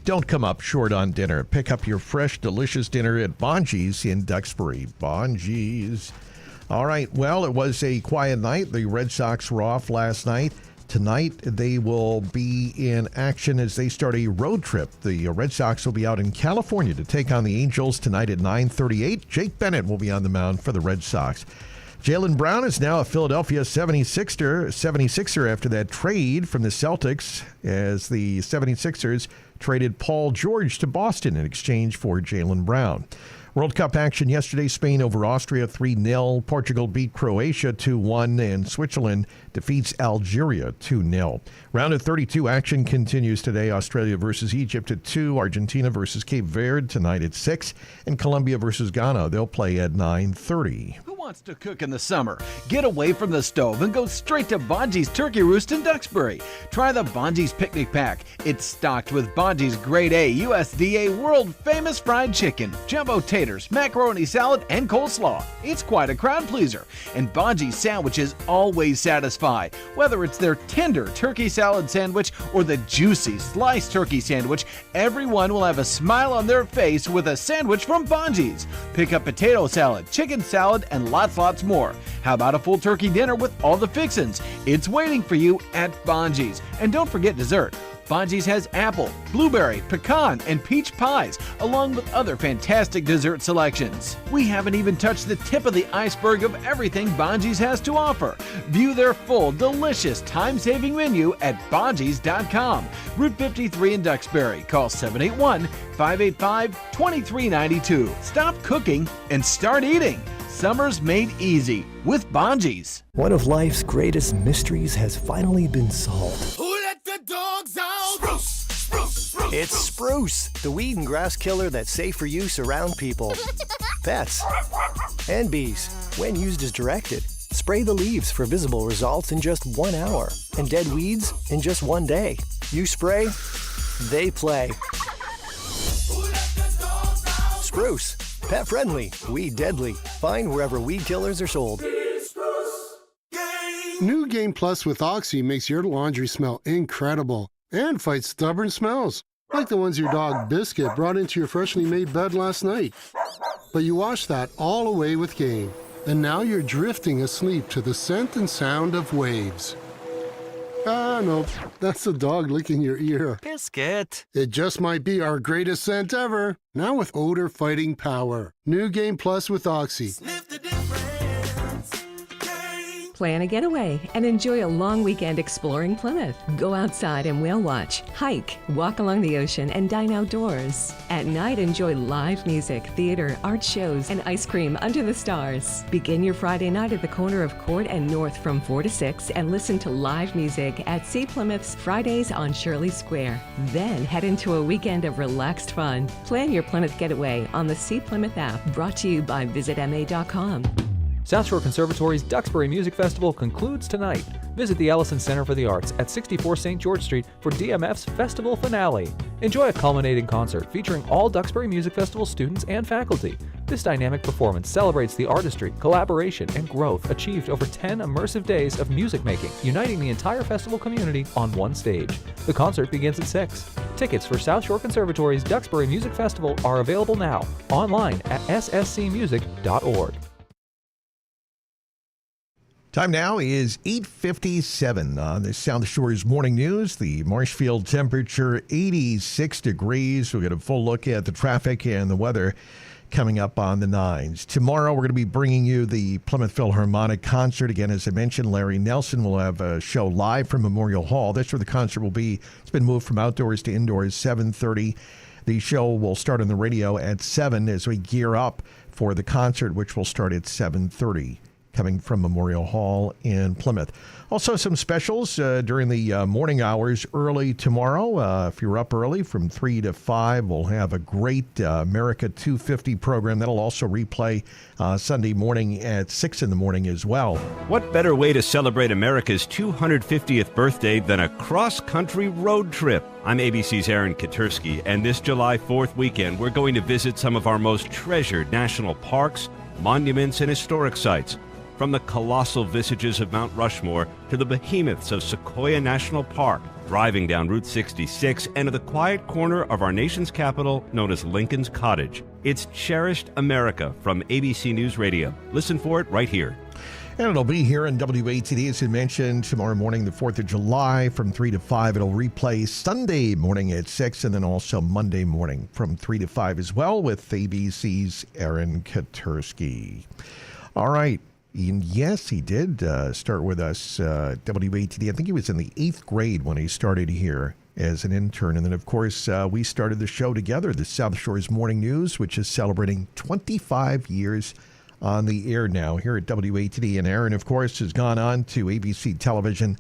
don't come up short on dinner. Pick up your fresh, delicious dinner at Bonji's in Duxbury. Bonji's. All right, well, it was a quiet night. The Red Sox were off last night. Tonight, they will be in action as they start a road trip. The Red Sox will be out in California to take on the Angels tonight at 9:38. Jake Bennett will be on the mound for the Red Sox. Jaylen Brown is now a Philadelphia 76er after that trade from the Celtics, as the 76ers traded Paul George to Boston in exchange for Jaylen Brown. World Cup action yesterday, Spain over Austria 3-0. Portugal beat Croatia 2-1, and Switzerland defeats Algeria 2-0. Round of 32 action continues today. Australia versus Egypt at 2, Argentina versus Cape Verde tonight at 6, and Colombia versus Ghana. They'll play at 9:30. Who wants wants to cook in the summer? Get away from the stove and go straight to Bonji's Turkey Roost in Duxbury. Try the Bonji's Picnic Pack. It's stocked with Bonji's Grade A USDA world-famous fried chicken, jumbo taters, macaroni salad, and coleslaw. It's quite a crowd pleaser. And Bonji's sandwiches always satisfy. Whether it's their tender turkey salad sandwich or the juicy sliced turkey sandwich, everyone will have a smile on their face with a sandwich from Bonji's. Pick up potato salad, chicken salad, and lots more. How about a full turkey dinner with all the fixins? It's waiting for you at Bonji's. And don't forget dessert. Bonji's has apple, blueberry, pecan, and peach pies, along with other fantastic dessert selections. We haven't even touched the tip of the iceberg of everything Bonji's has to offer. View their full, delicious, time-saving menu at bonjis.com. Route 53 in Duxbury. Call 781-585-2392. Stop cooking and start eating. Summer's made easy with Bonji's. One of life's greatest mysteries has finally been solved. Who let the dogs out? Spruce, spruce, spruce. It's spruce, the weed and grass killer that's safe for use around people, pets, and bees. When used as directed, spray the leaves for visible results in just 1 hour, and dead weeds in just 1 day. You spray, they play. Spruce, pet friendly, weed deadly. Find wherever weed killers are sold. New Game Plus with Oxy makes your laundry smell incredible and fights stubborn smells, like the ones your dog Biscuit brought into your freshly made bed last night. But you washed that all away with Game, and now you're drifting asleep to the scent and sound of waves. Ah, nope, that's the dog licking your ear. Biscuit. It just might be our greatest scent ever, now with odor fighting power. New Game Plus with Oxy. Plan a getaway and enjoy a long weekend exploring Plymouth. Go outside and whale watch, hike, walk along the ocean, and dine outdoors. At night, enjoy live music, theater, art shows, and ice cream under the stars. Begin your Friday night at the corner of Court and North from 4 to 6 and listen to live music at Sea Plymouth's Fridays on Shirley Square. Then head into a weekend of relaxed fun. Plan your Plymouth getaway on the Sea Plymouth app, brought to you by visitma.com. South Shore Conservatory's Duxbury Music Festival concludes tonight. Visit the Ellison Center for the Arts at 64 St. George Street for DMF's festival finale. Enjoy a culminating concert featuring all Duxbury Music Festival students and faculty. This dynamic performance celebrates the artistry, collaboration, and growth achieved over 10 immersive days of music making, uniting the entire festival community on one stage. The concert begins at 6. Tickets for South Shore Conservatory's Duxbury Music Festival are available now, online at sscmusic.org. Time now is 8:57 on the South Shore's Morning News. The Marshfield temperature 86 degrees. We'll get a full look at the traffic and the weather coming up on the 9s. Tomorrow we're going to be bringing you the Plymouth Philharmonic concert. Again, as I mentioned, Larry Nelson will have a show live from Memorial Hall. That's where the concert will be. It's been moved from outdoors to indoors, 7:30. The show will start on the radio at 7 as we gear up for the concert, which will start at 7:30. Coming from Memorial Hall in Plymouth. Also some specials during the morning hours early tomorrow. If you're up early from 3 to 5, we'll have a great America 250 program. That'll also replay Sunday morning at 6 in the morning as well. What better way to celebrate America's 250th birthday than a cross-country road trip? I'm ABC's Aaron Katursky, and this July 4th weekend, we're going to visit some of our most treasured national parks, monuments, and historic sites. From the colossal visages of Mount Rushmore to the behemoths of Sequoia National Park, driving down Route 66 and to the quiet corner of our nation's capital known as Lincoln's Cottage. It's Cherished America from ABC News Radio. Listen for it right here. And it'll be here in WATD, as you mentioned, tomorrow morning, the 4th of July, from 3 to 5. It'll replay Sunday morning at 6, and then also Monday morning from 3 to 5 as well with ABC's Aaron Katursky. All right. And yes, he did start with us, WATD. I think he was in the 8th grade when he started here as an intern. And then, of course, we started the show together, the South Shore's Morning News, which is celebrating 25 years on the air now here at WATD. And Aaron, of course, has gone on to ABC Television.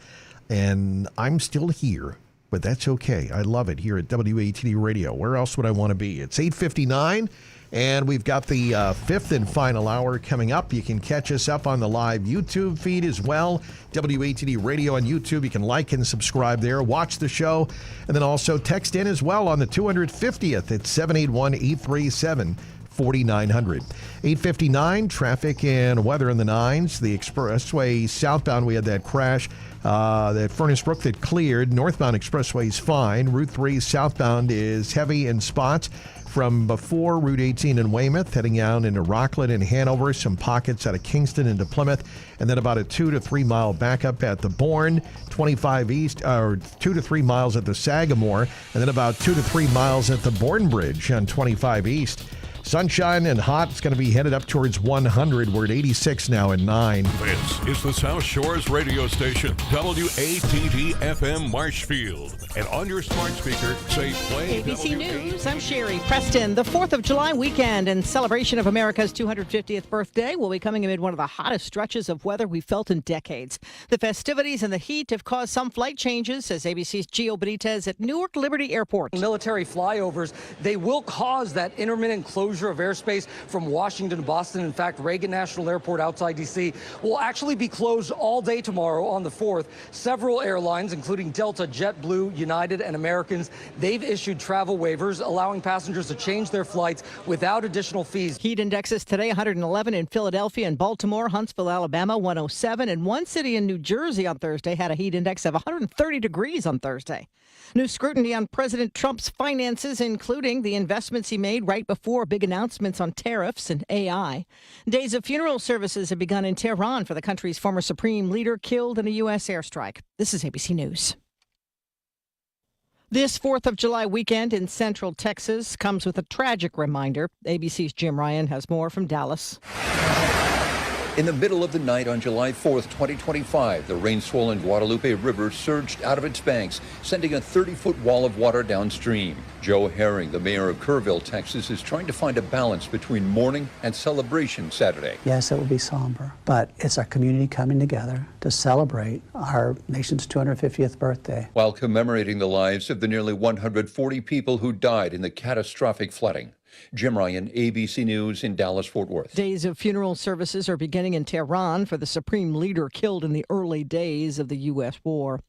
And I'm still here, but that's okay. I love it here at WATD Radio. Where else would I want to be? It's 8:59. And we've got the fifth and final hour coming up. You can catch us up on the live YouTube feed as well. WATD Radio on YouTube. You can like and subscribe there. Watch the show. And then also text in as well on the 250th at 781-837. 4900. 8:59, traffic and weather in the nines. The expressway southbound, we had that crash. That Furnace Brook that cleared. Northbound expressway is fine. Route 3 southbound is heavy in spots from before Route 18 in Weymouth, heading down into Rockland and Hanover, some pockets out of Kingston into Plymouth, and then about a 2 to 3 mile backup at the Bourne, 25 east, or 2 to 3 miles at the Sagamore, and then about 2 to 3 miles at the Bourne Bridge on 25 east. Sunshine and hot. It's going to be headed up towards 100. We're at 86 now at 9. This is the South Shores radio station, WATD FM Marshfield. And on your smart speaker, say play ABC News, I'm Sherry Preston. The 4th of July weekend and celebration of America's 250th birthday will be coming amid one of the hottest stretches of weather we've felt in decades. The festivities and the heat have caused some flight changes, says ABC's Gio Benitez at Newark Liberty Airport. Military flyovers, they will cause that intermittent closure of airspace from Washington to Boston. In fact, Reagan National Airport outside D.C. will actually be closed all day tomorrow on the 4th. Several airlines, including Delta, JetBlue, United, and Americans, they've issued travel waivers allowing passengers to change their flights without additional fees. Heat indexes today 111 in Philadelphia and Baltimore, Huntsville, Alabama 107, and one city in New Jersey on Thursday had a heat index of 130 degrees on Thursday. New scrutiny on President Trump's finances, including the investments he made right before big announcements on tariffs and AI. Days of funeral services have begun in Tehran for the country's former supreme leader killed in a U.S. airstrike. This is ABC News. This 4th of July weekend in Central Texas comes with a tragic reminder. ABC's Jim Ryan has more from Dallas. In the middle of the night on July 4th, 2025, the rain-swollen Guadalupe River surged out of its banks, sending a 30-foot wall of water downstream. Joe Herring, the mayor of Kerrville, Texas, is trying to find a balance between mourning and celebration Saturday. Yes, it will be somber, but it's our community coming together to celebrate our nation's 250th birthday. While commemorating the lives of the nearly 140 people who died in the catastrophic flooding. Jim Ryan, ABC News in Dallas-Fort Worth. Days of funeral services are beginning in Tehran for the supreme leader killed in the early days of the U.S. war.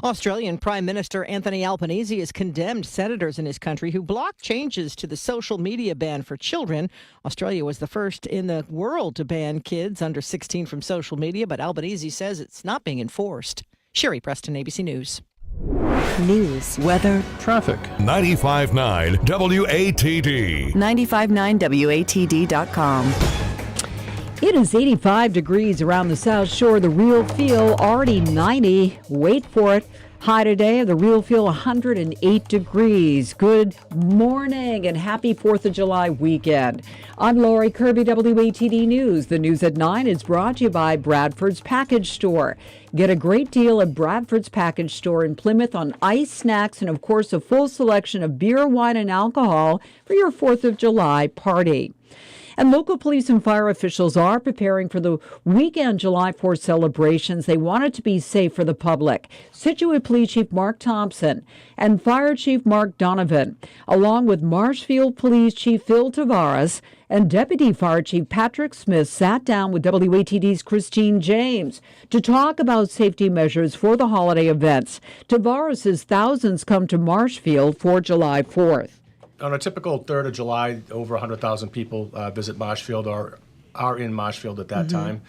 Australian Prime Minister Anthony Albanese has condemned senators in his country who blocked changes to the social media ban for children. Australia was the first in the world to ban kids under 16 from social media, but Albanese says it's not being enforced. Sherry Preston, ABC News. News, weather, traffic. 95.9 WATD. 959WATD.com. It is 85 degrees around the South Shore. The real feel already 90. Wait for it. High today, the real feel 108 degrees. Good morning and happy 4th of July weekend. I'm Lori Kirby, WATD News. The news at 9 is brought to you by Bradford's Package Store. Get a great deal at Bradford's Package Store in Plymouth on ice, snacks, and of course a full selection of beer, wine, and alcohol for your 4th of July party. And local police and fire officials are preparing for the weekend July 4th celebrations. They want it to be safe for the public. Scituate Police Chief Mark Thompson and Fire Chief Mark Donovan, along with Marshfield Police Chief Phil Tavares and Deputy Fire Chief Patrick Smith, sat down with WATD's Christine James to talk about safety measures for the holiday events. Tavares says thousands come to Marshfield for July 4th. On a typical 3rd of July, over 100,000 people visit Marshfield or are in Marshfield at that time.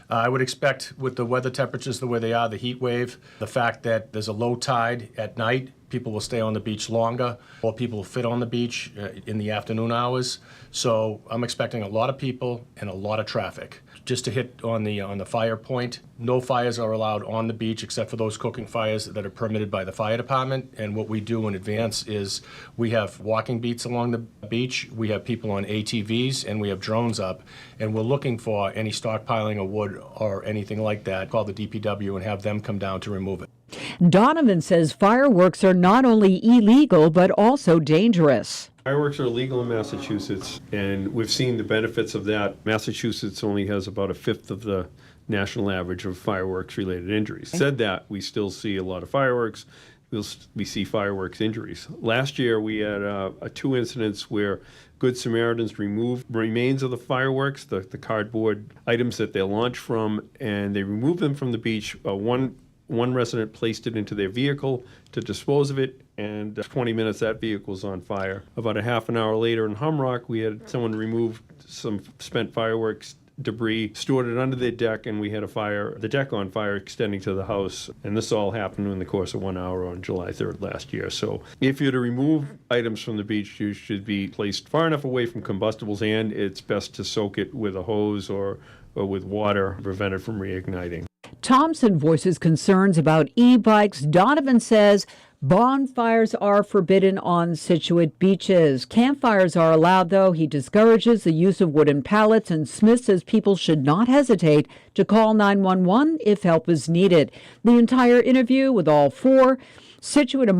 I would expect with the weather temperatures the way they are, the heat wave, the fact that there's a low tide at night, people will stay on the beach longer, or people will fit on the beach in the afternoon hours. So I'm expecting a lot of people and a lot of traffic. Just to hit on the fire point, no fires are allowed on the beach except for those cooking fires that are permitted by the fire department. And what we do in advance is we have walking beats along the beach, we have people on ATVs, and we have drones up. And we're looking for any stockpiling of wood or anything like that, call the DPW and have them come down to remove it. Donovan says fireworks are not only illegal but also dangerous. Fireworks are illegal in Massachusetts, and we've seen the benefits of that. Massachusetts only has about 1/5 of the national average of fireworks-related injuries. Said that, we still see a lot of fireworks, we see fireworks injuries. Last year, we had 2 incidents where Good Samaritans removed remains of the fireworks, the cardboard items that they launch from, and they removed them from the beach. One resident placed it into their vehicle to dispose of it, and 20 minutes that vehicle's on fire. About a half an hour later in Humrock, we had someone remove some spent fireworks debris, stored it under their deck, and we had the deck on fire extending to the house. And this all happened in the course of 1 hour on July 3rd last year. So if you're to remove items from the beach, you should be placed far enough away from combustibles, and it's best to soak it with a hose or with water to prevent it from reigniting. Thompson voices concerns about e-bikes. Donovan says bonfires are forbidden on Scituate beaches. Campfires are allowed, though. He discourages the use of wooden pallets, and Smith says people should not hesitate to call 911 if help is needed. The entire interview with all four Scituate and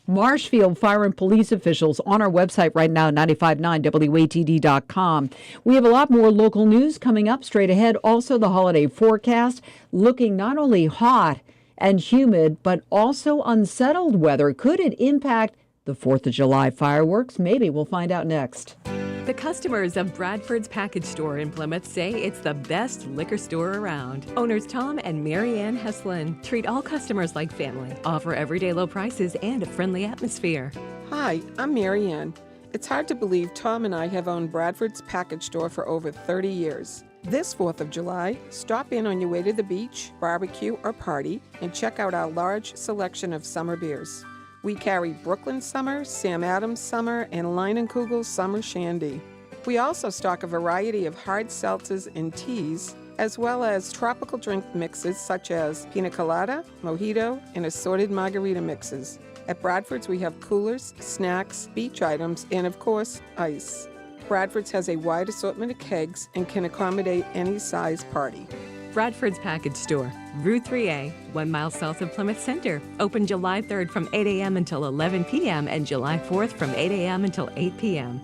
Marshfield Fire and Police officials on our website right now, 959WATD.com. We have a lot more local news coming up straight ahead. Also, the holiday forecast looking not only hot and humid, but also unsettled weather. Could it impact the 4th of July fireworks? Maybe. We'll find out next. The customers of Bradford's Package Store in Plymouth say it's the best liquor store around. Owners Tom and Mary Ann Heslin treat all customers like family, offer everyday low prices and a friendly atmosphere. Hi, I'm Mary Ann. It's hard to believe Tom and I have owned Bradford's Package Store for over 30 years. This 4th of July, stop in on your way to the beach, barbecue, or party, and check out our large selection of summer beers. We carry Brooklyn Summer, Sam Adams Summer, and Leinenkugel Summer Shandy. We also stock a variety of hard seltzers and teas, as well as tropical drink mixes such as pina colada, mojito, and assorted margarita mixes. At Bradford's, we have coolers, snacks, beach items, and of course, ice. Bradford's has a wide assortment of kegs and can accommodate any size party. Bradford's Package Store, Route 3A, 1 mile south of Plymouth Center. Open July 3rd from 8 a.m. until 11 p.m. and July 4th from 8 a.m. until 8 p.m.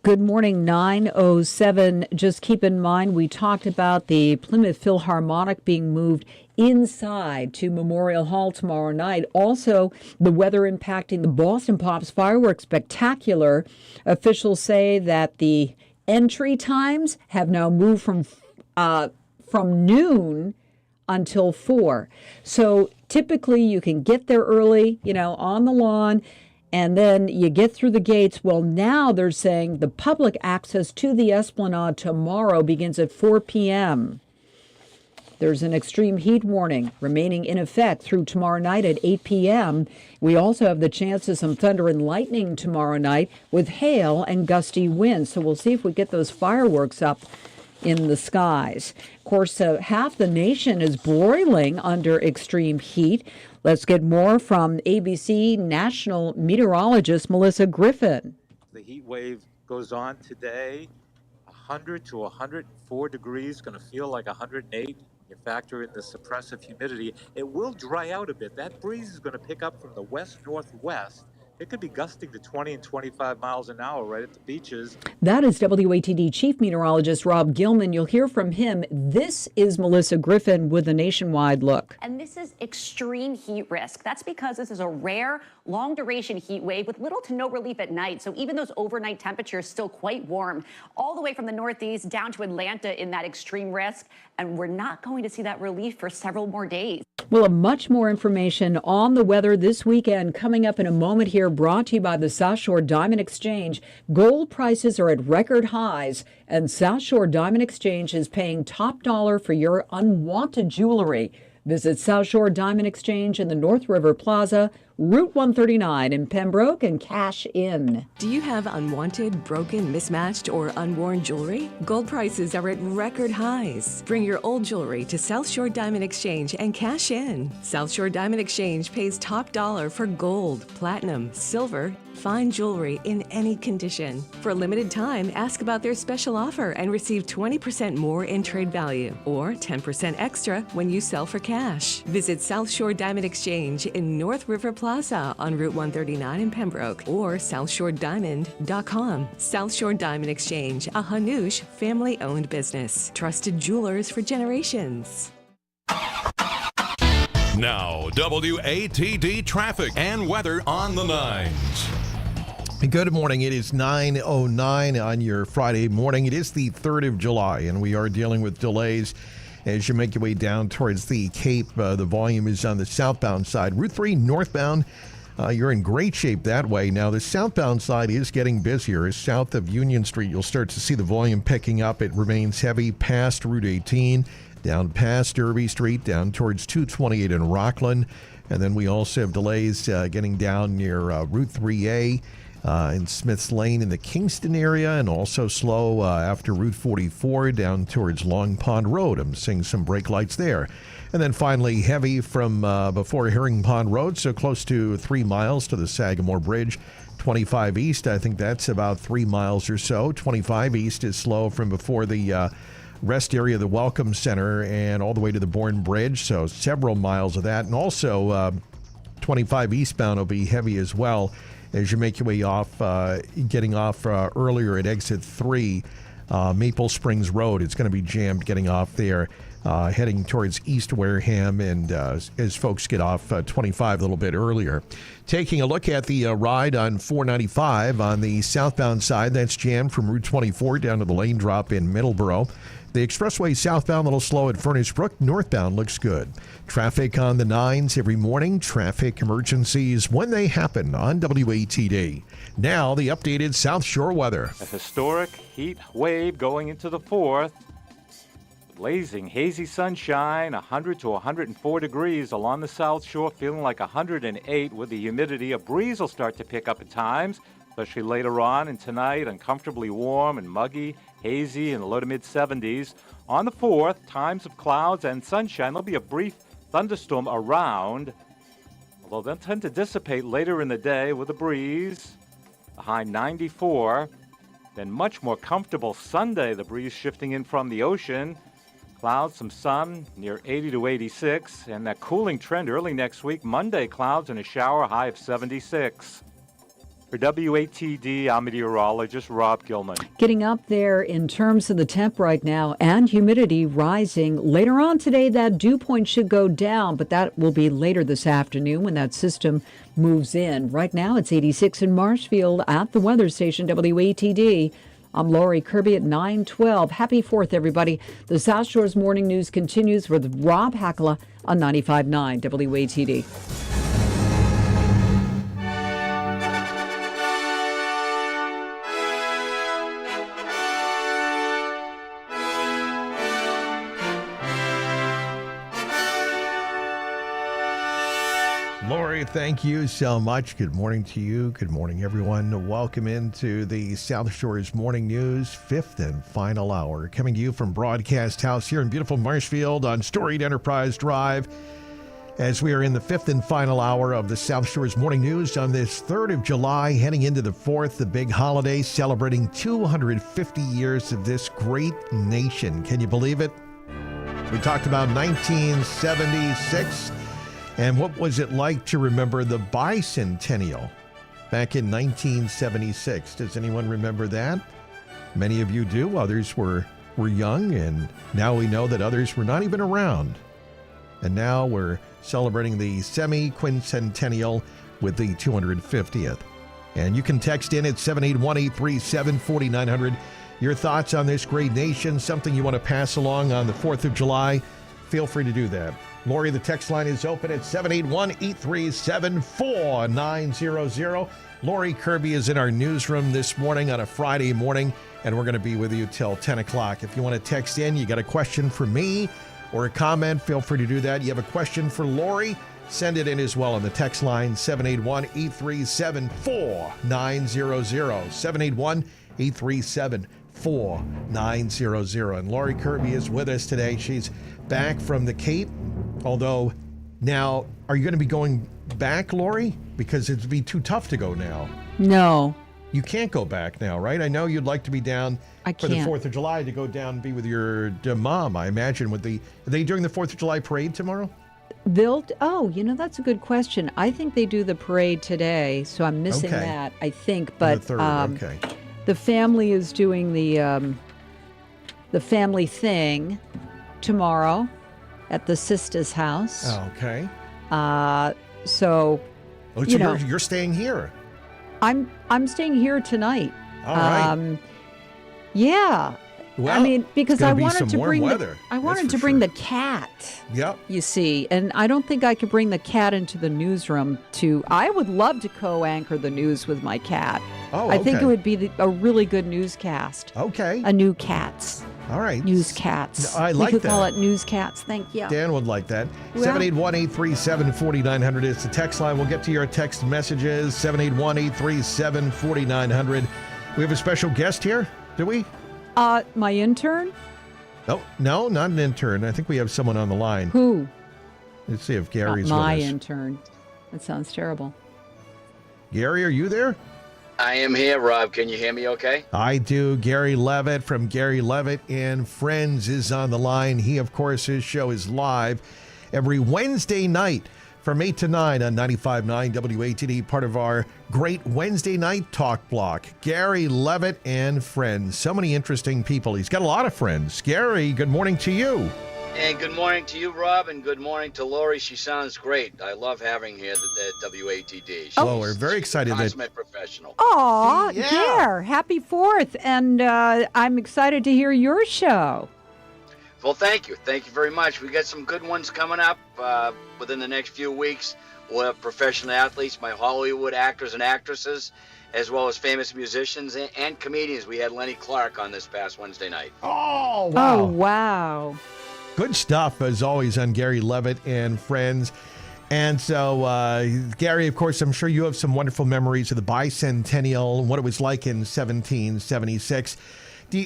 Good morning, 9:07. Just keep in mind, we talked about the Plymouth Philharmonic being moved inside to Memorial Hall tomorrow night. Also, the weather impacting the Boston Pops Fireworks Spectacular. Officials say that the entry times have now moved from noon until 4. So typically you can get there early, on the lawn, and then you get through the gates. Well, now they're saying the public access to the Esplanade tomorrow begins at 4 p.m. There's an extreme heat warning remaining in effect through tomorrow night at 8 p.m. We also have the chance of some thunder and lightning tomorrow night with hail and gusty winds. So we'll see if we get those fireworks up in the skies. Of course, half the nation is broiling under extreme heat. Let's get more from ABC national meteorologist Melissa Griffin. The heat wave goes on today. 100 to 104 degrees, going to feel like 108. You factor in the suppressive humidity. It will dry out a bit. That breeze is going to pick up from the west-northwest. It could be gusting to 20 and 25 miles an hour right at the beaches. That is WATD Chief Meteorologist Rob Gilman. You'll hear from him. This is Melissa Griffin with a nationwide look. And this is extreme heat risk. That's because this is a rare, long-duration heat wave with little to no relief at night. So even those overnight temperatures still quite warm, all the way from the Northeast down to Atlanta in that extreme risk. And we're not going to see that relief for several more days. We'll have much more information on the weather this weekend coming up in a moment here, brought to you by the South Shore Diamond Exchange. Gold prices are at record highs, and South Shore Diamond Exchange is paying top dollar for your unwanted jewelry. Visit South Shore Diamond Exchange in the North River Plaza, Route 139 in Pembroke, and cash in. Do you have unwanted, broken, mismatched, or unworn jewelry? Gold prices are at record highs. Bring your old jewelry to South Shore Diamond Exchange and cash in. South Shore Diamond Exchange pays top dollar for gold, platinum, silver, fine jewelry in any condition. For a limited time, ask about their special offer and receive 20% more in trade value or 10% extra when you sell for cash. Visit South Shore Diamond Exchange in North River Plaza on Route 139 in Pembroke or SouthShoreDiamond.com. South Shore Diamond Exchange, a Hanush family-owned business. Trusted jewelers for generations. Now, WATD traffic and weather on the 9s. Good morning. It is 9:09 on your Friday morning. It is the 3rd of July, and we are dealing with delays as you make your way down towards the Cape. The volume is on the southbound side. Route 3 northbound, you're in great shape that way. Now, the southbound side is getting busier. South of Union Street, you'll start to see the volume picking up. It remains heavy past Route 18, down past Derby Street, down towards 228 in Rockland. And then we also have delays getting down near Route 3A. In Smith's Lane in the Kingston area, and also slow after Route 44 down towards Long Pond Road. I'm seeing some brake lights there. And then finally, heavy from before Herring Pond Road, so close to 3 miles to the Sagamore Bridge. 25 East, I think that's about 3 miles or so. 25 East is slow from before the rest area of the Welcome Center and all the way to the Bourne Bridge, so several miles of that. And also 25 eastbound will be heavy as well as you make your way off, getting off earlier at exit 3, Maple Springs Road. It's going to be jammed getting off there, heading towards East Wareham, and as folks get off 25 a little bit earlier. Taking a look at the ride on 495 on the southbound side, that's jammed from Route 24 down to the lane drop in Middleborough. The expressway southbound, a little slow at Furnace Brook. Northbound looks good. Traffic on the 9s every morning. Traffic emergencies when they happen on WATD. Now, the updated South Shore weather. A historic heat wave going into the 4th. Blazing hazy sunshine, 100 to 104 degrees along the South Shore, feeling like 108 with the humidity. A breeze will start to pick up at times, especially later on. And tonight, uncomfortably warm and muggy, hazy in the low to mid 70s. On the 4th, times of clouds and sunshine. There'll be a brief thunderstorm around, although they'll tend to dissipate later in the day with a breeze. The high 94. Then much more comfortable Sunday, the breeze shifting in from the ocean. Clouds, some sun, near 80 to 86. And that cooling trend early next week. Monday, clouds and a shower, high of 76. For WATD, I'm meteorologist Rob Gilman. Getting up there in terms of the temp right now, and humidity rising. Later on today, that dew point should go down, but that will be later this afternoon when that system moves in. Right now, it's 86 in Marshfield at the weather station, WATD. I'm Lori Kirby at 9:12. Happy 4th, everybody. The South Shore's Morning News continues with Rob Hakala on 95.9 WATD. Lori, thank you so much. Good morning to you. Good morning, everyone. Welcome into the South Shore's Morning News, 5th and final hour. Coming to you from Broadcast House here in beautiful Marshfield on Storied Enterprise Drive. As we are in the 5th and final hour of the South Shore's Morning News on this 3rd of July, heading into the 4th, the big holiday, celebrating 250 years of this great nation. Can you believe it? We talked about 1976. And what was it like to remember the bicentennial back in 1976? Does anyone remember that? Many of you do. Others were young, and now we know that others were not even around. And now we're celebrating the semi-quincentennial with the 250th. And you can text in at 781-837-4900. Your thoughts on this great nation, something you want to pass along on the 4th of July, feel free to do that. Lori, the text line is open at 781-837-4900. Lori Kirby is in our newsroom this morning on a Friday morning, and we're going to be with you till 10 o'clock. If you want to text in, you got a question for me or a comment, feel free to do that. You have a question for Lori, send it in as well on the text line, 781-837-4900. 781-837-4900. And Lori Kirby is with us today. She's back from the Cape. Although, now, are you going to be going back, Lori? Because it'd be too tough to go now. No. You can't go back now, right? I know you'd like to be down for the 4th of July to go down and be with your mom, I imagine. Are they doing the 4th of July parade tomorrow? That's a good question. I think they do the parade today, so I'm missing that, I think. But the 3rd, okay. The family is doing the family thing tomorrow at the sister's house. Oh, okay. So, you're staying here. I'm staying here tonight. All right. Yeah. Well, I mean, because I wanted to bring the cat. Yep. You see, and I don't think I could bring the cat into the newsroom. I would love to co-anchor the news with my cat. Oh, I think okay. it would be a really good newscast. Okay. A new cats. All right. Newscats. I like We could that. call it newscats. Thank you. Dan would like that. Well- 781-837-4900 is the text line. We'll get to your text messages. 781-837-4900. We have a special guest here, do we? My intern? Oh, no, not an intern. I think we have someone on the line. Who? Let's see if Gary's Not my with us. intern. That sounds terrible. Gary, are you there? I am here, Rob. Can you hear me okay? I do. Gary Levitt from Gary Levitt and Friends is on the line. He, of course, his show is live every Wednesday night from 8 to 9 on 95.9 WATD, part of our great Wednesday night talk block. Gary Levitt and Friends. So many interesting people. He's got a lot of friends. Gary, good morning to you. And good morning to you, Rob, and good morning to Lori. She sounds great. I love having her at WATD. Well, we're very excited that Consummate professional. Aw, Yeah. Gare, happy 4th. And I'm excited to hear your show. Well, thank you. Thank you very much. We got some good ones coming up within the next few weeks. We'll have professional athletes, my Hollywood actors and actresses, as well as famous musicians and comedians. We had Lenny Clark on this past Wednesday night. Oh, wow. Oh, wow. Good stuff, as always, on Gary Levitt and Friends. And so, Gary, of course, I'm sure you have some wonderful memories of the bicentennial and what it was like in 1776.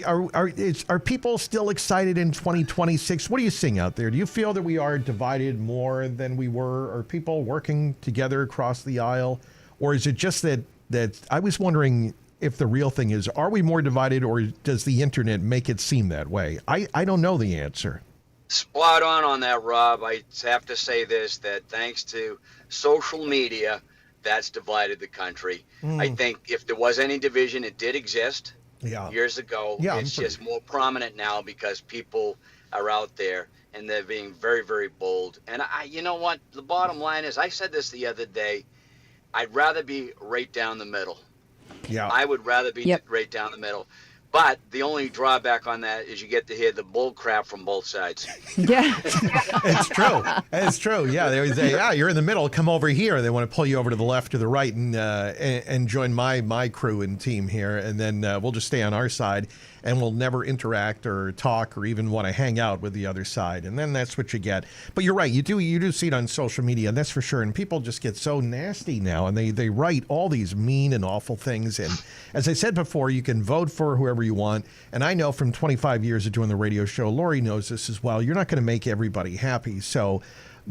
Are people still excited in 2026? What are you seeing out there? Do you feel that we are divided more than we were? Are people working together across the aisle? Or is it just that I was wondering if the real thing is, are we more divided, or does the internet make it seem that way? I don't know the answer. Spot on that, Rob. I have to say this, that thanks to social media, that's divided the country. I think if there was any division, it did exist years ago. Yeah, it's just more prominent now because people are out there and they're being very, very bold. And you know what? The bottom line is, I said this the other day, I'd rather be right down the middle. Yeah. I would rather be right down the middle. But the only drawback on that is you get to hear the bull crap from both sides. Yeah. It's true. It's true. Yeah, they always say, you're in the middle, come over here. They want to pull you over to the left or the right and join my crew and team here. And then we'll just stay on our side, and we'll never interact or talk or even want to hang out with the other side. And then that's what you get. But you're right. You do see it on social media, and that's for sure. And people just get so nasty now, and they write all these mean and awful things. And as I said before, you can vote for whoever you want. And I know from 25 years of doing the radio show, Lori knows this as well, you're not going to make everybody happy. So,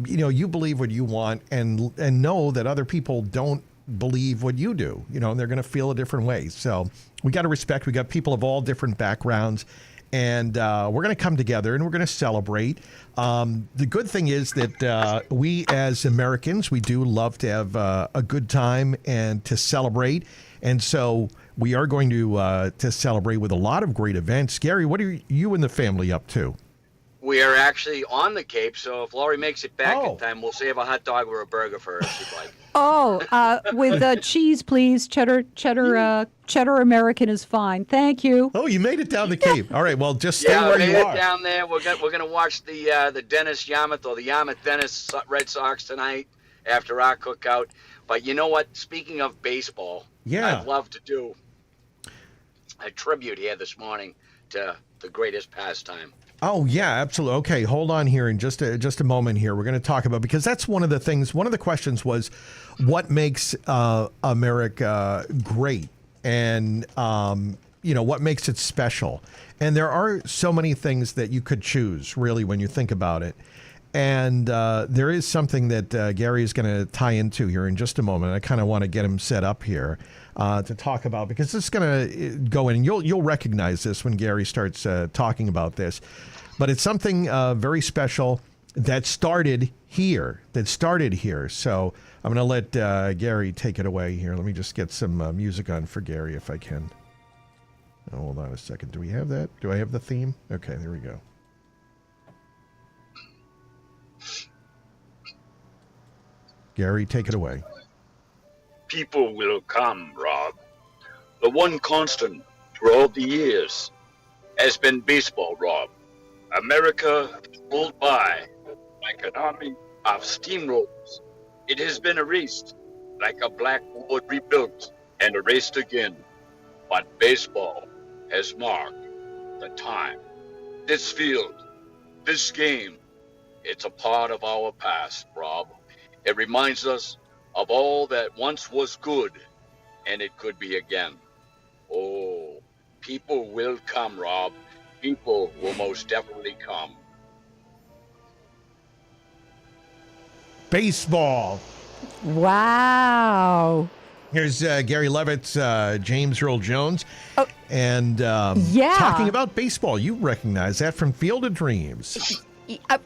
you believe what you want and know that other people don't believe what you do, and they're going to feel a different way. So we got to respect. We got people of all different backgrounds, and we're going to come together and we're going to celebrate. The good thing is that we as Americans, we do love to have a good time and to celebrate. And so we are going to celebrate with a lot of great events. Gary, what are you and the family up to? We are actually on the Cape, so if Laurie makes it back in time, we'll save a hot dog or a burger for her if she'd like. With cheese, please. Cheddar American is fine. Thank you. Oh, you made it down the Cape. All right, well, just stay where you are. Down there. We're going to watch the Dennis Yarmouth or the Yarmouth Dennis Red Sox tonight after our cookout. But you know what? Speaking of baseball, I'd love to do a tribute here this morning to the greatest pastime. Oh, yeah, absolutely. Okay, hold on here in just a moment here. We're going to talk about, because that's one of the things, one of the questions was what makes America great and, what makes it special. And there are so many things that you could choose, really, when you think about it. And there is something that Gary is going to tie into here in just a moment. I kind of want to get him set up here to talk about, because this is going to go in, and you'll recognize this when Gary starts talking about this. But it's something very special that started here. So I'm going to let Gary take it away here. Let me just get some music on for Gary if I can. Oh, hold on a second. Do we have that? Do I have the theme? Okay, there we go. Gary, take it away. People will come, Rob. The one constant throughout the years has been baseball, Rob. America rolled by like an army of steamrollers. It has been erased like a blackboard rebuilt and erased again. But baseball has marked the time. This field, this game, it's a part of our past, Rob. It reminds us of all that once was good, and it could be again. Oh, people will come, Rob. People will most definitely come. Baseball. Wow. Here's Gary Levitt's James Earl Jones. Oh, and talking about baseball. You recognize that from Field of Dreams.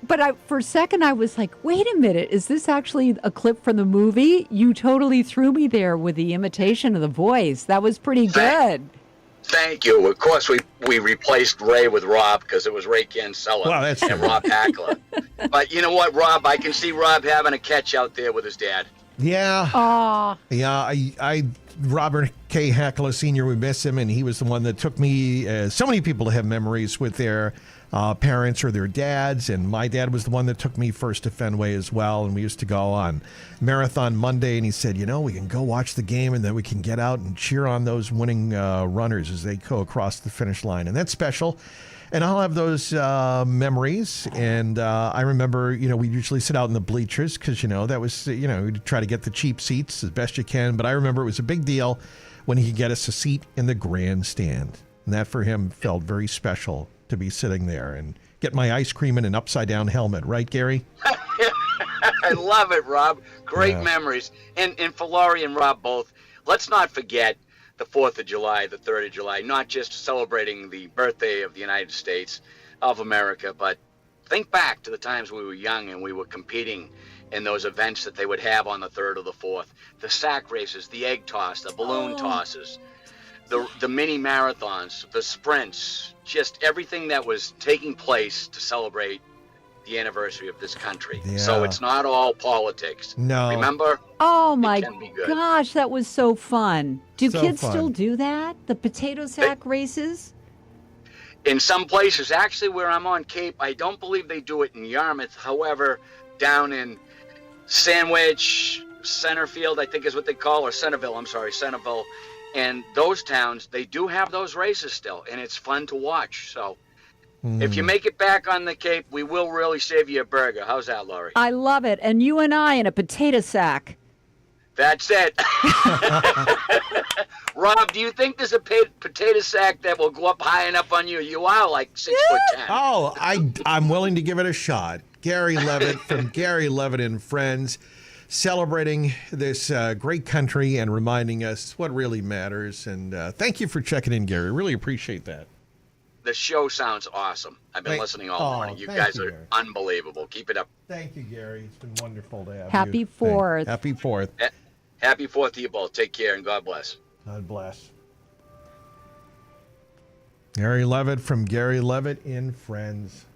But for a second, I was like, wait a minute. Is this actually a clip from the movie? You totally threw me there with the imitation of the voice. That was pretty good. Thank you. Of course, we replaced Ray with Rob because it was Ray Cancella and Rob Hakala. But you know what, Rob? I can see Rob having a catch out there with his dad. Yeah. Aw. Yeah, I Robert K. Hakala Sr., we miss him, and he was the one that took me, so many people have memories with their parents or their dads, and my dad was the one that took me first to Fenway as well, and we used to go on Marathon Monday, and he said, we can go watch the game, and then we can get out and cheer on those winning runners as they go across the finish line, and that's special. And I'll have those memories. And I remember, we usually sit out in the bleachers because, that was, we'd try to get the cheap seats as best you can. But I remember it was a big deal when he could get us a seat in the grandstand. And that for him felt very special to be sitting there and get my ice cream in an upside down helmet. Right, Gary? I love it, Rob. Great memories. And for Laurie and Rob both, let's not forget the 4th of July, the 3rd of July, not just celebrating the birthday of the United States of America, but think back to the times we were young and we were competing in those events that they would have on the 3rd or the 4th. The sack races, the egg toss, the balloon tosses, the mini marathons, the sprints, just everything that was taking place to celebrate the anniversary of this country. Yeah. So it's not all politics. No. Remember? Oh my can be good. gosh, that was so fun. Do So kids fun. still do that? The potato sack races? In some places, actually where I'm on Cape, I don't believe they do it in Yarmouth. However, down in Sandwich, Centerfield, I think is what they call, or Centerville, and those towns, they do have those races still, and it's fun to watch. So if you make it back on the Cape, we will really save you a burger. How's that, Laurie? I love it. And you and I in a potato sack. That's it. Rob, do you think there's a potato sack that will go up high enough on you? You are like 6'10". Oh, I'm willing to give it a shot. Gary Levitt from Gary Levitt and Friends, celebrating this great country and reminding us what really matters. And thank you for checking in, Gary. Really appreciate that. The show sounds awesome. I've been listening all morning. You guys are unbelievable. Keep it up. Thank you, Gary. It's been wonderful to have you. Happy 4th. Happy 4th. Happy 4th to you both. Take care and God bless. God bless. Gary Levitt from Gary Levitt in Friends.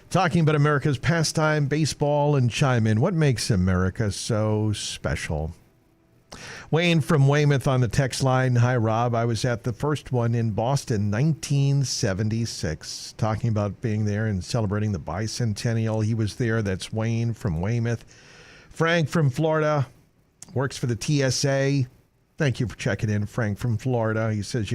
Talking about America's pastime, baseball, and chime in. What makes America so special? Wayne from Weymouth on the text line. Hi, Rob. I was at the first one in Boston, 1976. Talking about being there and celebrating the bicentennial. He was there. That's Wayne from Weymouth. Frank from Florida works for the TSA. Thank you for checking in, Frank from Florida. He says,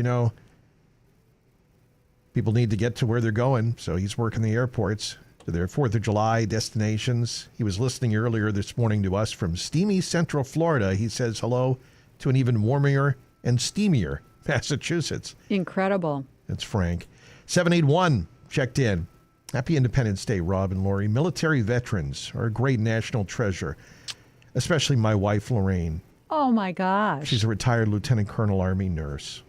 people need to get to where they're going, so he's working the airports to their 4th of July destinations. He was listening earlier this morning to us from steamy Central Florida. He says hello to an even warmer and steamier Massachusetts. Incredible. That's Frank. 781 checked in. Happy Independence Day, Rob and Lori. Military veterans are a great national treasure, especially my wife, Lorraine. Oh, my gosh. She's a retired Lieutenant Colonel Army nurse.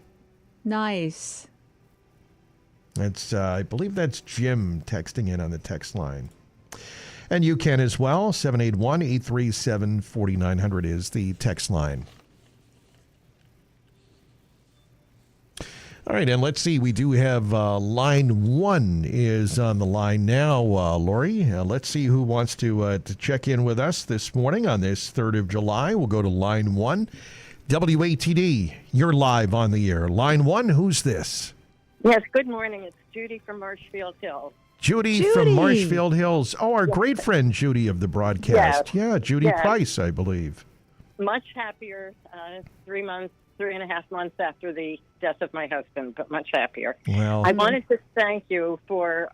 Nice. That's, I believe that's Jim texting in on the text line. And you can as well. 781-837-4900 is the text line. All right, and let's see. We do have line 1 is on the line now, Lori. Let's see who wants to check in with us this morning on this 3rd of July. We'll go to line 1. WATD, you're live on the air. Line 1, who's this? Yes, good morning. It's Judy from Marshfield Hills. Judy from Marshfield Hills. Oh, our great friend Judy of the broadcast. Yes. Yeah, Judy Yes. Price, I believe. Much happier 3.5 months after the death of my husband, but much happier. Well, I wanted to thank you for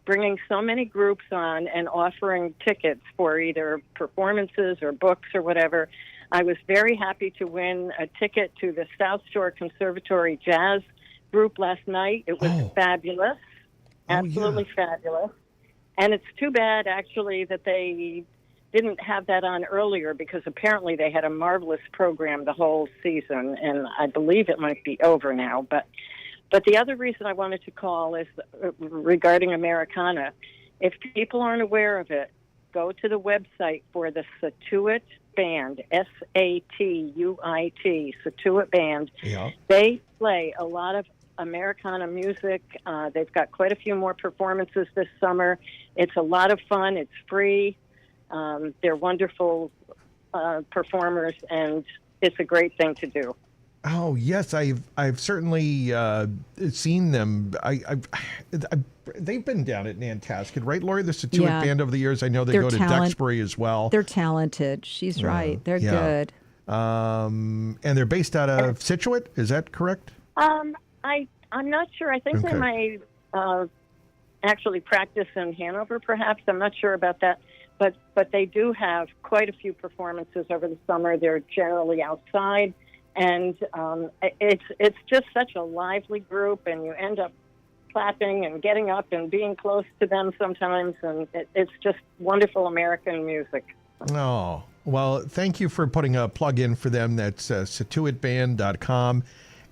bringing so many groups on and offering tickets for either performances or books or whatever. I was very happy to win a ticket to the South Shore Conservatory Jazz group last night. It was fabulous, absolutely fabulous. And it's too bad, actually, that they didn't have that on earlier, because apparently they had a marvelous program the whole season, and I believe it might be over now. But the other reason I wanted to call is regarding Americana. If people aren't aware of it, go to the website for the Satuit Band, Satuit, Satuit Band. Yeah. They play a lot of Americana music. They've got quite a few more performances this summer. It's a lot of fun. It's free. They're wonderful performers, and it's a great thing to do. Oh yes, I've certainly seen them. They've been down at Nantasket, right, Lori? The Satuit Band over the years. I know they go to Duxbury as well. They're talented. She's right. They're good. And they're based out of Scituate. Is that correct? I'm not sure. I think they might actually practice in Hanover, perhaps. I'm not sure about that. But they do have quite a few performances over the summer. They're generally outside, and it's just such a lively group, and you end up clapping and getting up and being close to them sometimes, and it's just wonderful American music. Oh, well, thank you for putting a plug in for them. That's satuitband.com,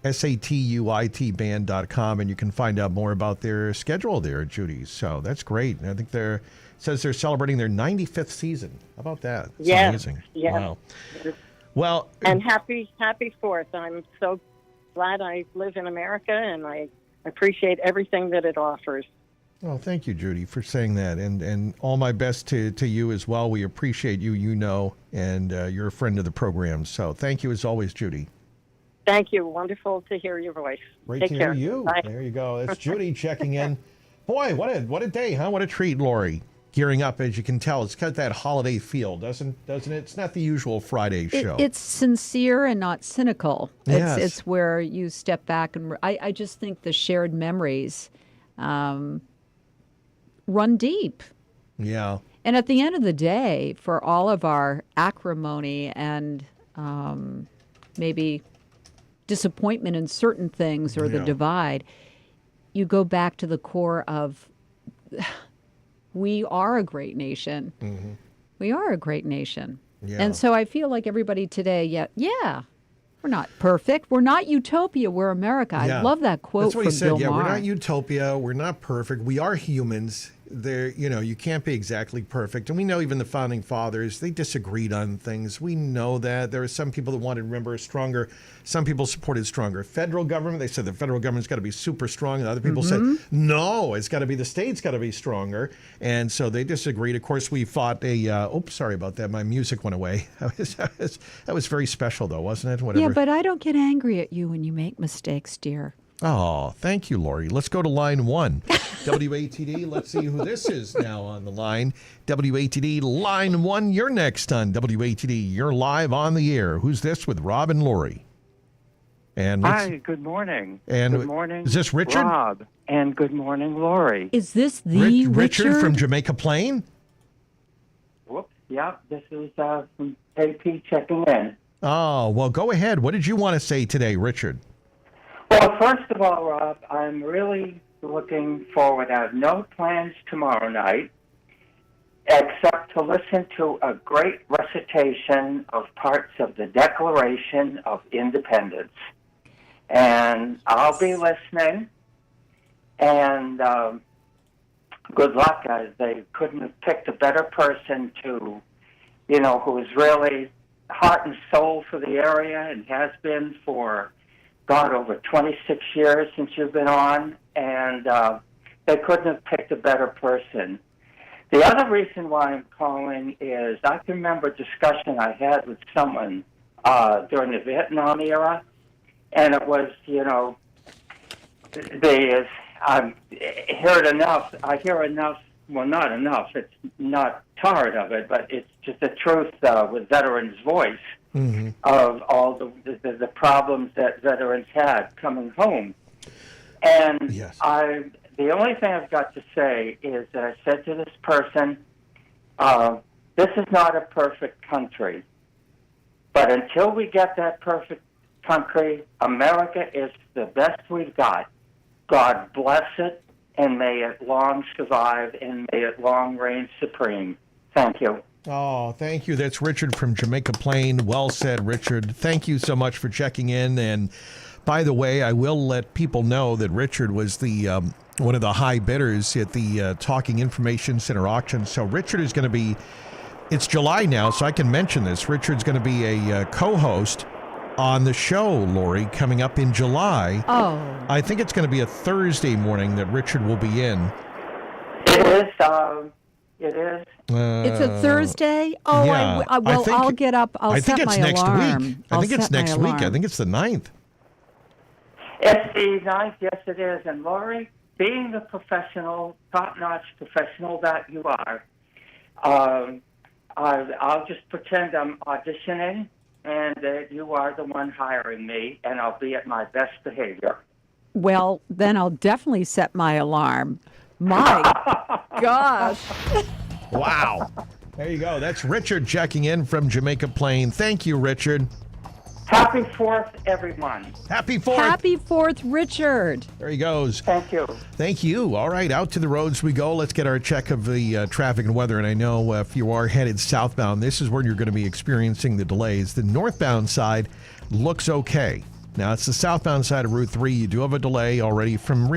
SATUIT-band.com, and you can find out more about their schedule there, Judy. So that's great. And I think says they're celebrating their 95th season. How about that? It's amazing. Yeah. Wow. Well, and happy 4th. I'm so glad I live in America, and I appreciate everything that it offers. Well, thank you, Judy, for saying that, and all my best to you as well. We appreciate you, and you're a friend of the program. So thank you as always, Judy. Thank you. Wonderful to hear your voice. Great Take to care. hear you. Bye. There you go. That's Judy checking in. Boy, what a day, huh? What a treat, Lori. Gearing up, as you can tell, it's got that holiday feel, doesn't it? It's not the usual Friday show. It's sincere and not cynical. Yes. It's where you step back, and I just think the shared memories run deep. Yeah. And at the end of the day, for all of our acrimony and maybe disappointment in certain things or the divide, you go back to the core of we are a great nation. Mm-hmm. We are a great nation. Yeah. And so I feel like everybody today, we're not perfect. We're not utopia. We're America. Yeah. I love that quote That's what from he said. Bill Yeah, Maher. we're not utopia. We're not perfect. We are humans. You can't be exactly perfect. And we know even the founding fathers, they disagreed on things. We know that. There are some people that wanted, remember, stronger. Some people supported stronger federal government. They said the federal government's got to be super strong. And other people said, no, it's got to be the state's got to be stronger. And so they disagreed. Of course, we fought sorry about that. My music went away. That was very special, though, wasn't it? Whatever. Yeah, but I don't get angry at you when you make mistakes, dear. Oh, thank you, Lori. Let's go to line 1. WATD, let's see who this is now on the line. WATD, line 1, you're next on WATD. You're live on the air. Who's this with Rob and Lori? And hi, good morning. And good morning. Is this Richard? Rob, and good morning, Lori. Is this the Richard from Jamaica Plain? Whoops, yeah, this is from AP checking in. Oh, well, go ahead. What did you want to say today, Richard? Well, first of all, Rob, I'm really looking forward. I have no plans tomorrow night except to listen to a great recitation of parts of the Declaration of Independence. And I'll be listening. And good luck, guys. They couldn't have picked a better person to, who is really heart and soul for the area and has been for over 26 years since you've been on, and they couldn't have picked a better person. The other reason why I'm calling is I can remember a discussion I had with someone during the Vietnam era, and it was, I hear enough, well, not enough, it's not tired of it, but it's just the truth with Veterans Voice of all the problems that veterans had coming home. And the only thing I've got to say is that I said to this person, this is not a perfect country, but until we get that perfect country, America is the best we've got. God bless it, and may it long survive, and may it long reign supreme. Thank you. Oh, thank you. That's Richard from Jamaica Plain. Well said, Richard. Thank you so much for checking in. And by the way, I will let people know that Richard was the one of the high bidders at the Talking Information Center auction. So Richard is going to be, it's July now, so I can mention this. Richard's going to be a co-host on the show, Lori, coming up in July. Oh. I think it's going to be a Thursday morning that Richard will be in. It is. It is. It's a Thursday? Oh, yeah, I'll get up. I'll set my alarm. Week. I think it's next week. I think it's the 9th. It's the 9th, yes it is. And Lori, being the professional, top-notch professional that you are, I'll just pretend I'm auditioning and that you are the one hiring me, and I'll be at my best behavior. Well, then I'll definitely set my alarm. My gosh. Wow. There you go. That's Richard checking in from Jamaica Plain. Thank you, Richard. Happy 4th, everyone. Happy 4th. Happy 4th, Richard. There he goes. Thank you. Thank you. All right, out to the roads we go. Let's get our check of the traffic and weather. And I know if you are headed southbound, this is where you're going to be experiencing the delays. The northbound side looks okay. Now, it's the southbound side of Route 3. You do have a delay already from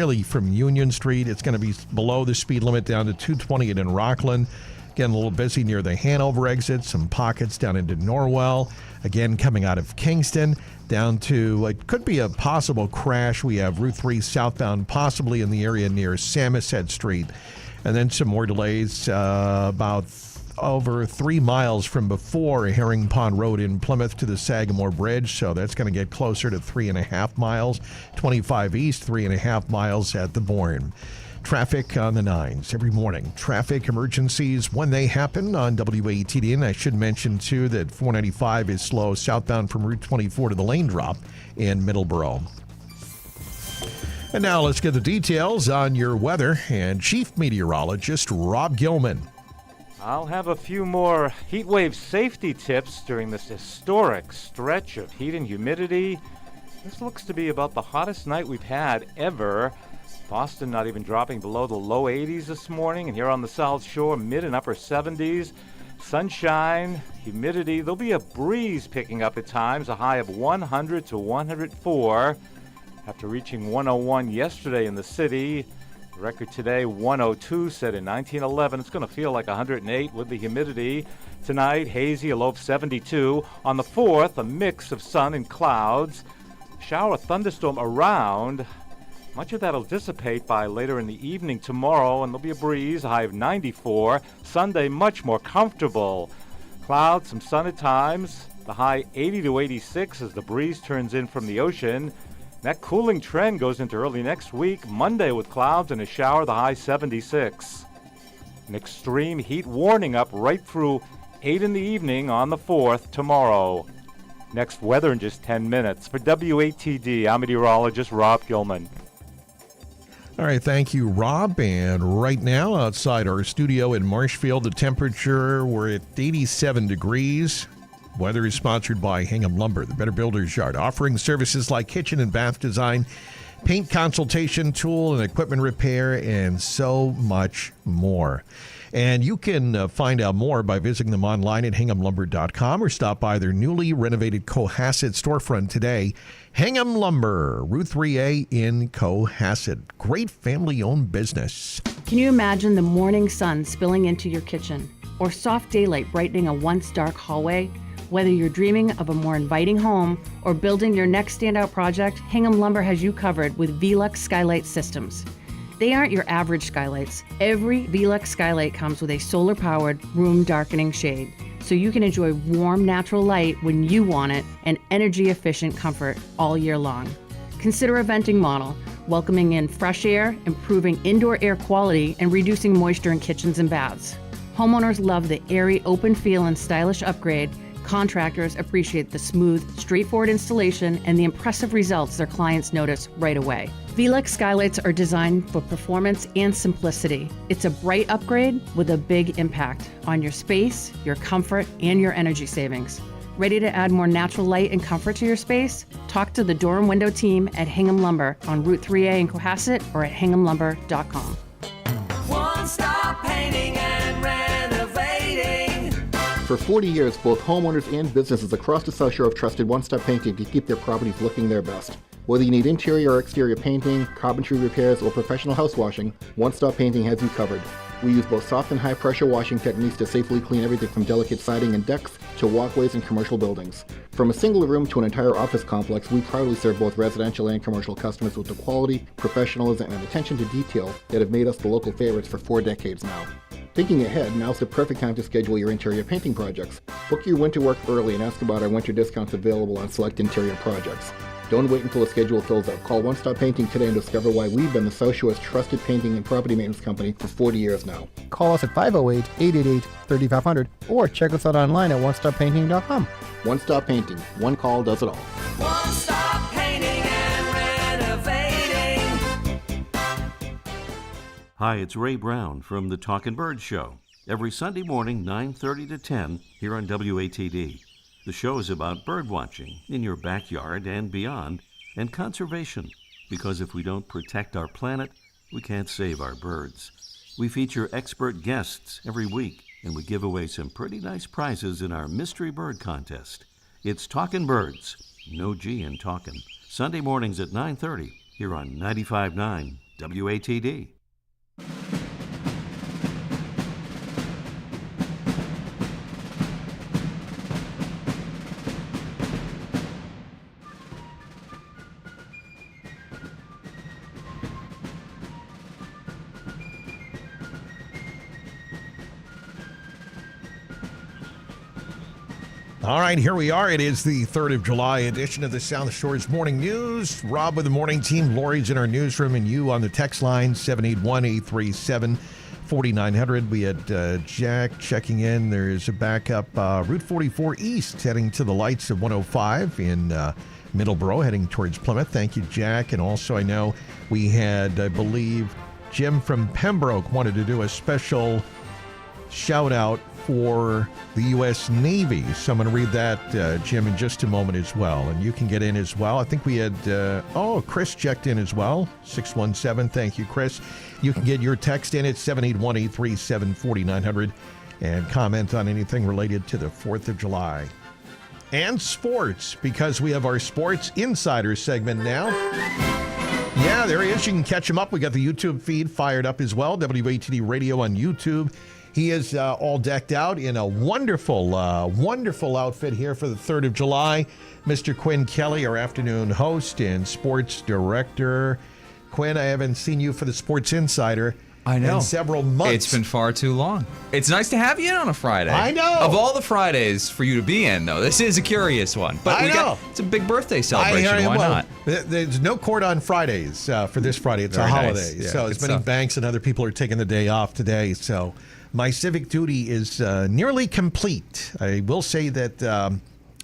Union Street. It's going to be below the speed limit down to 220 in Rockland. Getting a little busy near the Hanover exit. Some pockets down into Norwell. Again, coming out of Kingston down to, it could be a possible crash. We have Route 3 southbound possibly in the area near Samoset Street. And then some more delays about over 3 miles from before Herring Pond Road in Plymouth to the Sagamore Bridge. So that's going to get closer to 3.5 miles. 25 east, 3.5 miles at the Bourne. Traffic on the 9s every morning. Traffic emergencies when they happen on WATD. And I should mention, too, that 495 is slow southbound from Route 24 to the lane drop in Middleborough. And now let's get the details on your weather and Chief Meteorologist Rob Gilman. I'll have a few more heat wave safety tips during this historic stretch of heat and humidity. This looks to be about the hottest night we've had ever. Boston not even dropping below the low 80s this morning, and here on the South Shore, mid and upper 70s. Sunshine, humidity, there'll be a breeze picking up at times, a high of 100 to 104 after reaching 101 yesterday in the city. The record today, 102, set in 1911. It's going to feel like 108 with the humidity. Tonight, hazy, a low of 72. On the 4th, a mix of sun and clouds. Shower, thunderstorm around. Much of that will dissipate by later in the evening tomorrow, and there'll be a breeze, a high of 94. Sunday, much more comfortable. Clouds, some sun at times. The high 80 to 86 as the breeze turns in from the ocean. That cooling trend goes into early next week. Monday with clouds and a shower, the high 76. An extreme heat warning up right through 8 in the evening on the 4th tomorrow. Next weather in just 10 minutes. For WATD, I'm meteorologist Rob Gilman. All right, thank you, Rob. And right now, outside our studio in Marshfield, the temperature, we're at 87 degrees. Weather is sponsored by Hingham Lumber, the Better Builder's Yard, offering services like kitchen and bath design, paint consultation, tool and equipment repair, and so much more. And you can find out more by visiting them online at hinghamlumber.com or stop by their newly renovated Cohasset storefront today. Hingham Lumber, Route 3A in Cohasset. Great family-owned business. Can you imagine the morning sun spilling into your kitchen or soft daylight brightening a once dark hallway? Whether you're dreaming of a more inviting home or building your next standout project, Hingham Lumber has you covered with Velux Skylight Systems. They aren't your average skylights. Every Velux skylight comes with a solar-powered room darkening shade, so you can enjoy warm, natural light when you want it and energy-efficient comfort all year long. Consider a venting model, welcoming in fresh air, improving indoor air quality, and reducing moisture in kitchens and baths. Homeowners love the airy, open feel and stylish upgrade. Contractors appreciate the smooth, straightforward installation and the impressive results their clients notice right away. Velux skylights are designed for performance and simplicity. It's a bright upgrade with a big impact on your space, your comfort, and your energy savings. Ready to add more natural light and comfort to your space? Talk to the door and window team at Hingham Lumber on Route 3A in Cohasset or at hinghamlumber.com. One Stop Painting and Renovating. For 40 years, both homeowners and businesses across the South Shore have trusted One Stop Painting to keep their properties looking their best. Whether you need interior or exterior painting, carpentry repairs, or professional house washing, One Stop Painting has you covered. We use both soft and high pressure washing techniques to safely clean everything from delicate siding and decks to walkways and commercial buildings. From a single room to an entire office complex, we proudly serve both residential and commercial customers with the quality, professionalism, and attention to detail that have made us the local favorites for 4 decades now. Thinking ahead, now's the perfect time to schedule your interior painting projects. Book your winter work early and ask about our winter discounts available on select interior projects. Don't wait until the schedule fills up. Call One Stop Painting today and discover why we've been the South Shore's trusted painting and property maintenance company for 40 years now. Call us at 508-888-3500 or check us out online at onestoppainting.com. One Stop Painting. One call does it all. One Stop Painting and Renovating. Hi, it's Ray Brown from the Talkin' Bird Show. Every Sunday morning, 9:30 to 10, here on WATD. The show is about bird watching in your backyard and beyond, and conservation, because if we don't protect our planet, we can't save our birds. We feature expert guests every week, and we give away some pretty nice prizes in our Mystery Bird Contest. It's Talkin' Birds, no G in talkin', Sunday mornings at 9:30, here on 95.9 WATD. All right, here we are. It is the 3rd of July edition of the South Shore's Morning News. Rob with the morning team. Lori's in our newsroom, and you on the text line, 781-837-4900. We had Jack checking in. There's a backup Route 44 East heading to the lights of 105 in Middleborough, heading towards Plymouth. Thank you, Jack. And also, I know we had, I believe, Jim from Pembroke wanted to do a special shout out for the U.S. Navy. So I'm going to read that, Jim, in just a moment as well. And you can get in as well. I think we had, Chris checked in as well, 617. Thank you, Chris. You can get your text in at 781-837-4900 and comment on anything related to the 4th of July. And sports, because we have our Sports Insider segment now. Yeah, there he is. You can catch him up. We got the YouTube feed fired up as well. WATD Radio on YouTube. He is all decked out in a wonderful, wonderful outfit here for the 3rd of July. Mr. Quinn Kelly, our afternoon host and sports director. Quinn, I haven't seen you for the Sports Insider in several months. It's been far too long. It's nice to have you in on a Friday. I know. Of all the Fridays for you to be in, though, this is a curious one. But it's a big birthday celebration. Why not? There's no court on Fridays for this Friday. It's a holiday. Nice. Yeah, so as many banks and other people are taking the day off today. So my civic duty is nearly complete. I will say that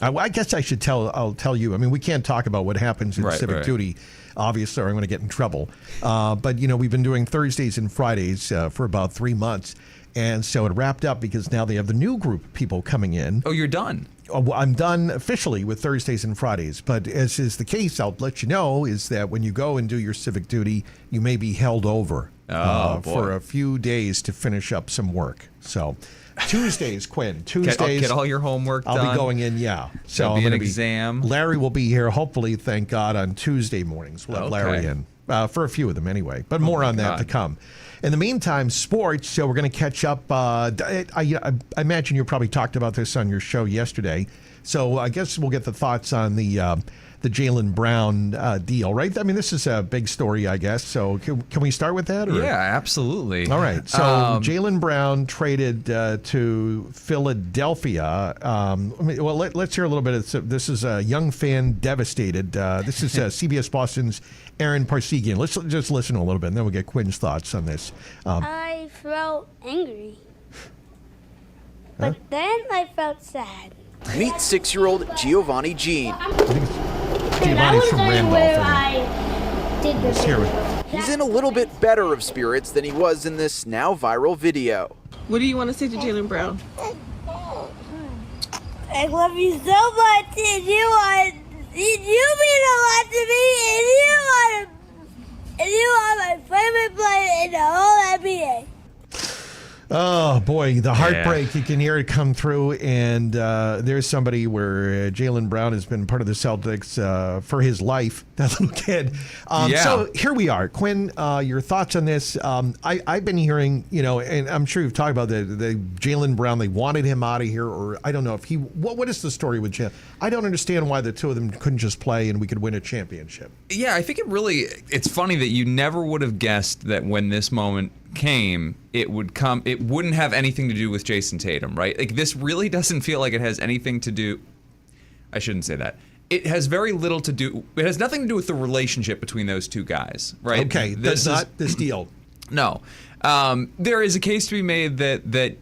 I guess I'll tell you. I mean, we can't talk about what happens in civic duty, obviously, or I'm going to get in trouble. But, we've been doing Thursdays and Fridays for about 3 months. And so it wrapped up because now they have the new group of people coming in. Oh, you're done? I'm done officially with Thursdays and Fridays. But as is the case, I'll let you know, is that when you go and do your civic duty, you may be held over for a few days to finish up some work. So Tuesdays, Quinn. Tuesdays. Get all your homework done. I'll be going in, So There'll be an exam. Larry will be here, hopefully, thank God, on Tuesday mornings. We'll have Larry in. For a few of them anyway. But more on that to come. In the meantime, sports. So we're going to catch up. I imagine you probably talked about this on your show yesterday. So I guess we'll get the thoughts on the Jaylen Brown deal, right? I mean, this is a big story, I guess. So can we start with that? Or? Yeah, absolutely. All right. So Jaylen Brown traded to Philadelphia. Let's hear a little bit. This is a young fan devastated. This is CBS Boston's Aaron Parsegian. Let's just listen a little bit, and then we'll get Quinn's thoughts on this. I felt angry. But then I felt sad. Meet 6-year-old Giovanni Jean. Giovanni's from Randolph. Let's hear it. He's in a little bit better of spirits than he was in this now viral video. What do you want to say to Jaylen Brown? I love you so much, and you mean a lot to me, and you are my favorite player in the whole NBA. Oh, boy, the heartbreak. You can hear it come through. And there's somebody where Jaylen Brown has been part of the Celtics for his life, that little kid. So here we are. Quinn, your thoughts on this? I've been hearing, and I'm sure you've talked about the Jaylen Brown. They wanted him out of here, or I don't know if he. What is the story with Jaylen? I don't understand why the two of them couldn't just play and we could win a championship. Yeah, I think it's funny that you never would have guessed that when this moment came, it wouldn't have anything to do with Jason Tatum, right? Like, this really doesn't feel like it has anything to do. I shouldn't say that. It has very little to do. It has nothing to do with the relationship between those two guys, right? Okay, that's not this deal. No, there is a case to be made that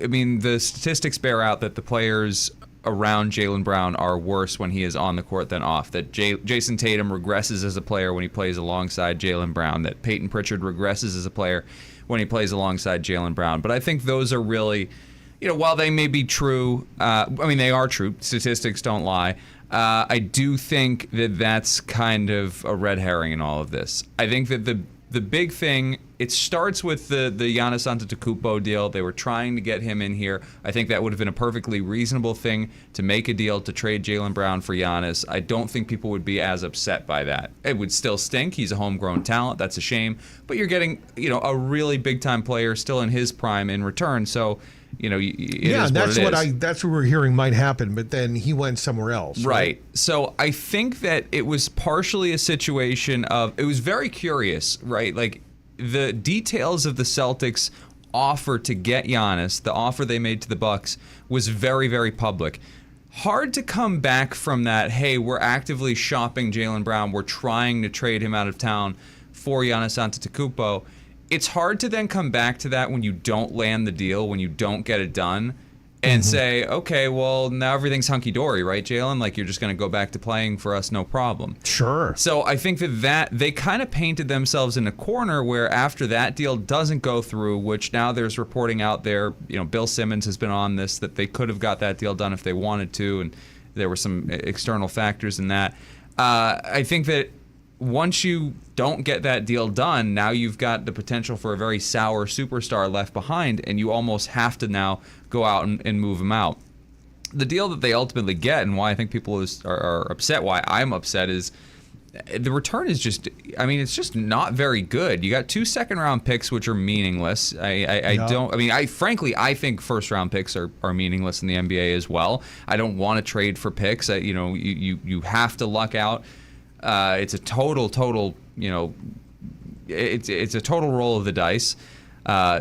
I mean, the statistics bear out that the players around Jaylen Brown are worse when he is on the court than off. That Jason Tatum regresses as a player when he plays alongside Jaylen Brown. That Peyton Pritchard regresses as a player when he plays alongside Jaylen Brown. But I think those are really, while they may be true, they are true. Statistics don't lie. I do think that that's kind of a red herring in all of this. I think that the big thing, it starts with the Giannis Antetokounmpo deal. They were trying to get him in here. I think that would have been a perfectly reasonable thing to make a deal to trade Jaylen Brown for Giannis. I don't think people would be as upset by that. It would still stink. He's a homegrown talent. That's a shame. But you're getting, a really big-time player still in his prime in return. So, that's what we're hearing might happen, but then he went somewhere else. Right. So I think that it was partially a situation of, it was very curious, right? Like, the details of the Celtics' offer to get Giannis, the offer they made to the Bucks, was very, very public. Hard to come back from that, hey, we're actively shopping Jaylen Brown, we're trying to trade him out of town for Giannis Antetokounmpo. It's hard to then come back to that when you don't land the deal, when you don't get it done, and say, okay, well, now everything's hunky-dory, right, Jaylen? Like, you're just going to go back to playing for us, no problem. Sure. So I think that they kind of painted themselves in a corner where after that deal doesn't go through, which now there's reporting out there, Bill Simmons has been on this, that they could have got that deal done if they wanted to, and there were some external factors in that. I think that once you don't get that deal done, now you've got the potential for a very sour superstar left behind, and you almost have to now go out and move him out. The deal that they ultimately get, and why I think people are upset, why I'm upset, is the return is just, it's just not very good. You got 2 second-round picks, which are meaningless. I think first-round picks are meaningless in the NBA as well. I don't want to trade for picks. You have to luck out. It's a total, it's a total roll of the dice.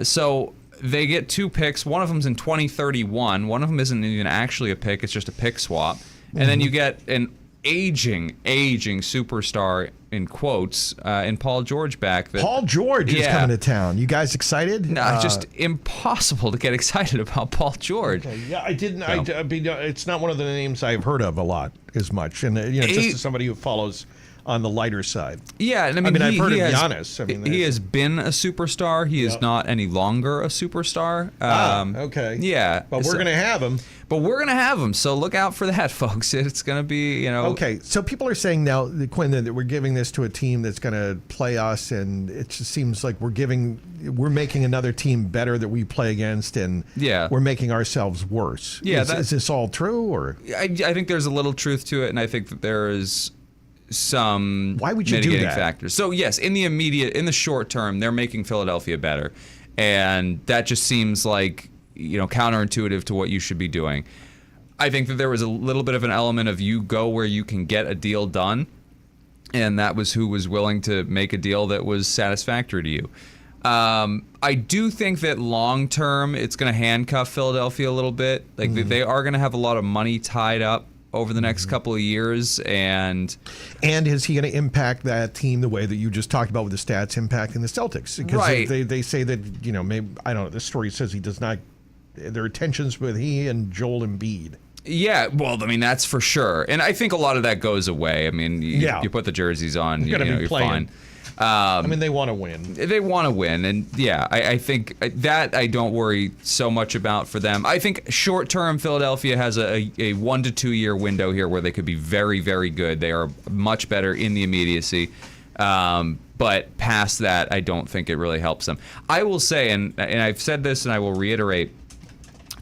So they get 2 picks. One of them's in 2031. One of them isn't even actually a pick. It's just a pick swap. And then you get an aging superstar, in quotes, in Paul George back. Paul George is coming to town. You guys excited? No, just impossible to get excited about Paul George. Okay. Yeah, I didn't. It's not one of the names I've heard of a lot as much. And, just as somebody who follows on the lighter side. Yeah, and I've heard of Giannis. He has been a superstar. He is not any longer a superstar. Okay. Yeah. But we're going to have him. So look out for that, folks. It's going to be, Okay, so people are saying now, Quinn, that we're giving this to a team that's going to play us, and it just seems like we're making another team better that we play against, and we're making ourselves worse. Yeah. Is this all true, or? I think there's a little truth to it, and I think that there is some Why would you mitigating do that? factors. So yes, in the short term, they're making Philadelphia better, and that just seems like counterintuitive to what you should be doing. I think that there was a little bit of an element of you go where you can get a deal done, and that was who was willing to make a deal that was satisfactory to you. I do think that long term it's going to handcuff Philadelphia a little bit. Like they are going to have a lot of money tied up over the next couple of years, and is he going to impact that team the way that you just talked about with the stats impacting the Celtics? Because right. they say that maybe, I don't know. This story says he does not. There are tensions with he and Joel Embiid. Yeah, well, I mean, that's for sure. And I think a lot of that goes away. I mean, you put the jerseys on, you're fine. They want to win. They want to win. And yeah, I think that I don't worry so much about for them. I think short term, Philadelphia has a 1 to 2 year window here where they could be very, very good. They are much better in the immediacy. But past that, I don't think it really helps them. I will say, and I've said this and I will reiterate,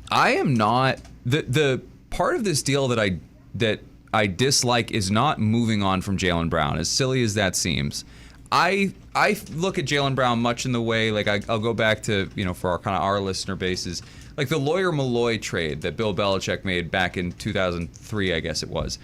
I am not the part of this deal that I dislike is not moving on from Jaylen Brown, as silly as that seems. I look at Jaylen Brown much in the way, like I'll go back to, for our listener bases, like the Lawyer Malloy trade that Bill Belichick made back in 2003, I guess it was.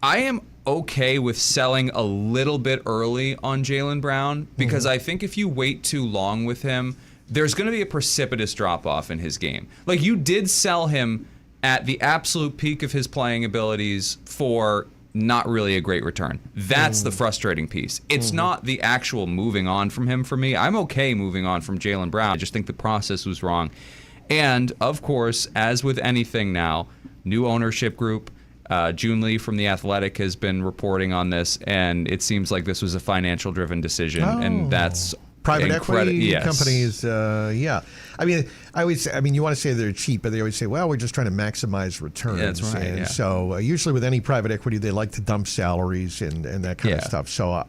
I am okay with selling a little bit early on Jaylen Brown because I think if you wait too long with him, there's going to be a precipitous drop-off in his game. Like, you did sell him at the absolute peak of his playing abilities for not really a great return. That's the frustrating piece. It's not the actual moving on from him for me. I'm okay moving on from Jaylen Brown. I just think the process was wrong. And, of course, as with anything now, new ownership group. June Lee from The Athletic has been reporting on this, and it seems like this was a financial-driven decision, and that's private equity companies. Yeah, I mean, you want to say they're cheap, but they always say, well, we're just trying to maximize returns. Yeah, that's right. And so usually with any private equity, they like to dump salaries and that kind of stuff. So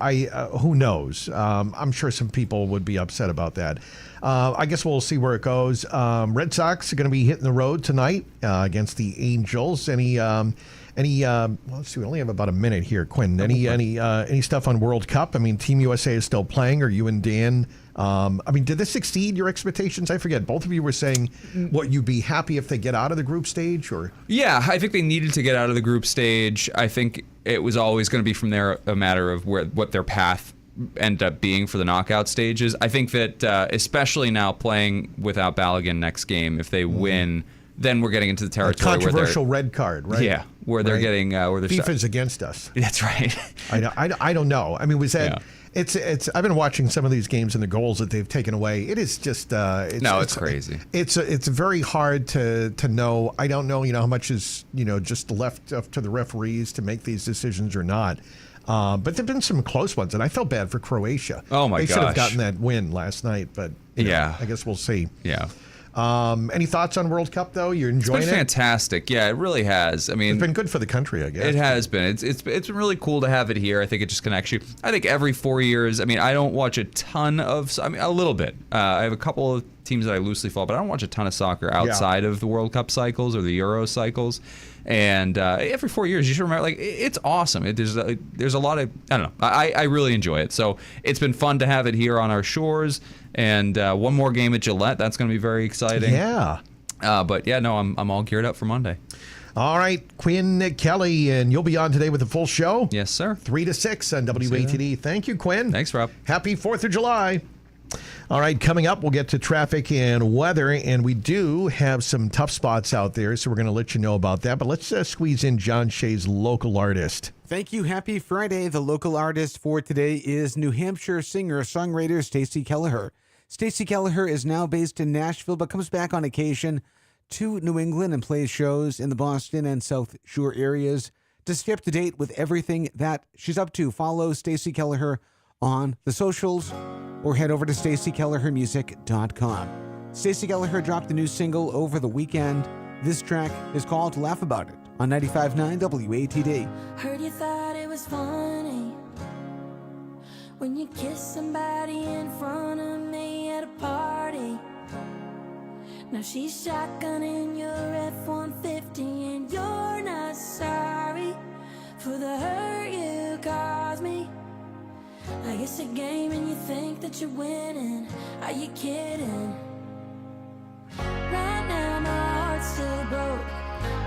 who knows? I'm sure some people would be upset about that. I guess we'll see where it goes. Red Sox are going to be hitting the road tonight against the Angels. Let's see, we only have about a minute here, Quinn. Any stuff on World Cup? I mean, Team USA is still playing. Are you and Dan? Did this exceed your expectations? I forget. Both of you were saying, what, you'd be happy if they get out of the group stage, or? Yeah, I think they needed to get out of the group stage. I think it was always going to be from there a matter of what their path end up being for the knockout stages. I think that especially now playing without Balogun next game, if they win, then we're getting into the territory controversial red card, right? Yeah, where they're getting where they're FIFA's against us. That's right. I don't know. I mean, was that? Yeah. It's. I've been watching some of these games and the goals that they've taken away. It is just. It's crazy. It's very hard to know. I don't know. How much is just left up to the referees to make these decisions or not. But there've been some close ones, and I felt bad for Croatia. Oh my gosh! They should have gotten that win last night, but I guess we'll see. Yeah. Any thoughts on World Cup, though? You're enjoying it? It's been fantastic. Yeah, it really has. I mean, it's been good for the country, I guess. It has been. It's been really cool to have it here. I think it just connects you. I think every 4 years, I don't watch a ton of, a little bit. I have a couple of teams that I loosely follow, but I don't watch a ton of soccer outside of the World Cup cycles or the Euro cycles. And every 4 years, you should remember, it's awesome. There's a lot of, I don't know. I really enjoy it. So it's been fun to have it here on our shores. And one more game at Gillette. That's going to be very exciting. Yeah. But yeah, no, I'm all geared up for Monday. All right, Quinn Kelly, and you'll be on today with a full show? Yes, sir. 3 to 6 on WATD. Thank you, Quinn. Thanks, Rob. Happy 4th of July. All right, coming up, we'll get to traffic and weather, and we do have some tough spots out there, so we're going to let you know about that. But let's squeeze in John Shea's local artist. Thank you. Happy Friday. The local artist for today is New Hampshire singer-songwriter Stacey Kelleher. Stacey Kelleher is now based in Nashville, but comes back on occasion to New England and plays shows in the Boston and South Shore areas. To stay up to date with everything that she's up to, follow Stacey Kelleher on the socials or head over to StaceyKelleherMusic.com. Stacey Kelleher dropped a new single over the weekend. This track is called Laugh About It on 95.9 WATD. Heard you thought it was funny when you kissed somebody in front of me at a party. Now she's shotgunning your F-150 and you're not sorry for the hurt you caused. Like it's a game and you think that you're winning. Are you kidding? Right now my heart's still broke.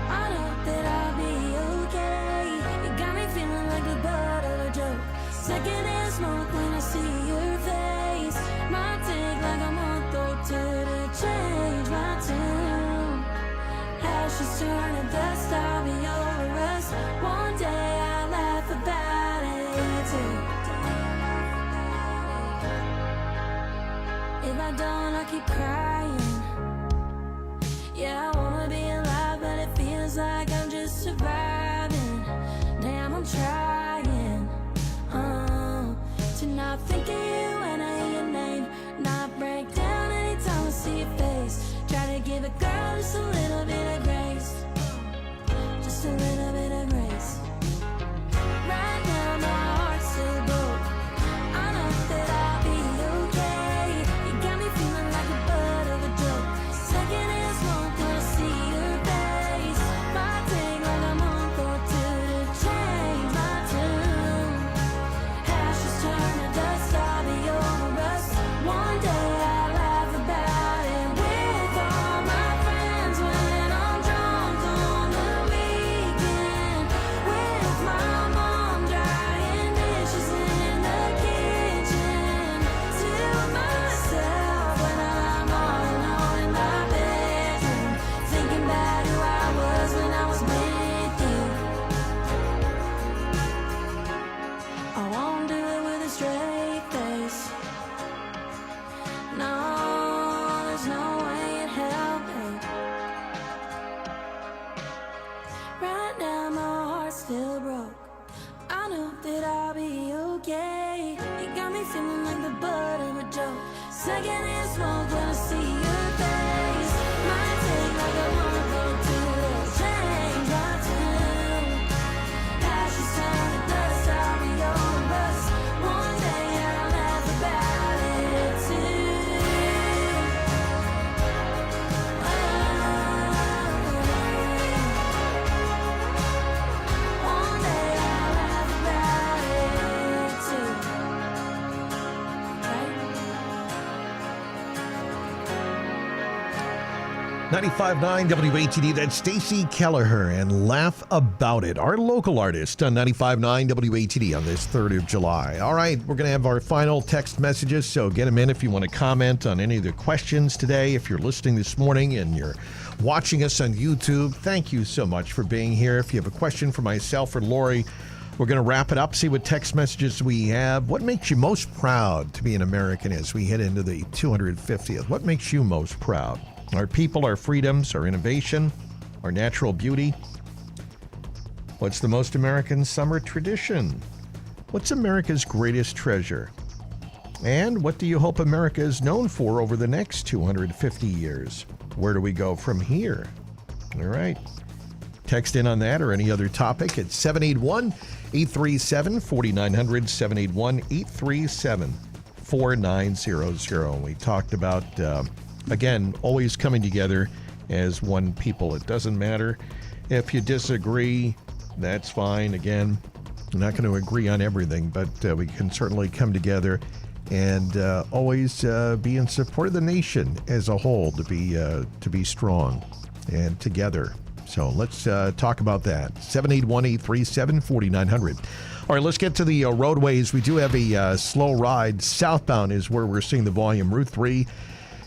I know that I'll be okay. You got me feeling like the butt of a joke. Secondhand smoke when I see your face. Might take like a month or two to change my tune. Ashes turn to dust, I'll be over us. One day I'll laugh about it too. If I don't, I'll keep crying. Yeah, I wanna be alive, but it feels like I'm just surviving. Damn, I'm trying to not think of you when I hear your name. Not break down anytime I see your face. Try to give a girl just a little bit of grace. Just a little bit of grace. Right now my heart's still broke. I know that I'll be okay. You got me feeling like the butt of a joke. Secondhand smoke when I see your face. Might take like a month or two to change my tune. Ashes turn to dust, I'll be over us. One day I'll laugh about it with all my friends when I'm drunk on the weekend. With my mom drying dishes in the kitchen. To myself when I'm all alone in my bedroom. Thinking about who I was when I was with you. I won't do it with a straight face. No, there's no way in hell, babe. Right now my heart's still broke. I know that I'll be okay. You got me feeling like the butt of a joke. Secondhand smoke when I see your face. Might take like a month or two to change my tune. Ashes turn to dust, I'll be over us. One day I'll laugh about it too. One day I'll laugh about it too. 95.9 WATD, that's Stacy Kelleher and Laugh About It, our local artist on 95.9 WATD on this 3rd of July. All right, we're going to have our final text messages, so get them in if you want to comment on any of the questions today. If you're listening this morning and you're watching us on YouTube, thank you so much for being here. If you have a question for myself or Lori, we're going to wrap it up, see what text messages we have. What makes you most proud to be an American as we head into the 250th? What makes you most proud? Our people, our freedoms, our innovation, our natural beauty. What's the most American summer tradition? What's America's greatest treasure? And what do you hope America is known for over the next 250 years? Where do we go from here? All right. Text in on that or any other topic at 781-837-4900, 781-837-4900. We talked about again, always coming together as one people. It doesn't matter if you disagree, that's fine. Again, we're not going to agree on everything, but we can certainly come together and always be in support of the nation as a whole to be strong and together. So let's talk about that. 781-837-4900. All right, let's get to the roadways. We do have a slow ride. Southbound is where we're seeing the volume. Route 3.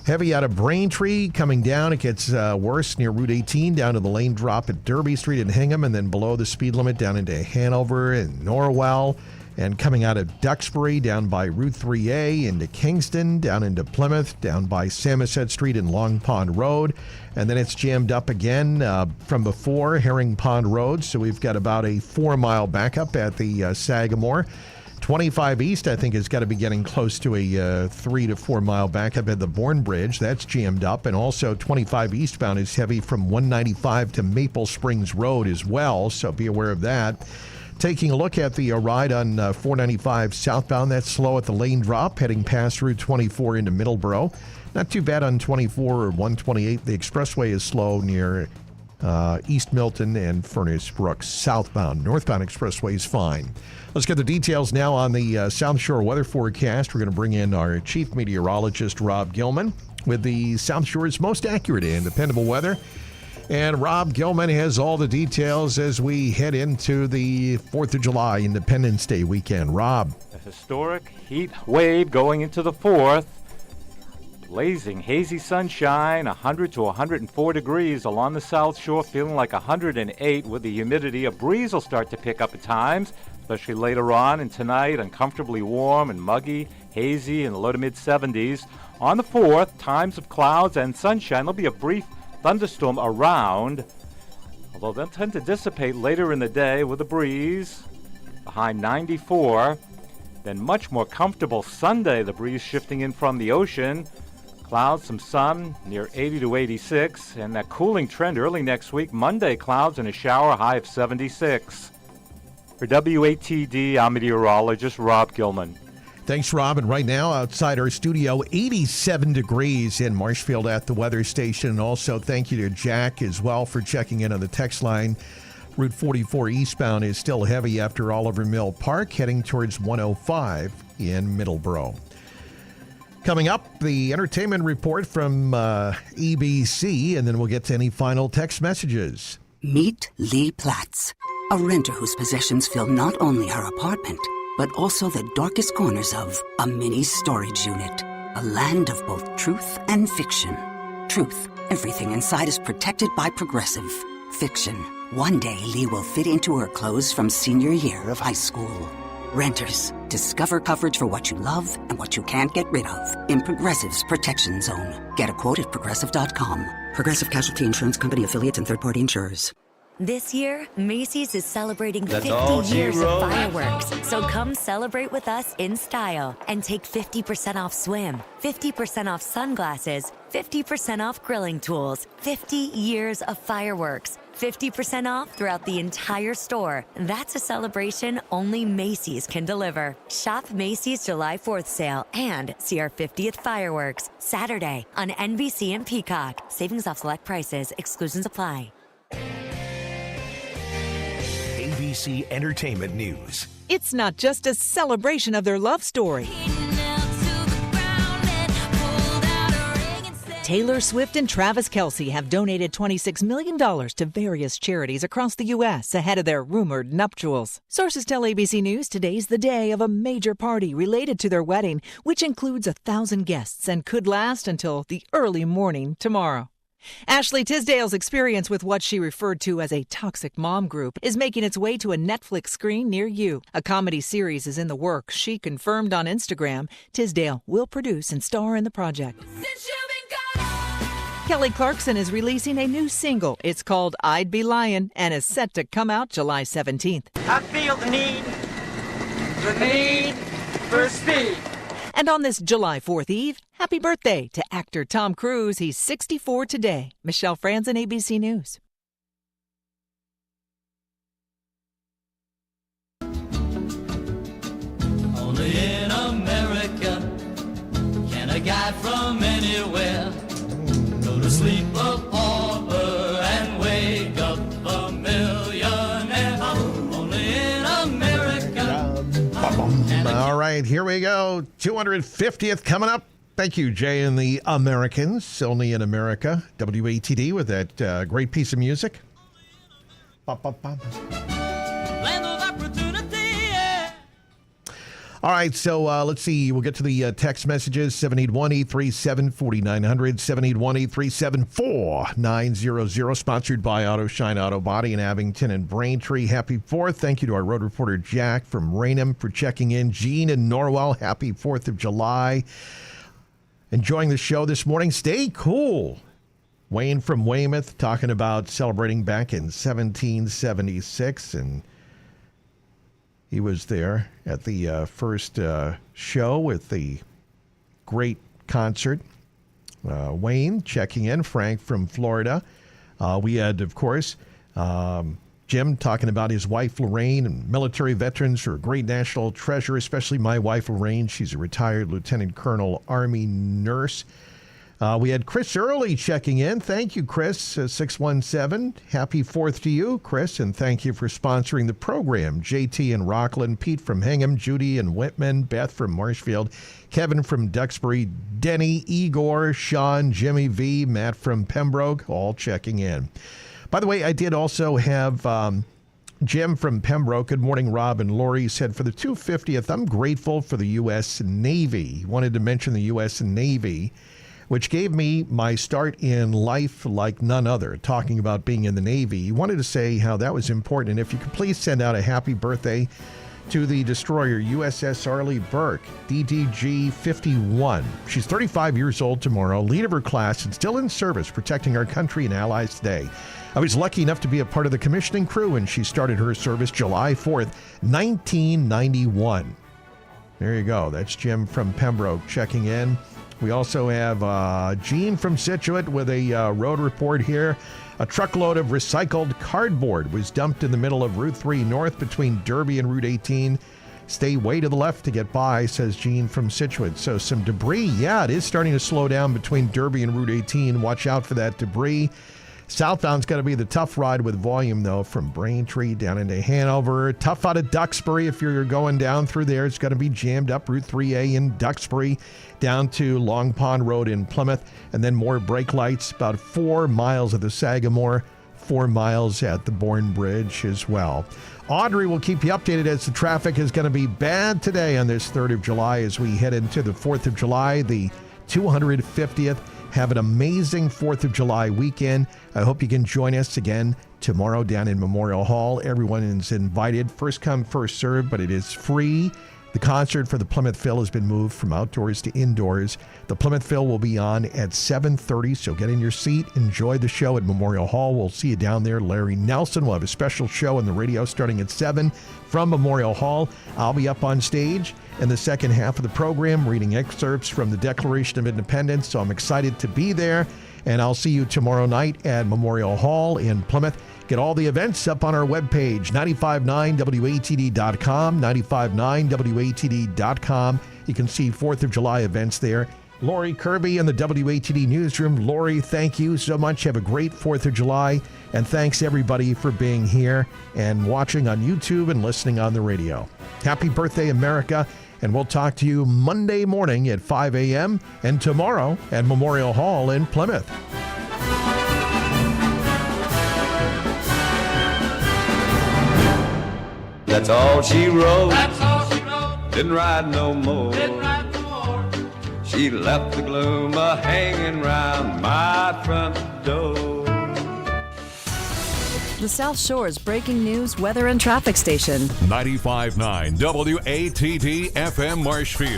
Heavy out of Braintree, coming down. It gets worse near Route 18, down to the lane drop at Derby Street and Hingham, and then below the speed limit down into Hanover and Norwell, and coming out of Duxbury, down by Route 3A into Kingston, down into Plymouth, down by Samoset Street and Long Pond Road, and then it's jammed up again from before Herring Pond Road, so we've got about a 4-mile backup at the Sagamore. 25 East, I think, has got to be getting close to a 3 to 4 mile backup at the Bourne Bridge. That's jammed up. And also 25 eastbound is heavy from 195 to Maple Springs Road as well, so be aware of that. Taking a look at the ride on 495 southbound, that's slow at the lane drop, heading past Route 24 into Middleborough. Not too bad on 24 or 128. The expressway is slow near East Milton and Furnace Brook southbound. Northbound expressway is fine. Let's get the details now on the South Shore weather forecast. We're going to bring in our chief meteorologist, Rob Gilman, with the South Shore's most accurate and dependable weather. And Rob Gilman has all the details as we head into the 4th of July Independence Day weekend. Rob. A historic heat wave going into the 4th. Blazing hazy sunshine, 100 to 104 degrees along the South Shore, feeling like 108 with the humidity. A breeze will start to pick up at times, especially later on. And tonight, uncomfortably warm and muggy, hazy in the low to mid 70s. On the 4th, times of clouds and sunshine. There'll be a brief thunderstorm around, although they'll tend to dissipate later in the day with a breeze. The high 94. Then much more comfortable Sunday, the breeze shifting in from the ocean. Clouds, some sun, near 80 to 86. And that cooling trend early next week. Monday, clouds and a shower, high of 76. For WATD, I'm meteorologist Rob Gilman. Thanks, Rob. And right now, outside our studio, 87 degrees in Marshfield at the weather station. And also, thank you to Jack as well for checking in on the text line. Route 44 eastbound is still heavy after Oliver Mill Park, heading towards 105 in Middleborough. Coming up, the entertainment report from EBC, and then we'll get to any final text messages. Meet Lee Platts, a renter whose possessions fill not only her apartment, but also the darkest corners of a mini storage unit. A land of both truth and fiction. Truth, everything inside is protected by Progressive. Fiction, one day Lee will fit into her clothes from senior year of high school. Renters, discover coverage for what you love and what you can't get rid of in Progressive's Protection Zone. Get a quote at Progressive.com. Progressive Casualty Insurance Company affiliates and third-party insurers. This year, Macy's is celebrating That's 50 all she years of wrote. fireworks. So come celebrate with us in style and take 50% off swim, 50% off sunglasses, 50% off grilling tools, 50 years of fireworks, 50% off throughout the entire store. That's a celebration only Macy's can deliver. Shop Macy's July 4th sale and see our 50th fireworks Saturday on NBC and Peacock. Savings off select prices. Exclusions apply. ABC Entertainment News. It's not just a celebration of their love story. Taylor Swift and Travis Kelce have donated $26 million to various charities across the U.S. ahead of their rumored nuptials. Sources tell ABC News today's the day of a major party related to their wedding, which includes 1,000 guests and could last until the early morning tomorrow. Ashley Tisdale's experience with what she referred to as a toxic mom group is making its way to a Netflix screen near you. A comedy series is in the works. She confirmed on Instagram Tisdale will produce and star in the project. Kelly Clarkson is releasing a new single. It's called I'd Be Lying and is set to come out July 17th. I feel the need for speed. And on this July 4th Eve, happy birthday to actor Tom Cruise. He's 64 today. Michelle Franzen, ABC News. Only in America can a guy from anywhere go to sleep a pauper and wake up a millionaire. Only in America. All right, here we go. 250th coming up. Thank you, Jay and the Americans. Only in America. WATD with that great piece of music. Land of opportunity, yeah. All right, so let's see. We'll get to the text messages. 781-837-4900, 781-837-4900. Sponsored by Auto Shine Auto Body in Abington and Braintree. Happy 4th. Thank you to our road reporter, Jack from Raynham, for checking in. Gene in Norwell, happy 4th of July. Enjoying the show this morning. Stay cool. Wayne from Weymouth talking about celebrating back in 1776, and he was there at the first show with the great concert. Wayne checking in. Frank from Florida. We had, of course, Jim talking about his wife, Lorraine, and military veterans are a great national treasure, especially my wife, Lorraine. She's a retired Lieutenant Colonel Army nurse. We had Chris Early checking in. Thank you, Chris, 617. Happy 4th to you, Chris, and thank you for sponsoring the program. JT in Rockland, Pete from Hingham, Judy in Whitman, Beth from Marshfield, Kevin from Duxbury, Denny, Igor, Sean, Jimmy V, Matt from Pembroke, all checking in. By the way, I did also have Jim from Pembroke. Good morning, Rob and Lori. Said, for the 250th, I'm grateful for the U.S. Navy. He wanted to mention the U.S. Navy, which gave me my start in life like none other, talking about being in the Navy. He wanted to say how that was important, and if you could please send out a happy birthday to the destroyer USS Arleigh Burke, DDG 51. She's 35 years old tomorrow, lead of her class, and still in service, protecting our country and allies today. I was lucky enough to be a part of the commissioning crew, and she started her service July 4th, 1991. There you go. That's Jim from Pembroke checking in. We also have Gene from Scituate with a road report here. A truckload of recycled cardboard was dumped in the middle of Route 3 North between Derby and Route 18. Stay way to the left to get by, says Gene from Scituate. So some debris. Yeah, it is starting to slow down between Derby and Route 18. Watch out for that debris. Southbound's going to be the tough ride with volume, though, from Braintree down into Hanover. Tough out of Duxbury if you're going down through there. It's going to be jammed up Route 3A in Duxbury down to Long Pond Road in Plymouth. And then more brake lights, about 4 miles of the Sagamore, 4 miles at the Bourne Bridge as well. Audrey will keep you updated as the traffic is going to be bad today on this 3rd of July as we head into the 4th of July, the 250th. Have an amazing 4th of July weekend. I hope you can join us again tomorrow down in Memorial Hall. Everyone is invited. First come, first served, but it is free. The concert for the Plymouth Phil has been moved from outdoors to indoors. The Plymouth Phil will be on at 7:30, so get in your seat. Enjoy the show at Memorial Hall. We'll see you down there. Larry Nelson will have a special show on the radio starting at 7 from Memorial Hall. I'll be up on stage in the second half of the program reading excerpts from the Declaration of Independence, so I'm excited to be there. And I'll see you tomorrow night at Memorial Hall in Plymouth. Get all the events up on our webpage, 959WATD.com, 959WATD.com. You can see 4th of July events there. Lori Kirby in the WATD newsroom. Lori, thank you so much. Have a great 4th of July. And thanks, everybody, for being here and watching on YouTube and listening on the radio. Happy birthday, America. And we'll talk to you Monday morning at 5 a.m. and tomorrow at Memorial Hall in Plymouth. That's all she wrote. That's all she wrote. Didn't write no more. Didn't write no more. She left the gloom hanging round my front door. The South Shore's breaking news, weather, and traffic station. 95.9 WATD FM Marshfield.